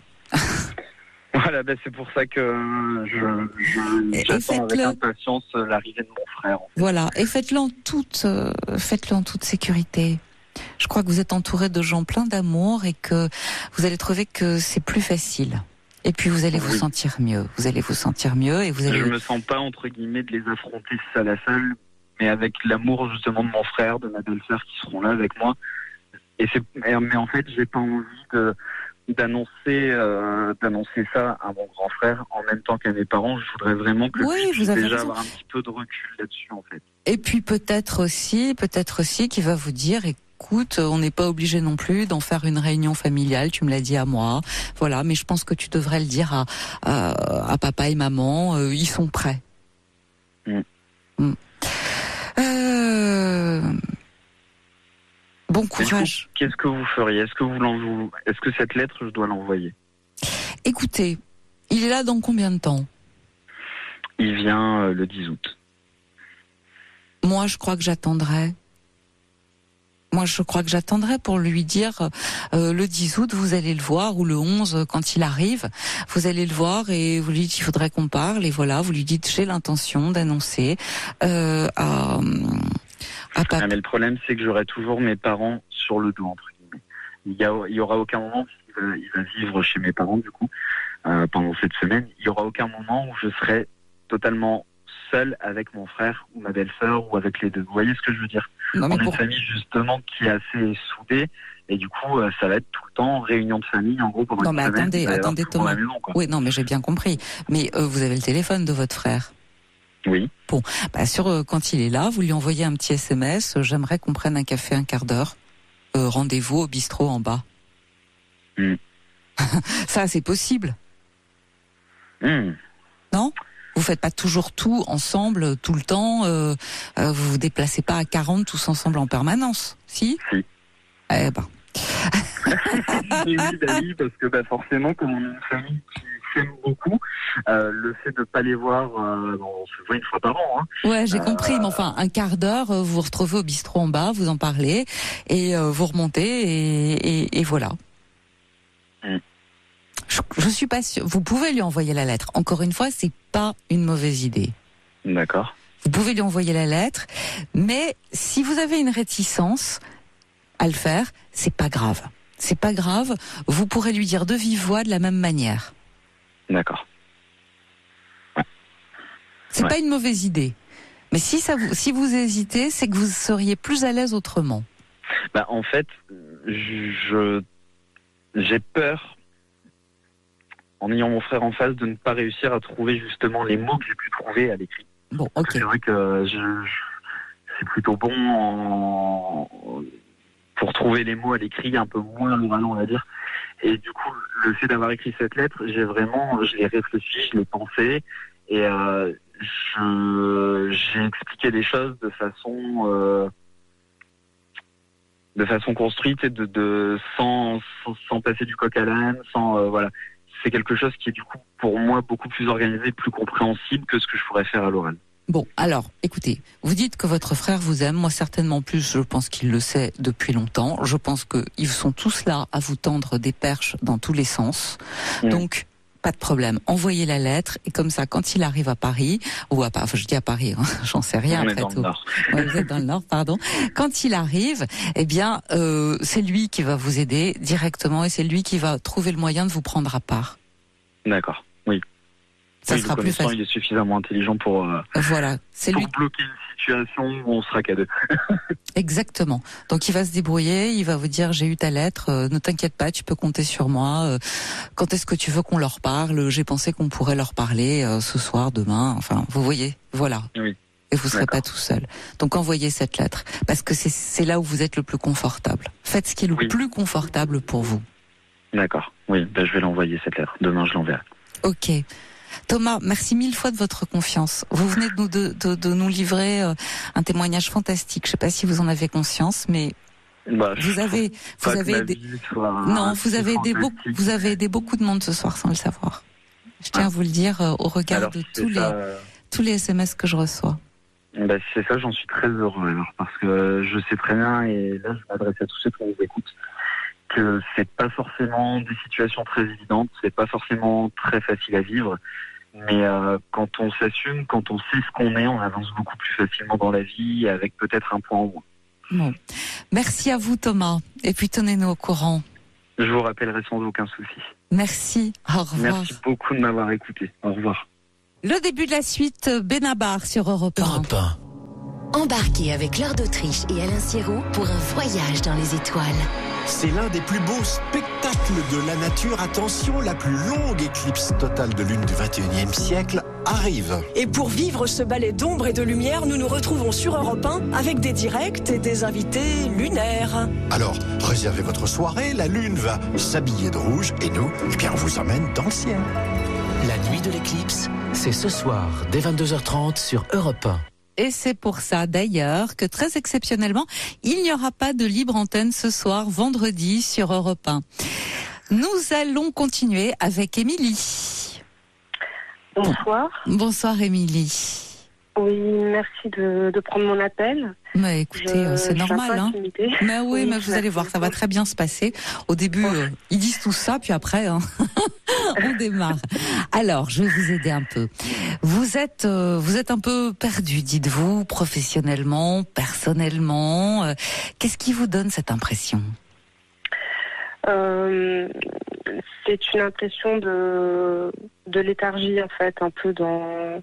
Voilà, c'est pour ça que j'attends avec impatience l'arrivée de mon frère. En fait. Voilà, et faites-le en toute sécurité. Je crois que vous êtes entouré de gens pleins d'amour et que vous allez trouver que c'est plus facile. Et puis vous allez vous sentir mieux. Vous allez vous sentir mieux et vous allez. Je me sens pas entre guillemets de les affronter seul à seul, mais avec l'amour justement de mon frère, de ma belle-sœur qui seront là avec moi. Mais en fait, j'ai pas envie d'annoncer ça à mon grand frère en même temps qu'à mes parents. Je voudrais vraiment que je puisse déjà avoir un petit peu de recul là-dessus, en fait. Et puis peut-être aussi qu'il va vous dire, écoute, on n'est pas obligé non plus d'en faire une réunion familiale, tu me l'as dit à moi, voilà, mais je pense que tu devrais le dire à papa et maman, ils sont prêts. Bon courage. Coup, qu'est-ce que vous feriez ? Est-ce que cette lettre, je dois l'envoyer ? Écoutez, il est là dans combien de temps ? Il vient le 10 août. Moi, je crois que j'attendrai. Pour lui dire le 10 août, vous allez le voir, ou le 11, quand il arrive, vous allez le voir et vous lui dites qu'il faudrait qu'on parle, et voilà, vous lui dites j'ai l'intention d'annoncer à papa. Mais le problème, c'est que j'aurai toujours mes parents sur le dos, entre guillemets. Il y aura aucun moment, il va vivre chez mes parents, du coup, pendant cette semaine, il y aura aucun moment où je serai totalement seul avec mon frère ou ma belle-sœur ou avec les deux. Vous voyez ce que je veux dire ? On est une famille justement qui est assez soudée et du coup ça va être tout le temps réunion de famille en gros pendant une semaine. Attendez Thomas. Maison, oui, non mais j'ai bien compris. Mais vous avez le téléphone de votre frère ? Oui. Bon, quand il est là, vous lui envoyez un petit SMS, j'aimerais qu'on prenne un café un quart d'heure. Rendez-vous au bistrot en bas. Ça c'est possible. Non ? Vous faites pas toujours tout ensemble, tout le temps. Vous vous déplacez pas à 40 tous ensemble en permanence, si ? Si. Eh ben. oui, parce que forcément, comme on est une famille qui s'aime beaucoup, le fait de pas les voir, on se voit une fois par an. Ouais, j'ai compris. Mais enfin, un quart d'heure, vous vous retrouvez au bistrot en bas, vous en parlez et vous remontez et voilà. Je suis pas sûre. Vous pouvez lui envoyer la lettre. Encore une fois, c'est pas une mauvaise idée. D'accord. Vous pouvez lui envoyer la lettre, mais si vous avez une réticence à le faire, c'est pas grave. C'est pas grave. Vous pourrez lui dire de vive voix de la même manière. D'accord. Ouais. C'est pas une mauvaise idée. Mais si vous hésitez, c'est que vous seriez plus à l'aise autrement. En fait, j'ai peur, en ayant mon frère en face, de ne pas réussir à trouver justement les mots que j'ai pu trouver à l'écrit. Bon, ok. C'est vrai que suis plutôt bon pour trouver les mots à l'écrit, un peu moins à l'oral, on va dire. Et du coup, le fait d'avoir écrit cette lettre, je l'ai réfléchi, je l'ai pensé, et j'ai expliqué les choses de façon construite et sans passer du coq à l'âne, voilà. C'est quelque chose qui est du coup pour moi beaucoup plus organisé, plus compréhensible que ce que je pourrais faire à l'oral. Bon, alors, écoutez, vous dites que votre frère vous aime, moi certainement plus, je pense qu'il le sait depuis longtemps. Je pense qu'ils sont tous là à vous tendre des perches dans tous les sens. Donc, pas de problème. Envoyez la lettre et comme ça, quand il arrive à Paris, je dis à Paris, j'en sais rien. On est dans le Nord. Ouais, vous êtes dans le Nord, pardon. Quand il arrive, eh bien, c'est lui qui va vous aider directement et c'est lui qui va trouver le moyen de vous prendre à part. D'accord, oui. Ça sera plus facile. Il est suffisamment intelligent pour bloquer une situation où on sera qu'à deux. Exactement. Donc il va se débrouiller, il va vous dire j'ai eu ta lettre, ne t'inquiète pas, tu peux compter sur moi. Quand est-ce que tu veux qu'on leur parle ? J'ai pensé qu'on pourrait leur parler ce soir, demain. Enfin, vous voyez, voilà. Oui. Et vous serez pas tout seul. Donc envoyez cette lettre parce que c'est là où vous êtes le plus confortable. Faites ce qui est le plus confortable pour vous. D'accord. Oui, je vais l'envoyer cette lettre. Demain, je l'enverrai. Ok. Thomas, merci mille fois de votre confiance. Vous venez de nous livrer un témoignage fantastique. Je ne sais pas si vous en avez conscience, mais vous avez aidé beaucoup de monde ce soir sans le savoir. Je tiens à vous le dire au regard de tous les SMS que je reçois. C'est ça, j'en suis très heureux alors, parce que je sais très bien, et là je m'adresse à tous ceux qui nous écoutent, que c'est pas forcément des situations très évidentes, c'est pas forcément très facile à vivre, mais quand on s'assume, quand on sait ce qu'on est, on avance beaucoup plus facilement dans la vie avec peut-être un point en moins. Bon. Merci à vous Thomas, et puis tenez-nous au courant. Je vous rappellerai sans aucun souci. Merci, au revoir. Merci beaucoup de m'avoir écouté, au revoir. Le début de la suite, Benabar sur Europe 1. Embarquez avec Laure d'Autriche et Alain Sirou pour un voyage dans les étoiles. C'est l'un des plus beaux spectacles de la nature. Attention, la plus longue éclipse totale de lune du 21e siècle arrive. Et pour vivre ce ballet d'ombre et de lumière, nous nous retrouvons sur Europe 1 avec des directs et des invités lunaires. Alors, réservez votre soirée, la lune va s'habiller de rouge et nous, on vous emmène dans le ciel. La nuit de l'éclipse, c'est ce soir, dès 22h30 sur Europe 1. Et c'est pour ça d'ailleurs que très exceptionnellement, il n'y aura pas de libre antenne ce soir, vendredi, sur Europe 1. Nous allons continuer avec Émilie. Bonsoir. Bonsoir Émilie. Oui, merci de prendre mon appel. Mais écoutez, c'est normal. Hein. Mais oui, mais vous allez voir, ça va très bien se passer. Au début, ils disent tout ça, puis après, on démarre. Alors, je vais vous aider un peu. Vous êtes un peu perdu, dites-vous, professionnellement, personnellement. Qu'est-ce qui vous donne cette impression ? C'est une impression de léthargie en fait, un peu dans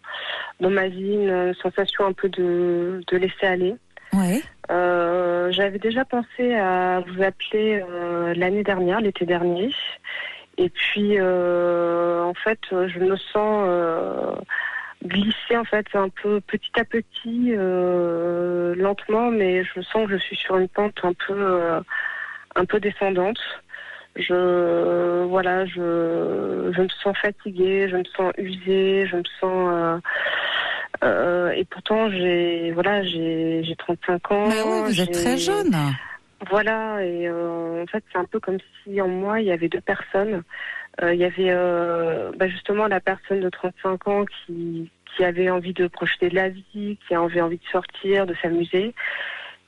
ma vie, une sensation un peu de laisser aller. Ouais. J'avais déjà pensé à vous appeler l'année dernière, l'été dernier, et puis en fait je me sens glisser en fait un peu petit à petit, lentement, mais je sens que je suis sur une pente un peu descendante. Je me sens fatiguée, je me sens usée, je me sens et pourtant j'ai 35 ans. Mais oui, vous êtes très jeune. Voilà, et en fait c'est un peu comme si en moi il y avait deux personnes. Il y avait justement la personne de 35 ans qui avait envie de profiter de la vie, qui avait envie de sortir, de s'amuser,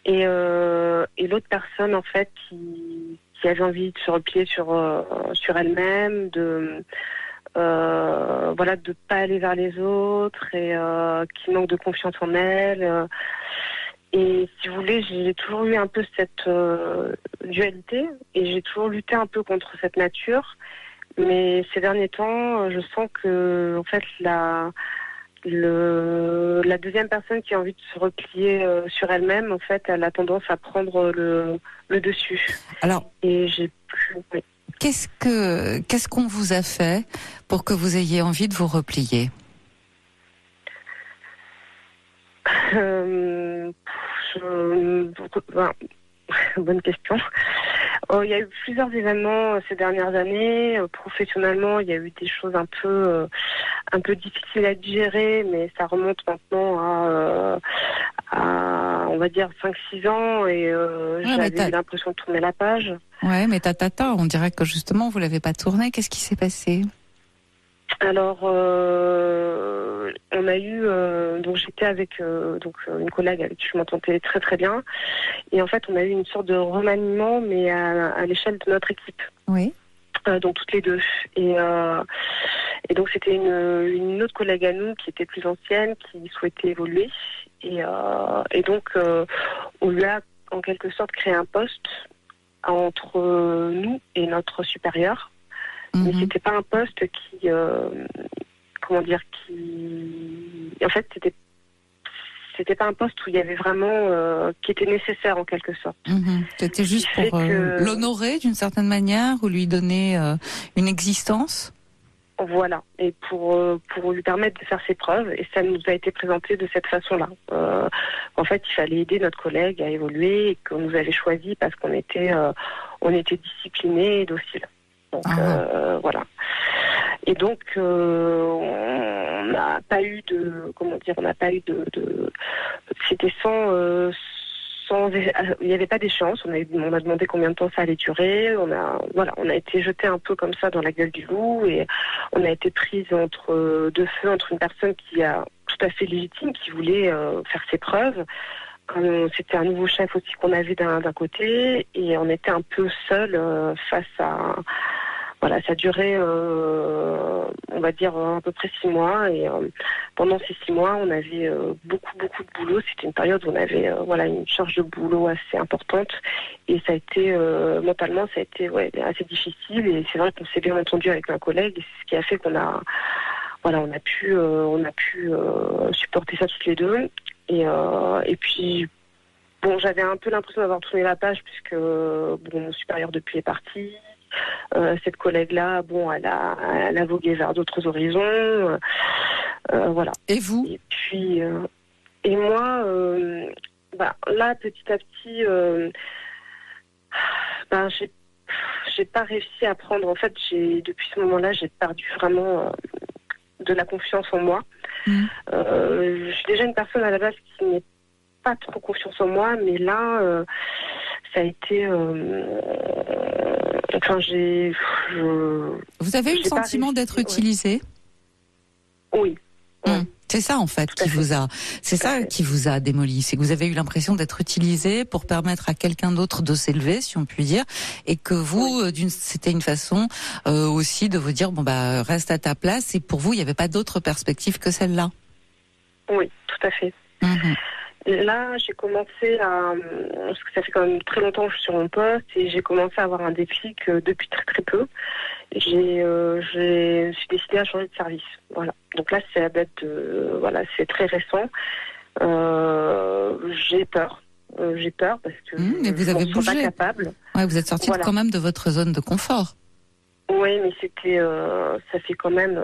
et l'autre personne en fait qui avait envie de se replier sur elle-même, de pas aller vers les autres, et qui manque de confiance en elle. Et si vous voulez, j'ai toujours eu un peu cette dualité, et j'ai toujours lutté un peu contre cette nature. Mais ces derniers temps, je sens que en fait la deuxième personne qui a envie de se replier sur elle-même, en fait, elle a tendance à prendre le dessus. Alors, et j'ai plus. Oui. Qu'est-ce qu'on vous a fait pour que vous ayez envie de vous replier ? bonne question. Il y a eu plusieurs événements ces dernières années. Professionnellement, il y a eu des choses un peu difficiles à digérer, mais ça remonte maintenant à on va dire 5-6 ans, et j'avais eu l'impression de tourner la page. Ouais, mais on dirait que justement vous l'avez pas tourné. Qu'est-ce qui s'est passé? Alors, on a eu donc j'étais avec une collègue avec qui je m'entendais très très bien, et en fait on a eu une sorte de remaniement, mais à l'échelle de notre équipe. Oui. Donc toutes les deux, et donc c'était une autre collègue à nous qui était plus ancienne, qui souhaitait évoluer, et donc on lui a en quelque sorte créé un poste entre nous et notre supérieur. Mais c'était pas un poste qui en fait c'était pas un poste où il y avait vraiment qui était nécessaire en quelque sorte. C'était juste pour l'honorer d'une certaine manière, ou lui donner une existence. Voilà, et pour lui permettre de faire ses preuves, et ça nous a été présenté de cette façon-là. En fait, il fallait aider notre collègue à évoluer, et qu'on nous avait choisi parce qu'on était disciplinés et dociles. Donc voilà. Et donc on n'a pas eu de c'était sans il n'y avait pas d'échéance. On a demandé combien de temps ça allait durer. On a été jeté un peu comme ça dans la gueule du loup, et on a été prise entre deux feux, entre une personne qui a tout à fait légitime, qui voulait faire ses preuves. C'était un nouveau chef aussi qu'on avait d'un côté, et on était un peu seul face à... Voilà, ça durait, on va dire, à peu près 6 mois. Et pendant ces 6 mois, on avait beaucoup de boulot. C'était une période où on avait une charge de boulot assez importante. Et ça a été, mentalement, ça a été assez difficile. Et c'est vrai qu'on s'est bien entendu avec un collègue. Et c'est ce qui a fait qu'on a pu supporter ça toutes les deux. Et puis, bon, j'avais un peu l'impression d'avoir tourné la page, puisque mon supérieur depuis est parti. Cette collègue-là, elle a vogué vers d'autres horizons. Voilà. Et vous? Et puis, et moi, là, petit à petit, j'ai pas réussi à prendre. En fait, depuis ce moment-là, j'ai perdu vraiment de la confiance en moi. Je suis déjà une personne à la base qui n'est pas trop confiance en moi, mais là, ça a été... Vous avez eu le sentiment d'être utilisé? Oui. C'est ça en fait qui vous a démoli. C'est que vous avez eu l'impression d'être utilisé pour permettre à quelqu'un d'autre de s'élever, si on peut dire, et que vous, c'était une façon aussi de vous dire reste à ta place. Et pour vous, il n'y avait pas d'autre perspective que celle-là. Oui, tout à fait. Là, j'ai commencé parce que ça fait quand même très longtemps que je suis sur mon poste, et j'ai commencé à avoir un déclic depuis très très peu. Je suis décidée à changer de service. Voilà. Donc là, c'est c'est très récent. J'ai peur. J'ai peur parce que vous avez bougé. Pas capable. Ouais, vous êtes sortie quand même de votre zone de confort. Oui, mais c'était, ça fait quand même 10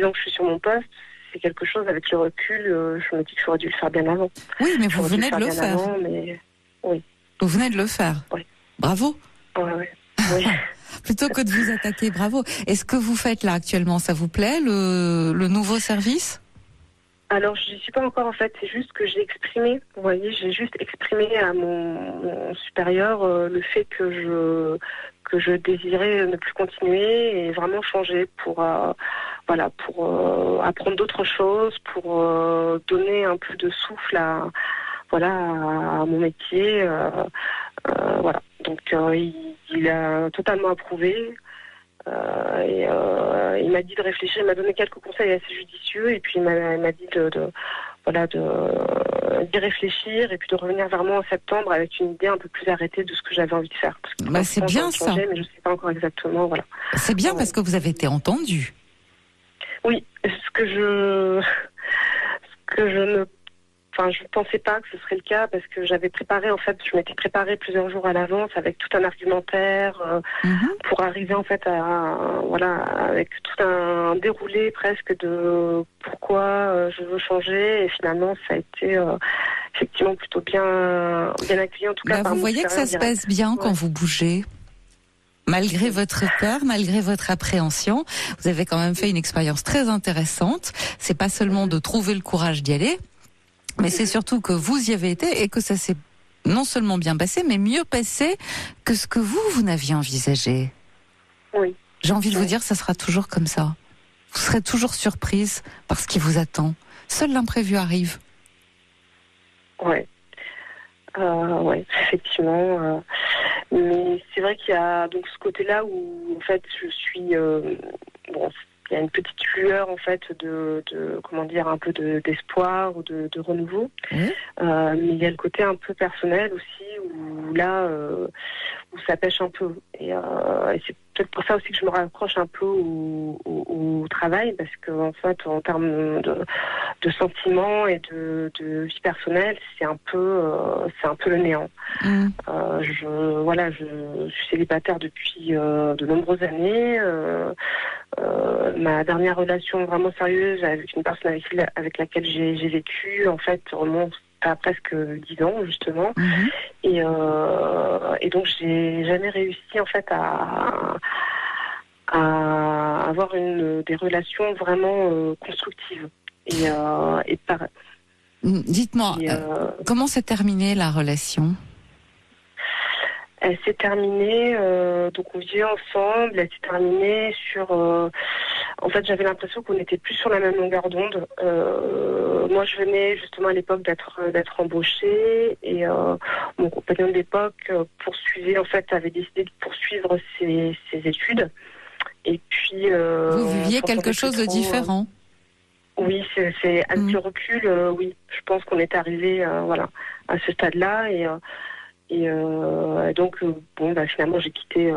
ans que je suis sur mon poste. C'est quelque chose, avec le recul, je me dis que j'aurais dû le faire bien avant. Oui, mais vous venez de le faire. Oui. Vous venez de le faire. Oui. Bravo. Oui. Plutôt que de vous attaquer, bravo. Est-ce que vous faites là actuellement, ça vous plaît, le nouveau service? Alors, je n'y suis pas encore en fait, c'est juste que j'ai exprimé, vous voyez, j'ai juste exprimé à mon supérieur le fait que je désirais ne plus continuer et vraiment changer pour apprendre d'autres choses, pour donner un peu de souffle à mon métier. Voilà. Donc, il a totalement approuvé. Et il m'a dit de réfléchir, il m'a donné quelques conseils assez judicieux, et puis il m'a dit d'y réfléchir, et puis de revenir vers moi en septembre avec une idée un peu plus arrêtée de ce que j'avais envie de faire. C'est bien ça. Mais je ne sais pas encore exactement. Voilà. C'est bien parce que vous avez été entendu. Oui, ce que je ne enfin, je ne pensais pas que ce serait le cas parce que j'avais préparé, en fait, je m'étais préparée plusieurs jours à l'avance avec tout un argumentaire pour arriver en fait avec tout un déroulé presque de pourquoi je veux changer, et finalement ça a été effectivement plutôt bien accueilli en tout cas. Vous voyez que ça se passe bien quand vous bougez. Malgré votre peur, malgré votre appréhension, vous avez quand même fait une expérience très intéressante. C'est pas seulement de trouver le courage d'y aller, mais c'est surtout que vous y avez été et que ça s'est non seulement bien passé, mais mieux passé que ce que vous n'aviez envisagé. Oui. J'ai envie de vous dire, ça sera toujours comme ça. Vous serez toujours surprise par ce qui vous attend. Seul l'imprévu arrive. Ouais. Ouais, effectivement. Mais c'est vrai qu'il y a donc ce côté-là où en fait je suis il y a une petite lueur en fait de comment dire, un peu d'espoir ou de renouveau. Mais il y a le côté un peu personnel aussi où là où ça pêche un peu, et c'est peut-être pour ça aussi que je me raccroche un peu au travail, parce que en fait en termes de sentiments et de vie personnelle, c'est un peu le néant. Je suis célibataire depuis de nombreuses années. Ma dernière relation vraiment sérieuse avec une personne avec laquelle j'ai vécu en fait remonte à presque 10 ans justement. Et donc j'ai jamais réussi en fait à avoir des relations vraiment constructives. Dites-moi, comment s'est terminée la relation ? Elle s'est terminée, donc on vivait ensemble, elle s'est terminée sur... en fait, j'avais l'impression qu'on n'était plus sur la même longueur d'onde. Moi, je venais justement à l'époque d'être embauchée, et mon compagnon de l'époque avait décidé de poursuivre ses études. Et puis... vous viviez quelque chose de différent. Oui, c'est avec le recul, oui. Je pense qu'on est arrivé à ce stade-là, et donc finalement j'ai quitté,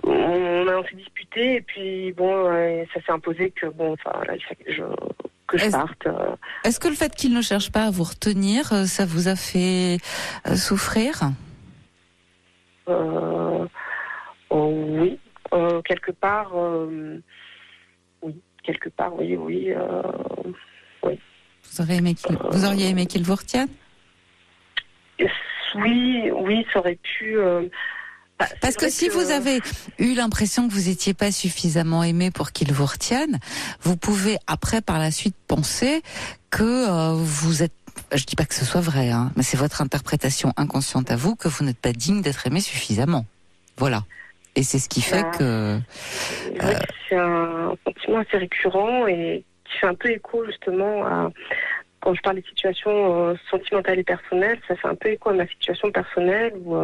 on s'est disputé, et puis ça s'est imposé que il fallait que je parte. Est-ce que le fait qu'il ne cherche pas à vous retenir, ça vous a fait souffrir ? Oui, quelque part, oui. Oui. Vous auriez aimé qu'il vous retienne ? Oui, ça aurait pu... Parce que si vous avez eu l'impression que vous n'étiez pas suffisamment aimé pour qu'il vous retienne, vous pouvez après, par la suite, penser que vous êtes... Je dis pas que ce soit vrai, mais c'est votre interprétation inconsciente à vous, que vous n'êtes pas digne d'être aimé suffisamment. Voilà. Et c'est ce qui fait que... C'est un sentiment assez récurrent et qui fait un peu écho justement à... Quand je parle des situations sentimentales et personnelles, ça fait un peu écho à ma situation personnelle où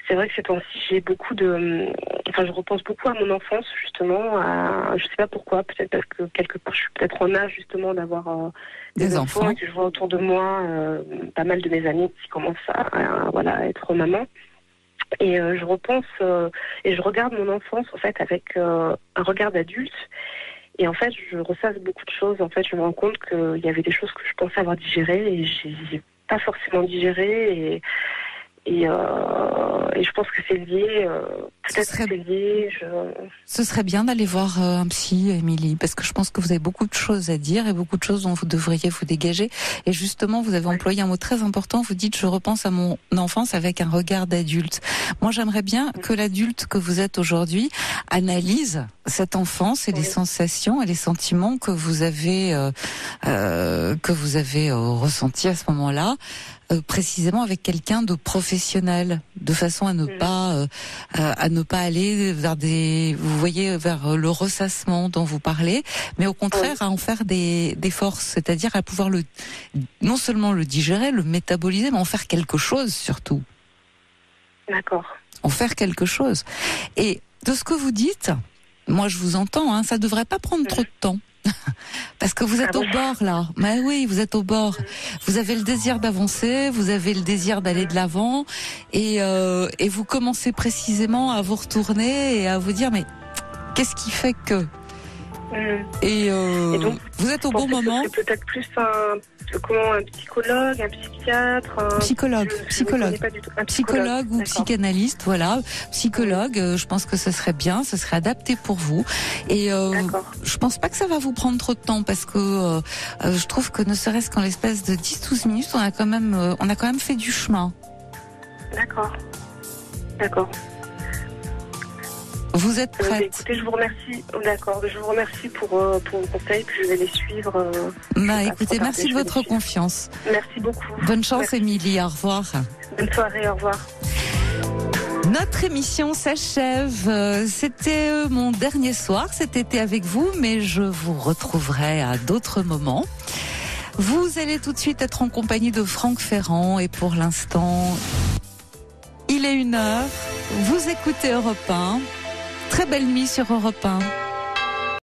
c'est vrai que ces temps-ci, je repense beaucoup à mon enfance justement. Je sais pas pourquoi, peut-être parce que quelque part je suis peut-être en âge justement d'avoir des enfants, et que je vois autour de moi pas mal de mes amis qui commencent à être maman. Et je repense et je regarde mon enfance en fait avec un regard d'adulte. Et en fait, je ressasse beaucoup de choses. En fait, je me rends compte qu'il y avait des choses que je pensais avoir digérées et j'ai pas forcément digérées. Et je pense que c'est lié. Peut-être que c'est lié. Ce serait bien d'aller voir un psy, Émilie, parce que je pense que vous avez beaucoup de choses à dire et beaucoup de choses dont vous devriez vous dégager. Et justement, vous avez employé un mot très important. Vous dites, je repense à mon enfance avec un regard d'adulte. Moi, j'aimerais bien que l'adulte que vous êtes aujourd'hui analyse cette enfance et les sensations et les sentiments que vous avez ressentis à ce moment-là. Précisément avec quelqu'un de professionnel, de façon à ne pas aller vers vers le ressassement dont vous parlez, mais au contraire à en faire des forces, c'est-à-dire à pouvoir non seulement le digérer, le métaboliser, mais en faire quelque chose surtout. D'accord. En faire quelque chose. Et de ce que vous dites, moi je vous entends, ça devrait pas prendre trop de temps. Parce que vous êtes au bord là. Mais oui, vous êtes au bord. Vous avez le désir d'avancer, vous avez le désir d'aller de l'avant, et vous commencez précisément à vous retourner et à vous dire mais qu'est-ce qui fait que Et donc, vous êtes au bon moment. Peut-être plus un psychologue, un psychiatre. Psychologue ou psychanalyste, voilà. Psychologue, je pense que ce serait bien, ce serait adapté pour vous. Et je pense pas que ça va vous prendre trop de temps parce que je trouve que ne serait-ce qu'en l'espace de 10-12 minutes, on a quand même fait du chemin. D'accord. Vous êtes prête? Écoutez, je vous remercie. D'accord, je vous remercie pour vos conseils, puis je vais les suivre. Écoutez, merci de votre confiance. Merci beaucoup. Bonne chance, Émilie. Au revoir. Bonne soirée, au revoir. Notre émission s'achève. C'était mon dernier soir cet été avec vous, mais je vous retrouverai à d'autres moments. Vous allez tout de suite être en compagnie de Franck Ferrand et pour l'instant, il est 1h. Vous écoutez Europe 1. Très belle nuit sur Europe 1.